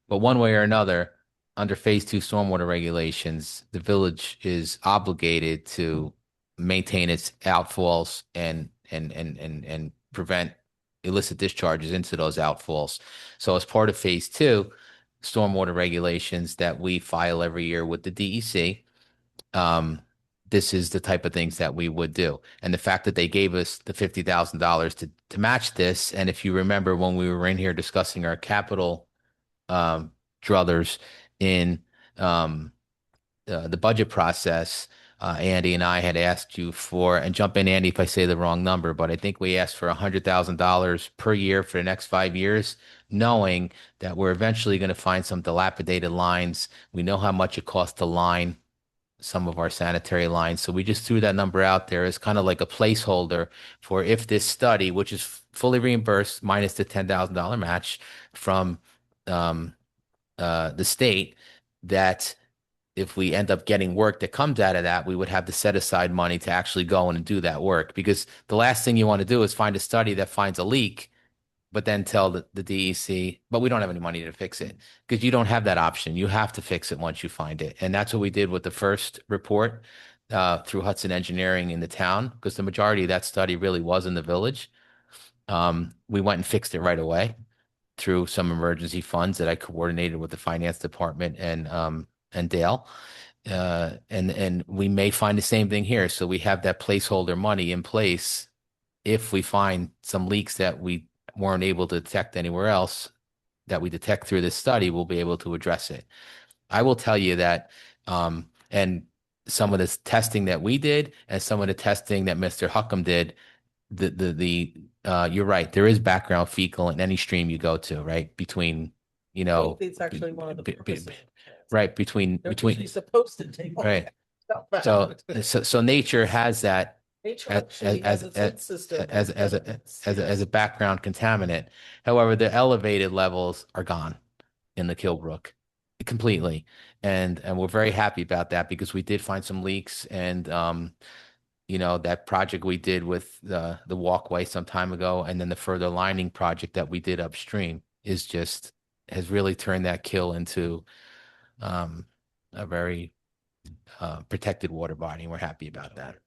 But one way or another, under phase 2 stormwater regulations, the village is obligated to maintain its outfalls and prevent illicit discharges into those outfalls. So as part of phase two, stormwater regulations that we file every year with the DEC, this is the type of things that we would do. And the fact that they gave us the $50,000 to match this, and if you remember when we were in here discussing our capital druthers in the budget process, Andy and I had asked you for, and jump in, Andy, if I say the wrong number, but I think we asked for $100,000 per year for the next 5 years, knowing that we're eventually going to find some dilapidated lines. We know how much it costs to line some of our sanitary lines. So we just threw that number out there as kind of like a placeholder for if this study, which is fully reimbursed minus the $10,000 match from the state, that if we end up getting work that comes out of that, we would have to set aside money to actually go in and do that work. Because the last thing you want to do is find a study that finds a leak, but then tell the DEC, but we don't have any money to fix it, because you don't have that option. You have to fix it once you find it. And that's what we did with the first report through Hudson Engineering in the town, because the majority of that study really was in the village. We went and fixed it right away through some emergency funds that I coordinated with the finance department and Dale. And we may find the same thing here. So we have that placeholder money in place. If we find some leaks that we weren't able to detect anywhere else, that we detect through this study, we'll be able to address it. I will tell you that, and some of this testing that we did and some of the testing that Mr. Huckham did, you're right. There is background fecal in any stream you go to, right? Between, It's actually one of the purposes. right. Between, They're usually supposed to take all right. that stuff So, out. so nature has that Nature actually has its own system. as a background contaminant. However, the elevated levels are gone in the Kilbrook completely. And we're very happy about that, because we did find some leaks, and that project we did with the walkway some time ago, and then the further lining project that we did upstream has really turned that kill into a very protected water body, and we're happy about that.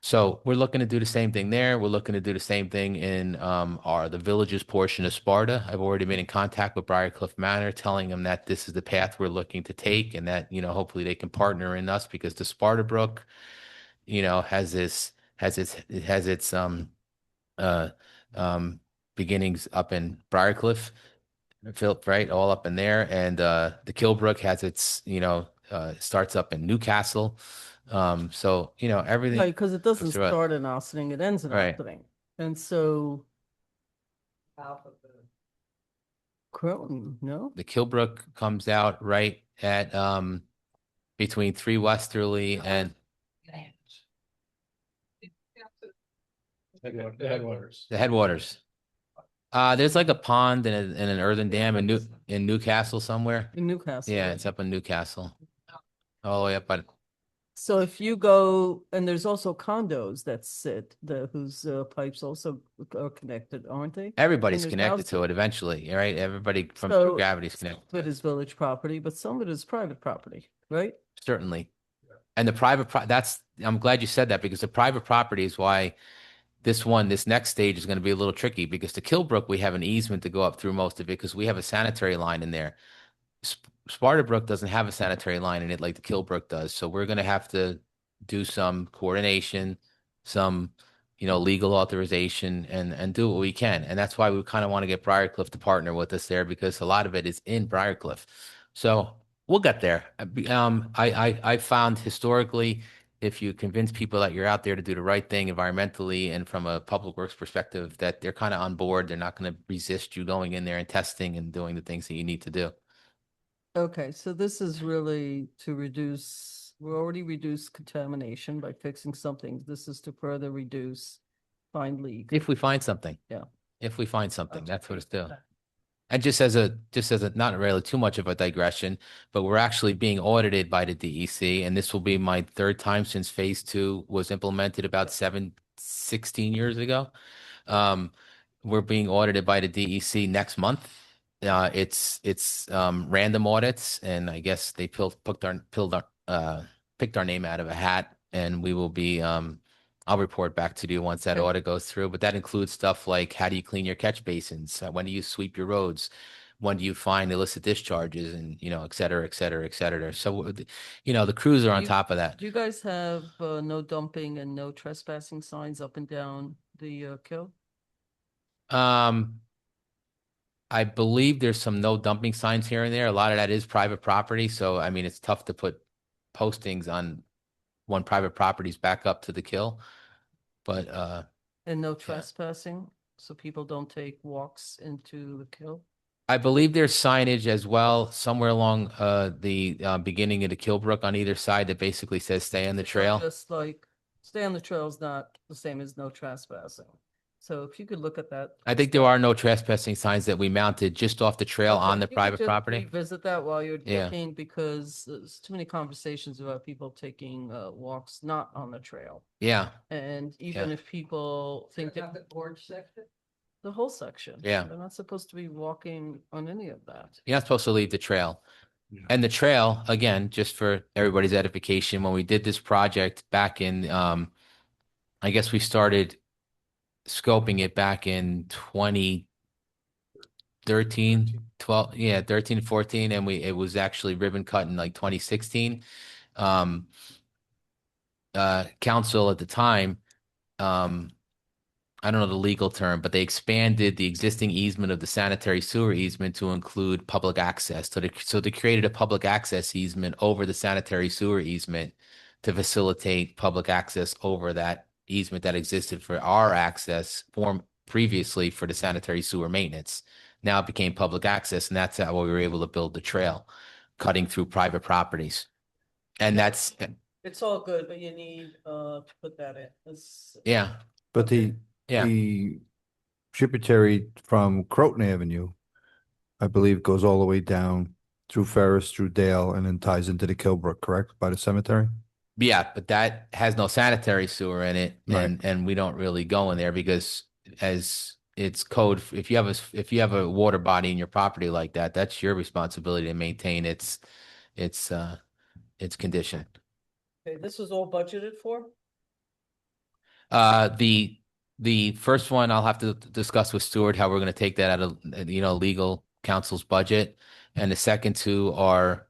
So we're looking to do the same thing there. We're looking to do the same thing in the village's portion of Sparta. I've already been in contact with Briarcliff Manor, telling them that this is the path we're looking to take, and that hopefully they can partner in us, because the Sparta Brook, has its beginnings up in Briarcliff, right, all up in there, and the Kilbrook has its starts up in Newcastle. So everything, Right, because it doesn't throughout. start in Ossining, it ends in Right. Ossining. And so Croton, no? The Kilbrook comes out right at between 3 Westerly and The headwaters. the headwaters. There's like a pond and an earthen dam in Newcastle somewhere. In Newcastle. Yeah, it's up in Newcastle. All the way up by So if you go, and there's also condos that sit, whose pipes also are connected, aren't they? everybody's And there's connected houses. to it eventually, right? Everybody from So gravity's some connected. of it is village property, but some of it is private property, right? Certainly. And the I'm glad you said that, because the private property is why this next stage is going to be a little tricky, because the Kilbrook, we have an easement to go up through most of it, because we have a sanitary line in there. Sparta Brook doesn't have a sanitary line in it like the Kilbrook does. So we're going to have to do some coordination, some, legal authorization, and do what we can. And that's why we kind of want to get Briarcliff to partner with us there, because a lot of it is in Briarcliff. So we'll get there. I found historically, if you convince people that you're out there to do the right thing environmentally and from a public works perspective, that they're kind of on board. They're not going to resist you going in there and testing and doing the things that you need to do. Okay, so this is really to we already reduced contamination by fixing something. This is to further reduce find leak. If we find something. Yeah. If we find something, that's what it's doing. And just as a not really too much of a digression, but we're actually being audited by the DEC, and this will be my third time since phase two was implemented about 16 years ago. We're being audited by the DEC next month. It's random audits, and I guess they picked our name out of a hat and we will be, I'll report back to you once that Okay. audit goes through, but that includes stuff like how do you clean your catch basins? When do you sweep your roads? When do you find illicit discharges and, et cetera, et cetera, et cetera. So, the crews are on You- top of that. Do you guys have no dumping and no trespassing signs up and down the kill? I believe there's some no dumping signs here and there. A lot of that is private property. So, I mean, it's tough to put postings on when private properties back up to the kill. But, And no trespassing, so people don't take walks into the kill? I believe there's signage as well somewhere along the beginning of the Killbrook on either side that basically says stay on the trail. Just like, stay on the trail is not the same as no trespassing. So if you could look at that. I think there are no trespassing signs that we mounted just off the trail Okay, on the if you could private just property. Revisit that while you're Yeah. looking, because there's too many conversations about people taking walks not on the trail. Yeah. And even Yeah. if people think that The orange section? the whole section. Yeah. They're not supposed to be walking on any of that. You're not supposed to leave the trail. And the trail, again, just for everybody's edification, when we did this project back in, I guess we started scoping it back in 2013, 12, yeah, 13, 14, and it was actually ribbon cut in like 2016. Council at the time, I don't know the legal term, but they expanded the existing easement of the sanitary sewer easement to include public access. So they created a public access easement over the sanitary sewer easement to facilitate public access over that easement that existed for our access form previously for the sanitary sewer maintenance. Now it became public access, and that's how we were able to build the trail, cutting through private properties. And that's, It's all good, but you need to put that in. yeah. But Yeah. the tributary from Croton Avenue, I believe, goes all the way down through Ferris, through Dale, and then ties into the Killbrook, correct? By the cemetery? Yeah, but that has no sanitary sewer in it, Right. and we don't really go in there because as it's code, if you have a water body in your property like that, that's your responsibility to maintain its condition. Okay, this was all budgeted for? The first one I'll have to discuss with Stuart how we're going to take that out of legal counsel's budget, and the second two are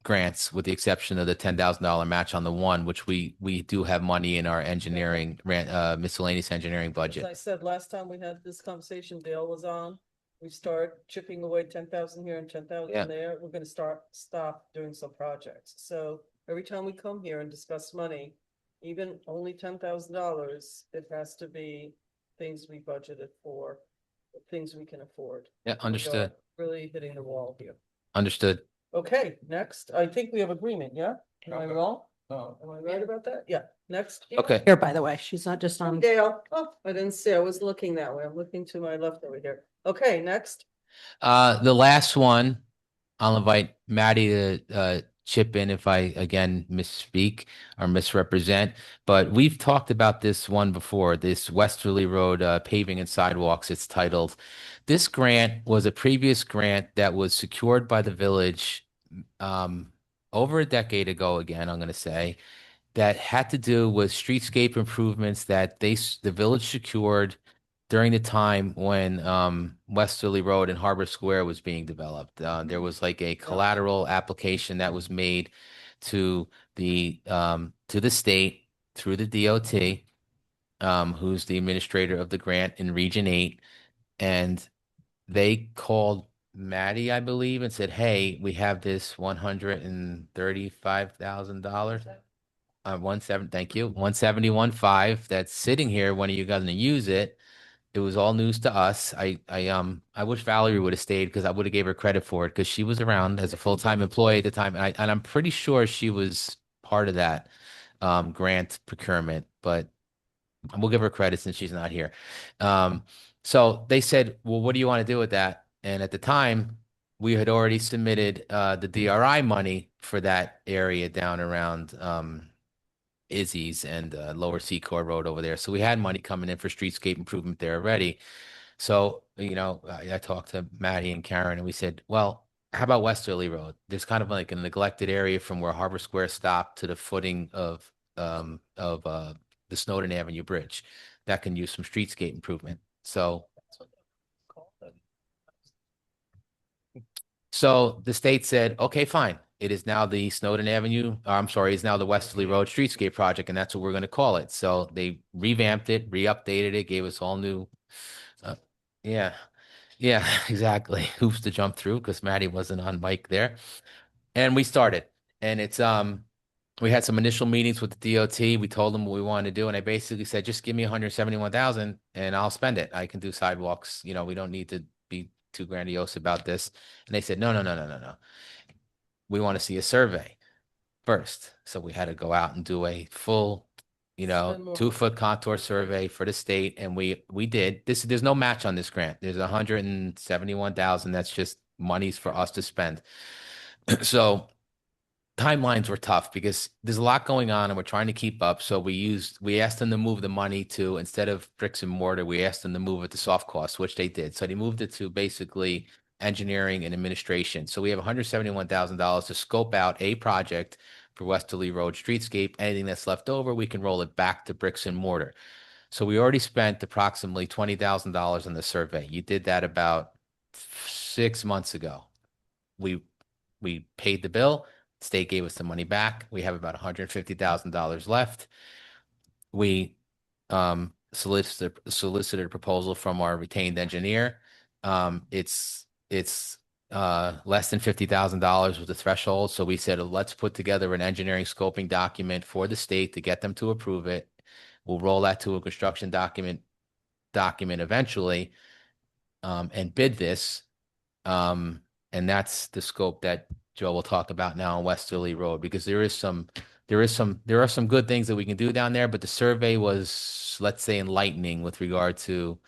grants, with the exception of the $10,000 match on the one, which we do have money in our engineering miscellaneous engineering As budget. I said, last time we had this conversation, Dale was on. We start chipping away 10,000 here and 10,000 Yeah. there. We're gonna stop doing some projects. So every time we come here and discuss money, even only $10,000, it has to be things we budgeted for, things we can afford. Yeah, understood. Really hitting the wall here. Understood. Okay, next, I think we have agreement, yeah? Am I wrong? No. Am I right about that? Yeah, next. Okay. Here, by the way, she's not just on. Dale, oh, I didn't see, I was looking that way, I'm looking to my left over here. Okay, next. The last one, I'll invite Maddie to chip in if I again misspeak or misrepresent. But we've talked about this one before, this Westerly Road paving and sidewalks, it's titled. This grant was a previous grant that was secured by the village over a decade ago, again, I'm going to say, that had to do with streetscape improvements that the village secured during the time when Westerly Road and Harbor Square was being developed. There was like a collateral application that was made to the state through the DOT, who's the administrator of the grant in Region 8, and they called Maddie, I believe, and said, "Hey, we have this $135,000." 171.5 that's sitting here. When are you going to use it? It was all news to us. I wish Valerie would have stayed because I would have gave her credit for it because she was around as a full-time employee at the time, and I'm pretty sure she was part of that grant procurement, but we'll give her credit since she's not here. So they said, "Well, what do you want to do with that?" And at the time, we had already submitted the DRI money for that area down around Izzy's and Lower Secor Road over there. So we had money coming in for streetscape improvement there already. So, I talked to Maddie and Karen and we said, well, how about Westerly Road? There's kind of like a neglected area from where Harbor Square stopped to the footing of the Snowden Avenue Bridge. That can use some streetscape improvement. So the state said, okay, fine. It is now the Snowden Avenue, I'm sorry, it's now the Westerly Road Streetscape Project, and that's what we're going to call it. So they revamped it, re-updated it, gave us all new, yeah, yeah, exactly. Hoops to jump through because Maddie wasn't on mic there. And we started, and we had some initial meetings with the DOT. We told them what we wanted to do, and I basically said, just give me 171,000 and I'll spend it. I can do sidewalks. You know, we don't need to be too grandiose about this. And they said, no, no, no, no, no, no. We want to see a survey first. So we had to go out and do a full, Spend more 2-foot contour survey for the state. And we did this. There's no match on this grant. There's 171,000. That's just monies for us to spend. So timelines were tough because there's a lot going on and we're trying to keep up. So we asked them to move the money to, instead of bricks and mortar, we asked them to move it to soft costs, which they did. So they moved it to basically engineering and administration. So we have $171,000 to scope out a project for Westerly Road Streetscape. Anything that's left over, we can roll it back to bricks and mortar. So we already spent approximately $20,000 on the survey. You did that about 6 months ago. We paid the bill. State gave us the money back. We have about $150,000 left. We solicited a proposal from our retained engineer. It's less than $50,000 was the threshold. So we said, let's put together an engineering scoping document for the state to get them to approve it. We'll roll that to a construction document eventually, and bid this. And that's the scope that Joe will talk about now on Westerly Road, because there are some good things that we can do down there, but the survey was, let's say, enlightening with regard to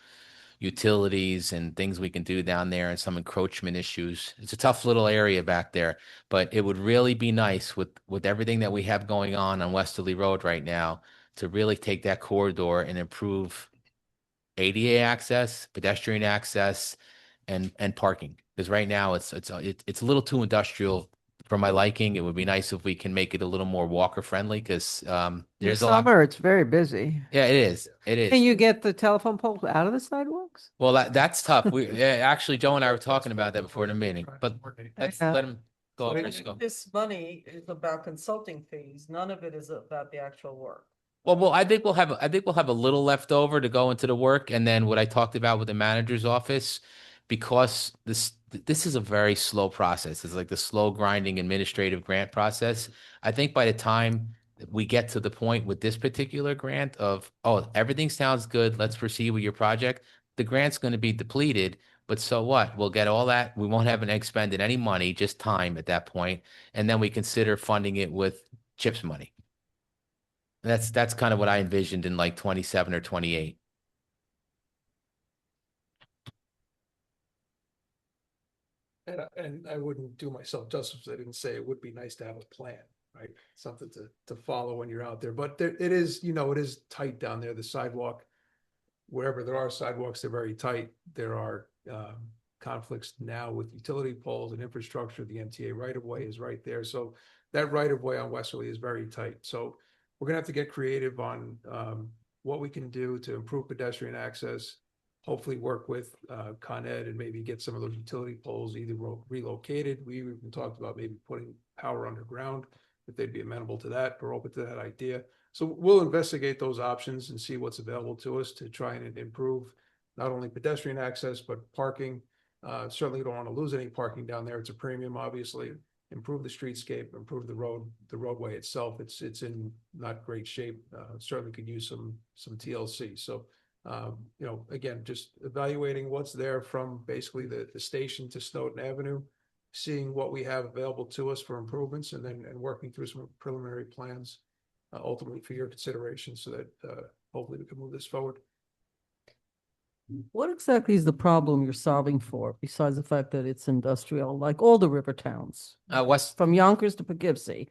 utilities and things we can do down there and some encroachment issues. It's a tough little area back there, but it would really be nice with everything that we have going on Westerly Road right now to really take that corridor and improve ADA access, pedestrian access, and parking. Because right now it's a little too industrial for my liking. It would be nice if we can make it a little more walker friendly, because In there's a lot. summer, it's very busy. Yeah, it is. It is. Can you get the telephone poles out of the sidewalks? Well, that's tough. Actually, Joe and I were talking about that before the meeting, but let's Yeah. let him go. Chris, go. This money is about consulting fees. None of it is about the actual work. Well, I think we'll have a little left over to go into the work, and then what I talked about with the manager's office, because this is a very slow process. It's like the slow grinding administrative grant process. I think by the time we get to the point with this particular grant of, oh, everything sounds good, let's proceed with your project, the grant's going to be depleted. But so what? We'll get all that. We won't have expended any money, just time at that point, and then we consider funding it with CHIPS money. That's kind of what I envisioned in like 27 or 28. And I wouldn't do myself justice if I didn't say it would be nice to have a plan, right? Something to follow when you're out there. But it is, it is tight down there. The sidewalk, wherever there are sidewalks, they're very tight. There are conflicts now with utility poles and infrastructure. The MTA right of way is right there. So that right of way on Westerly is very tight. So we're gonna have to get creative on what we can do to improve pedestrian access. Hopefully work with Con Ed and maybe get some of those utility poles either relocated. We even talked about maybe putting power underground, if they'd be amenable to that or open to that idea. So we'll investigate those options and see what's available to us to try and improve not only pedestrian access, but parking. Certainly don't want to lose any parking down there. It's a premium, obviously. Improve the streetscape, improve the roadway itself. It's in not great shape. Certainly could use some TLC. So again, just evaluating what's there from basically the station to Snowden Avenue, seeing what we have available to us for improvements, and working through some preliminary plans, ultimately for your consideration, so that hopefully we can move this forward. What exactly is the problem you're solving for, besides the fact that it's industrial, like all the river towns? From Yonkers to Poughkeepsie,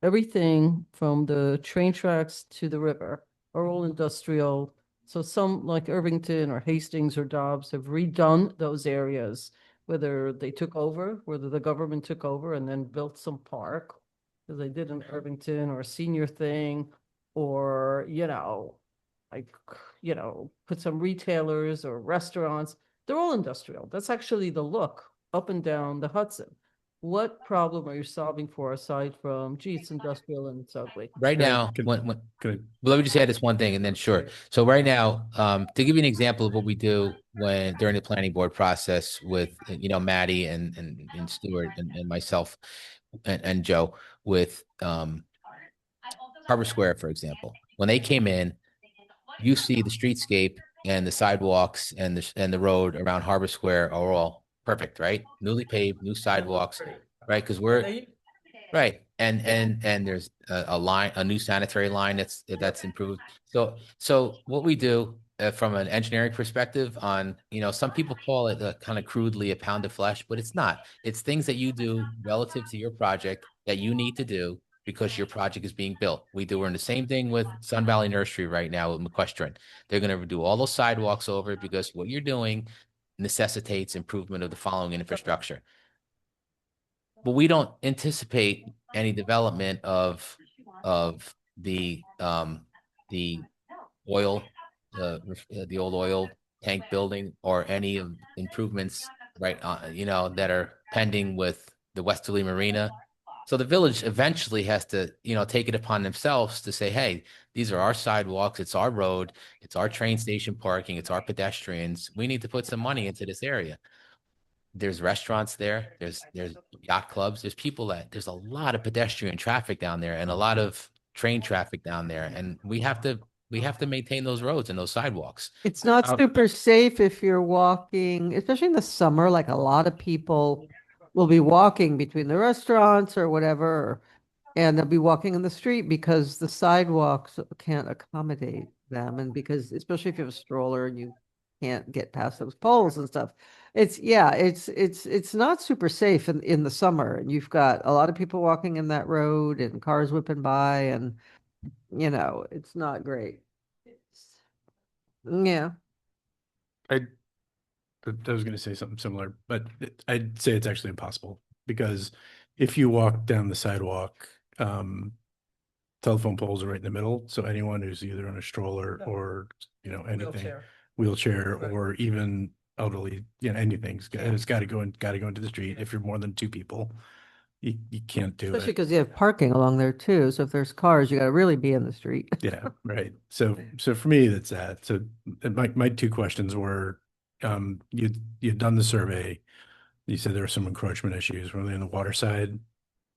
everything from the train tracks to the river are all industrial. So some, like Irvington or Hastings or Dobbs, have redone those areas, whether they took over, whether the government took over and then built some park, as they did in Irvington, or a senior thing, or, like, put some retailers or restaurants. They're all industrial. That's actually the look up and down the Hudson. What problem are you solving for aside from, gee, it's industrial and it's ugly? Right now, well, let me just add this one thing and then sure. So right now, to give you an example of what we do during the planning board process with, Maddie and Stuart and myself and Joe with, Harbor Square, for example, when they came in, you see the streetscape and the sidewalks and the road around Harbor Square are all perfect, right? Newly paved, new sidewalks, right? Because we're right, and there's a new sanitary line that's improved. So what we do from an engineering perspective on, some people call it kind of crudely a pound of flesh, but it's not. It's things that you do relative to your project that you need to do because your project is being built. We're doing the same thing with Sun Valley Nursery right now with McQuestrin. They're going to do all those sidewalks over because what you're doing necessitates improvement of the following infrastructure. But we don't anticipate any development of the oil, the old oil tank building or any of improvements, right, that are pending with the Westerly Marina. So the village eventually has to, take it upon themselves to say, hey, these are our sidewalks, it's our road, it's our train station parking, it's our pedestrians. We need to put some money into this area. There's restaurants there, there's yacht clubs, there's a lot of pedestrian traffic down there and a lot of train traffic down there. And we have to maintain those roads and those sidewalks. It's not super safe if you're walking, especially in the summer, like a lot of people will be walking between the restaurants or whatever, and they'll be walking in the street because the sidewalks can't accommodate them. And because, especially if you have a stroller and you can't get past those poles and stuff. It's not super safe in the summer. And you've got a lot of people walking in that road and cars whipping by and, it's not great. Yeah. I was going to say something similar, but I'd say it's actually impossible because if you walk down the sidewalk, telephone poles are right in the middle. So anyone who's either on a stroller or, anything, wheelchair Right. or even elderly, anything's it's got to go into the street. If you're more than two people, you can't do Especially it. because you have parking along there too. So if there's cars, you got to really be in the street. Yeah, right. So for me, that's that. So my two questions were, you'd done the survey. You said there were some encroachment issues. Were they on the water side,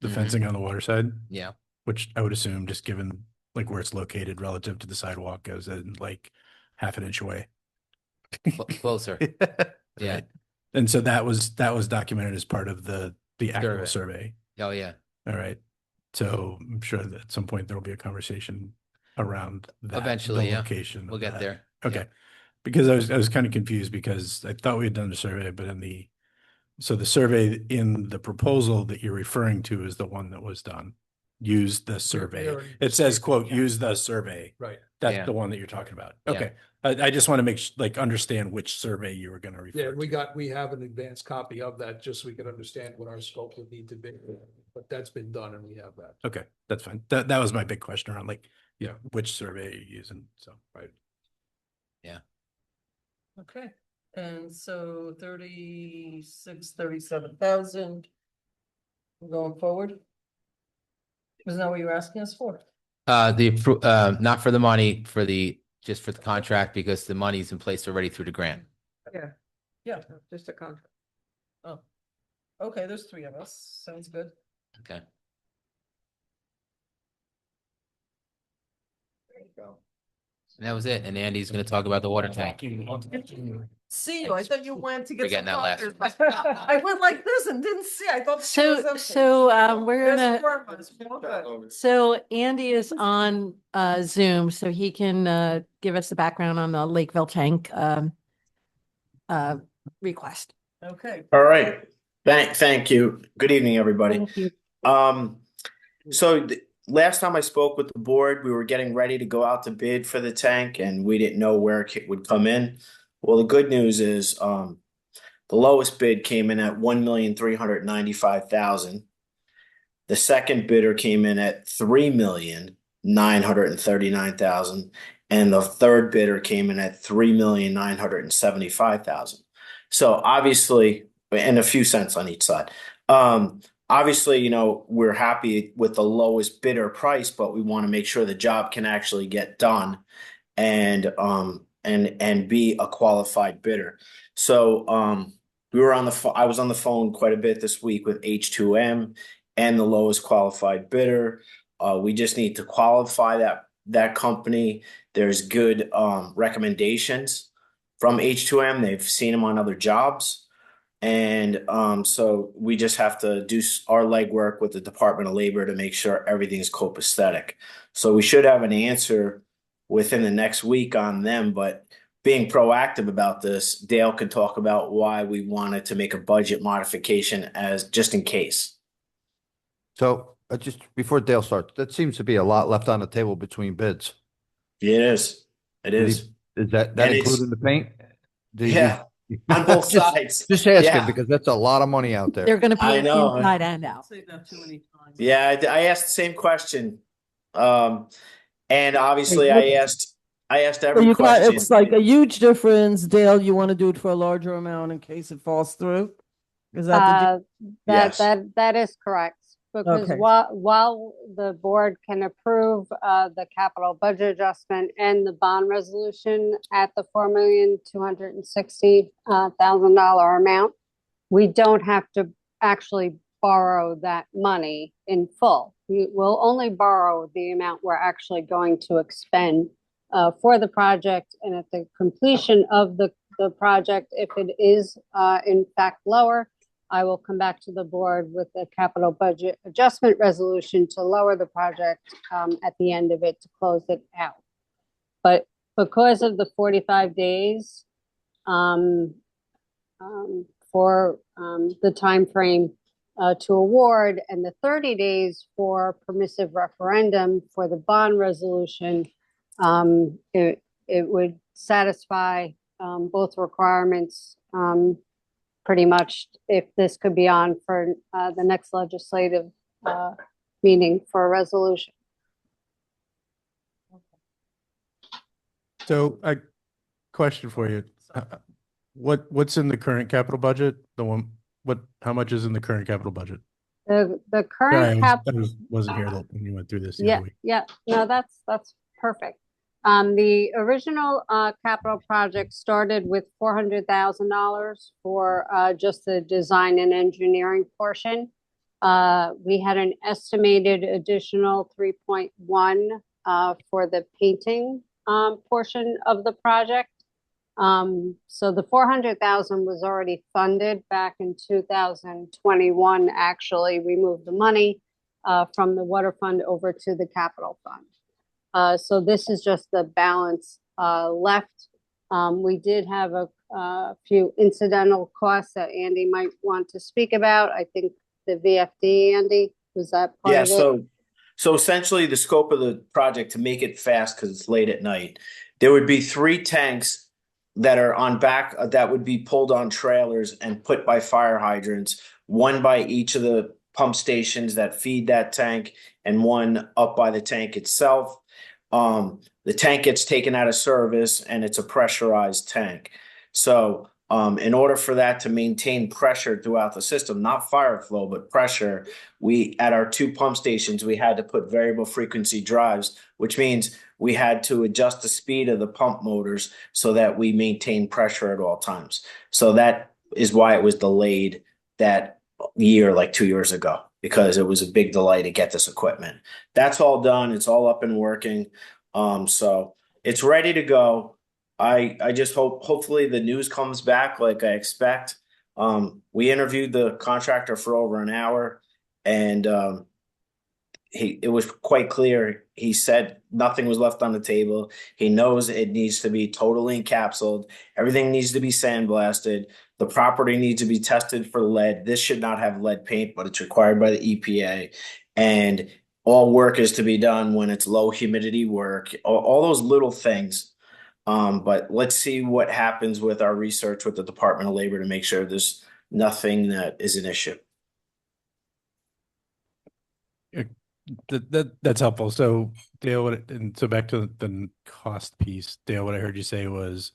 the Mhm. fencing on the water side? Yeah. Which I would assume, just given like where it's located relative to the sidewalk, goes in like half an inch away. Closer. Yeah. Right. And so that was documented as part of the actual survey. Oh, yeah. All right. So I'm sure that at some point there will be a conversation around that. Eventually, the yeah. location. We'll of get that. there. Okay. Yeah. Because I was kind of confused because I thought we had done the survey, but so the survey in the proposal that you're referring to is the one that was done. Use the survey. already It says, stated, quote, yeah. use the survey. Right. That's Yeah. the one that you're talking about. Yeah. Okay. I just want to understand which survey you were going to refer Yeah, to. we have an advanced copy of that just so we can understand what our scope would need to be. But that's been done and we have that. Okay, that's fine. That was my big question around which survey you're using. So, right. Yeah. Okay, and so 37,000 going forward? Isn't that what you're asking us for? Not for the money, just for the contract because the money's in place already through the grant. Yeah. Yeah, Just a contract. oh, okay, there's three of us, sounds good. Okay. And that was it. And Andy's going to talk about the water tank. See you, I thought you went to get Forgetting some that last coffee. I went like this and didn't see, I thought. the chair was empty. We're There's gonna, four of us, well, good. so Andy is on Zoom, so he can give us the background on the Lakeville tank request. Okay. All right. Thank you. Good evening, everybody. Thank you. So last time I spoke with the board, we were getting ready to go out to bid for the tank and we didn't know where it would come in. Well, the good news is the lowest bid came in at $1,395,000. The second bidder came in at $3,995,000. $939,000, and the third bidder came in at $3,975,000. So obviously, and a few cents on each side. Obviously, you know, we're happy with the lowest bidder price, but we want to make sure the job can actually get done and be a qualified bidder. So we were on the I was on the phone quite a bit this week with H2M and the lowest qualified bidder. We just need to qualify that company. There's good recommendations from H2M. They've seen them on other jobs. And so we just have to do our legwork with the Department of Labor to make sure everything's copacetic. So we should have an answer within the next week on them. But being proactive about this, Dale can talk about why we wanted to make a budget modification as just in case. So just before Dale starts, that seems to be a lot left on the table between bids. It is. It is. Is that And including the paint? Yeah. On both sides. Just asking Yeah. because that's a lot of money out there. They're going to I pay know. inside and out. Say that too many times. Yeah, I asked the same question. And obviously I asked So every you got, question. it's like a huge difference. Dale, you want to do it for a larger amount in case it falls through? Is that the? Yes. That is correct. Because Okay. while the board can approve the capital budget adjustment and the bond resolution at the $4,260,000 amount, we don't have to actually borrow that money in full. We will only borrow the amount we're actually going to expend for the project. And at the completion of the project, if it is in fact lower, I will come back to the board with a capital budget adjustment resolution to lower the project at the end of it to close it out. But because of the 45 days for the time frame to award and the 30 days for permissive referendum for the bond resolution, it would satisfy both requirements pretty much if this could be on for the next legislative meeting for a resolution. So a question for you. What's in the current capital budget? How much is in the current capital budget? The Sorry, current wasn't here when you went through this the yeah, other week. yeah, no, that's perfect. The original capital project started with $400,000 for just the design and engineering portion. We had an estimated additional 3.1 for the painting portion of the project. So the 400,000 was already funded back in 2021. Actually, we moved the money from the water fund over to the capital fund. So this is just the balance left. We did have a few incidental costs that Andy might want to speak about. I think the VFD, Andy, was that part of it? So essentially the scope of the project, to make it fast because it's late at night, there would be 3 tanks that are on back that would be pulled on trailers and put by fire hydrants, one by each of the pump stations that feed that tank and one up by the tank itself. The tank gets taken out of service and it's a pressurized tank. So in order for that to maintain pressure throughout the system, not fire flow, but pressure, we at our 2 pump stations, we had to put variable frequency drives, which means we had to adjust the speed of the pump motors so that we maintain pressure at all times. So that is why it was delayed that year, like 2 years ago, because it was a big delay to get this equipment. That's all done. It's all up and working. So it's ready to go. I just hopefully the news comes back like I expect. We interviewed the contractor for over an hour and it was quite clear. He said nothing was left on the table. He knows it needs to be totally encapsulated. Everything needs to be sandblasted. The property needs to be tested for lead. This should not have lead paint, but it's required by the EPA. And all work is to be done when it's low humidity work, all those little things. But let's see what happens with our research with the Department of Labor to make sure there's nothing that is an issue. That's helpful. So Dale, and so back to the cost piece, Dale, what I heard you say was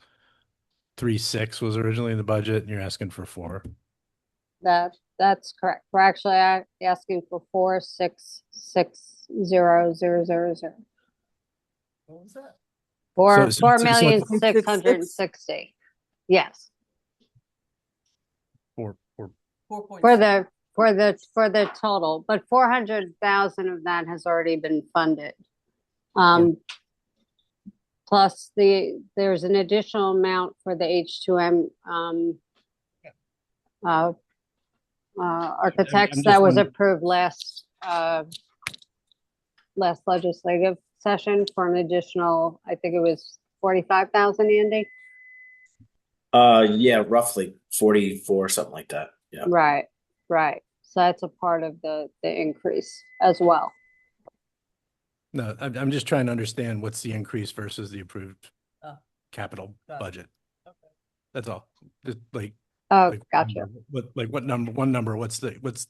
3.6 was originally in the budget and you're asking for 4. That's correct. We're actually asking for 4,660,000. What was that? Four, So four it's million, like 660. Yes, 4. for the total, but 400,000 of that has already been funded. Plus there's an additional amount for the H2M, architects just that was wondering- approved last legislative session for an additional, I think it was 45,000, Andy? Yeah, roughly 44, something like that. Yeah. Right. So that's a part of the increase as well. No, I'm just trying to understand what's the increase versus the approved capital got it. budget. Okay. That's all. Just like, Oh, like gotcha. what number, what's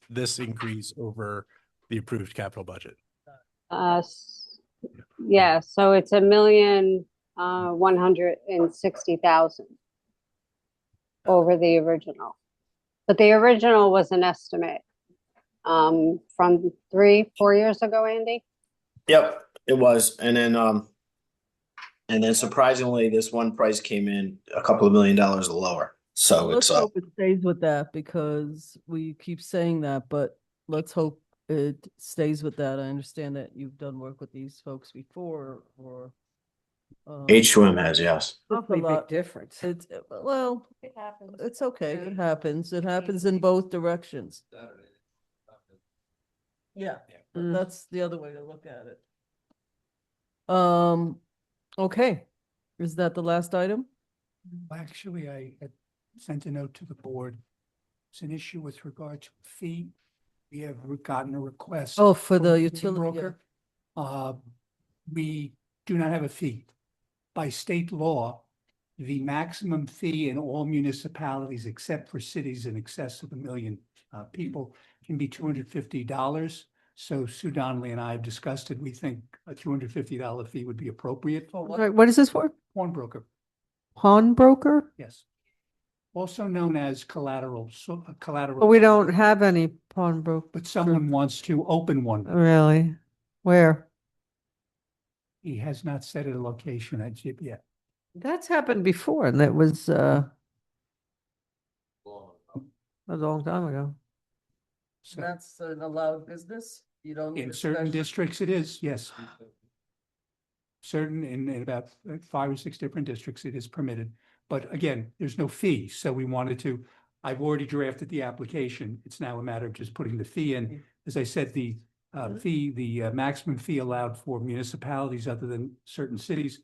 this increase over the approved capital budget? Yeah, so it's 1,160,000 over the original. But the original was an estimate from 3-4 years ago, Andy. Yep, it was. And then surprisingly, this one price came in a couple of $1 million lower. So Let's it's hope it stays with that because we keep saying that, but let's hope it stays with that. I understand that you've done work with these folks before or. H2M has, yes. Awfully big difference. It's, well, It happens. it's okay. It happens. It happens in both directions. Yeah, that's the other way to look at it. Okay. Is that the last item? Actually, I had sent a note to the board. It's an issue with regard to a fee. We have gotten a request. Oh, for the from a utility, broker. We do not have a fee. By state law, the maximum fee in all municipalities, except for cities in excess of 1 million people, can be $250. So Sue Donnelly and I have discussed it. We think a $250 fee would be appropriate. What is this for? Pawnbroker, Pawnbroker? yes. Also known as collateral, collateral. But we don't have any pawnbroker. But someone wants to open one. Really? Where? He has not set a location at yet. That's happened before and that was a long time ago. So That's an allowed business? You don't need in a certain special- districts, it is, yes. Certain, in about 5 or 6 different districts, it is permitted. But again, there's no fee, so we wanted to, I've already drafted the application. It's now a matter of just putting the fee in. As I said, the maximum fee allowed for municipalities other than certain cities,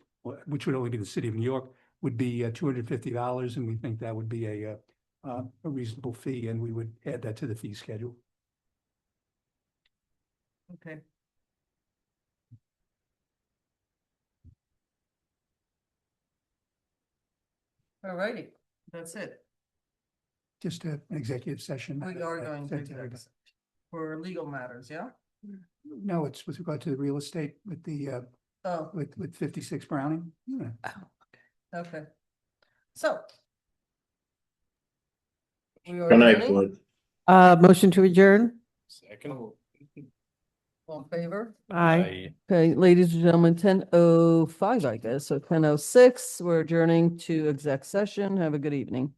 which would only be the city of New York, would be $250, and we think that would be a reasonable fee, and we would add that to the fee schedule. Okay. All righty, that's it. Just an executive session. We are going to Sent everybody. exec for legal matters, yeah? No, it's with regard to the real estate with the, Oh, with 56 Browning. Yeah. okay. So. we are Good night, adjourning? board. Motion to adjourn? Second. All in favor? Aye. Okay, ladies and gentlemen, 10:05, I guess, so 10:06, we're adjourning to exec session. Have a good evening.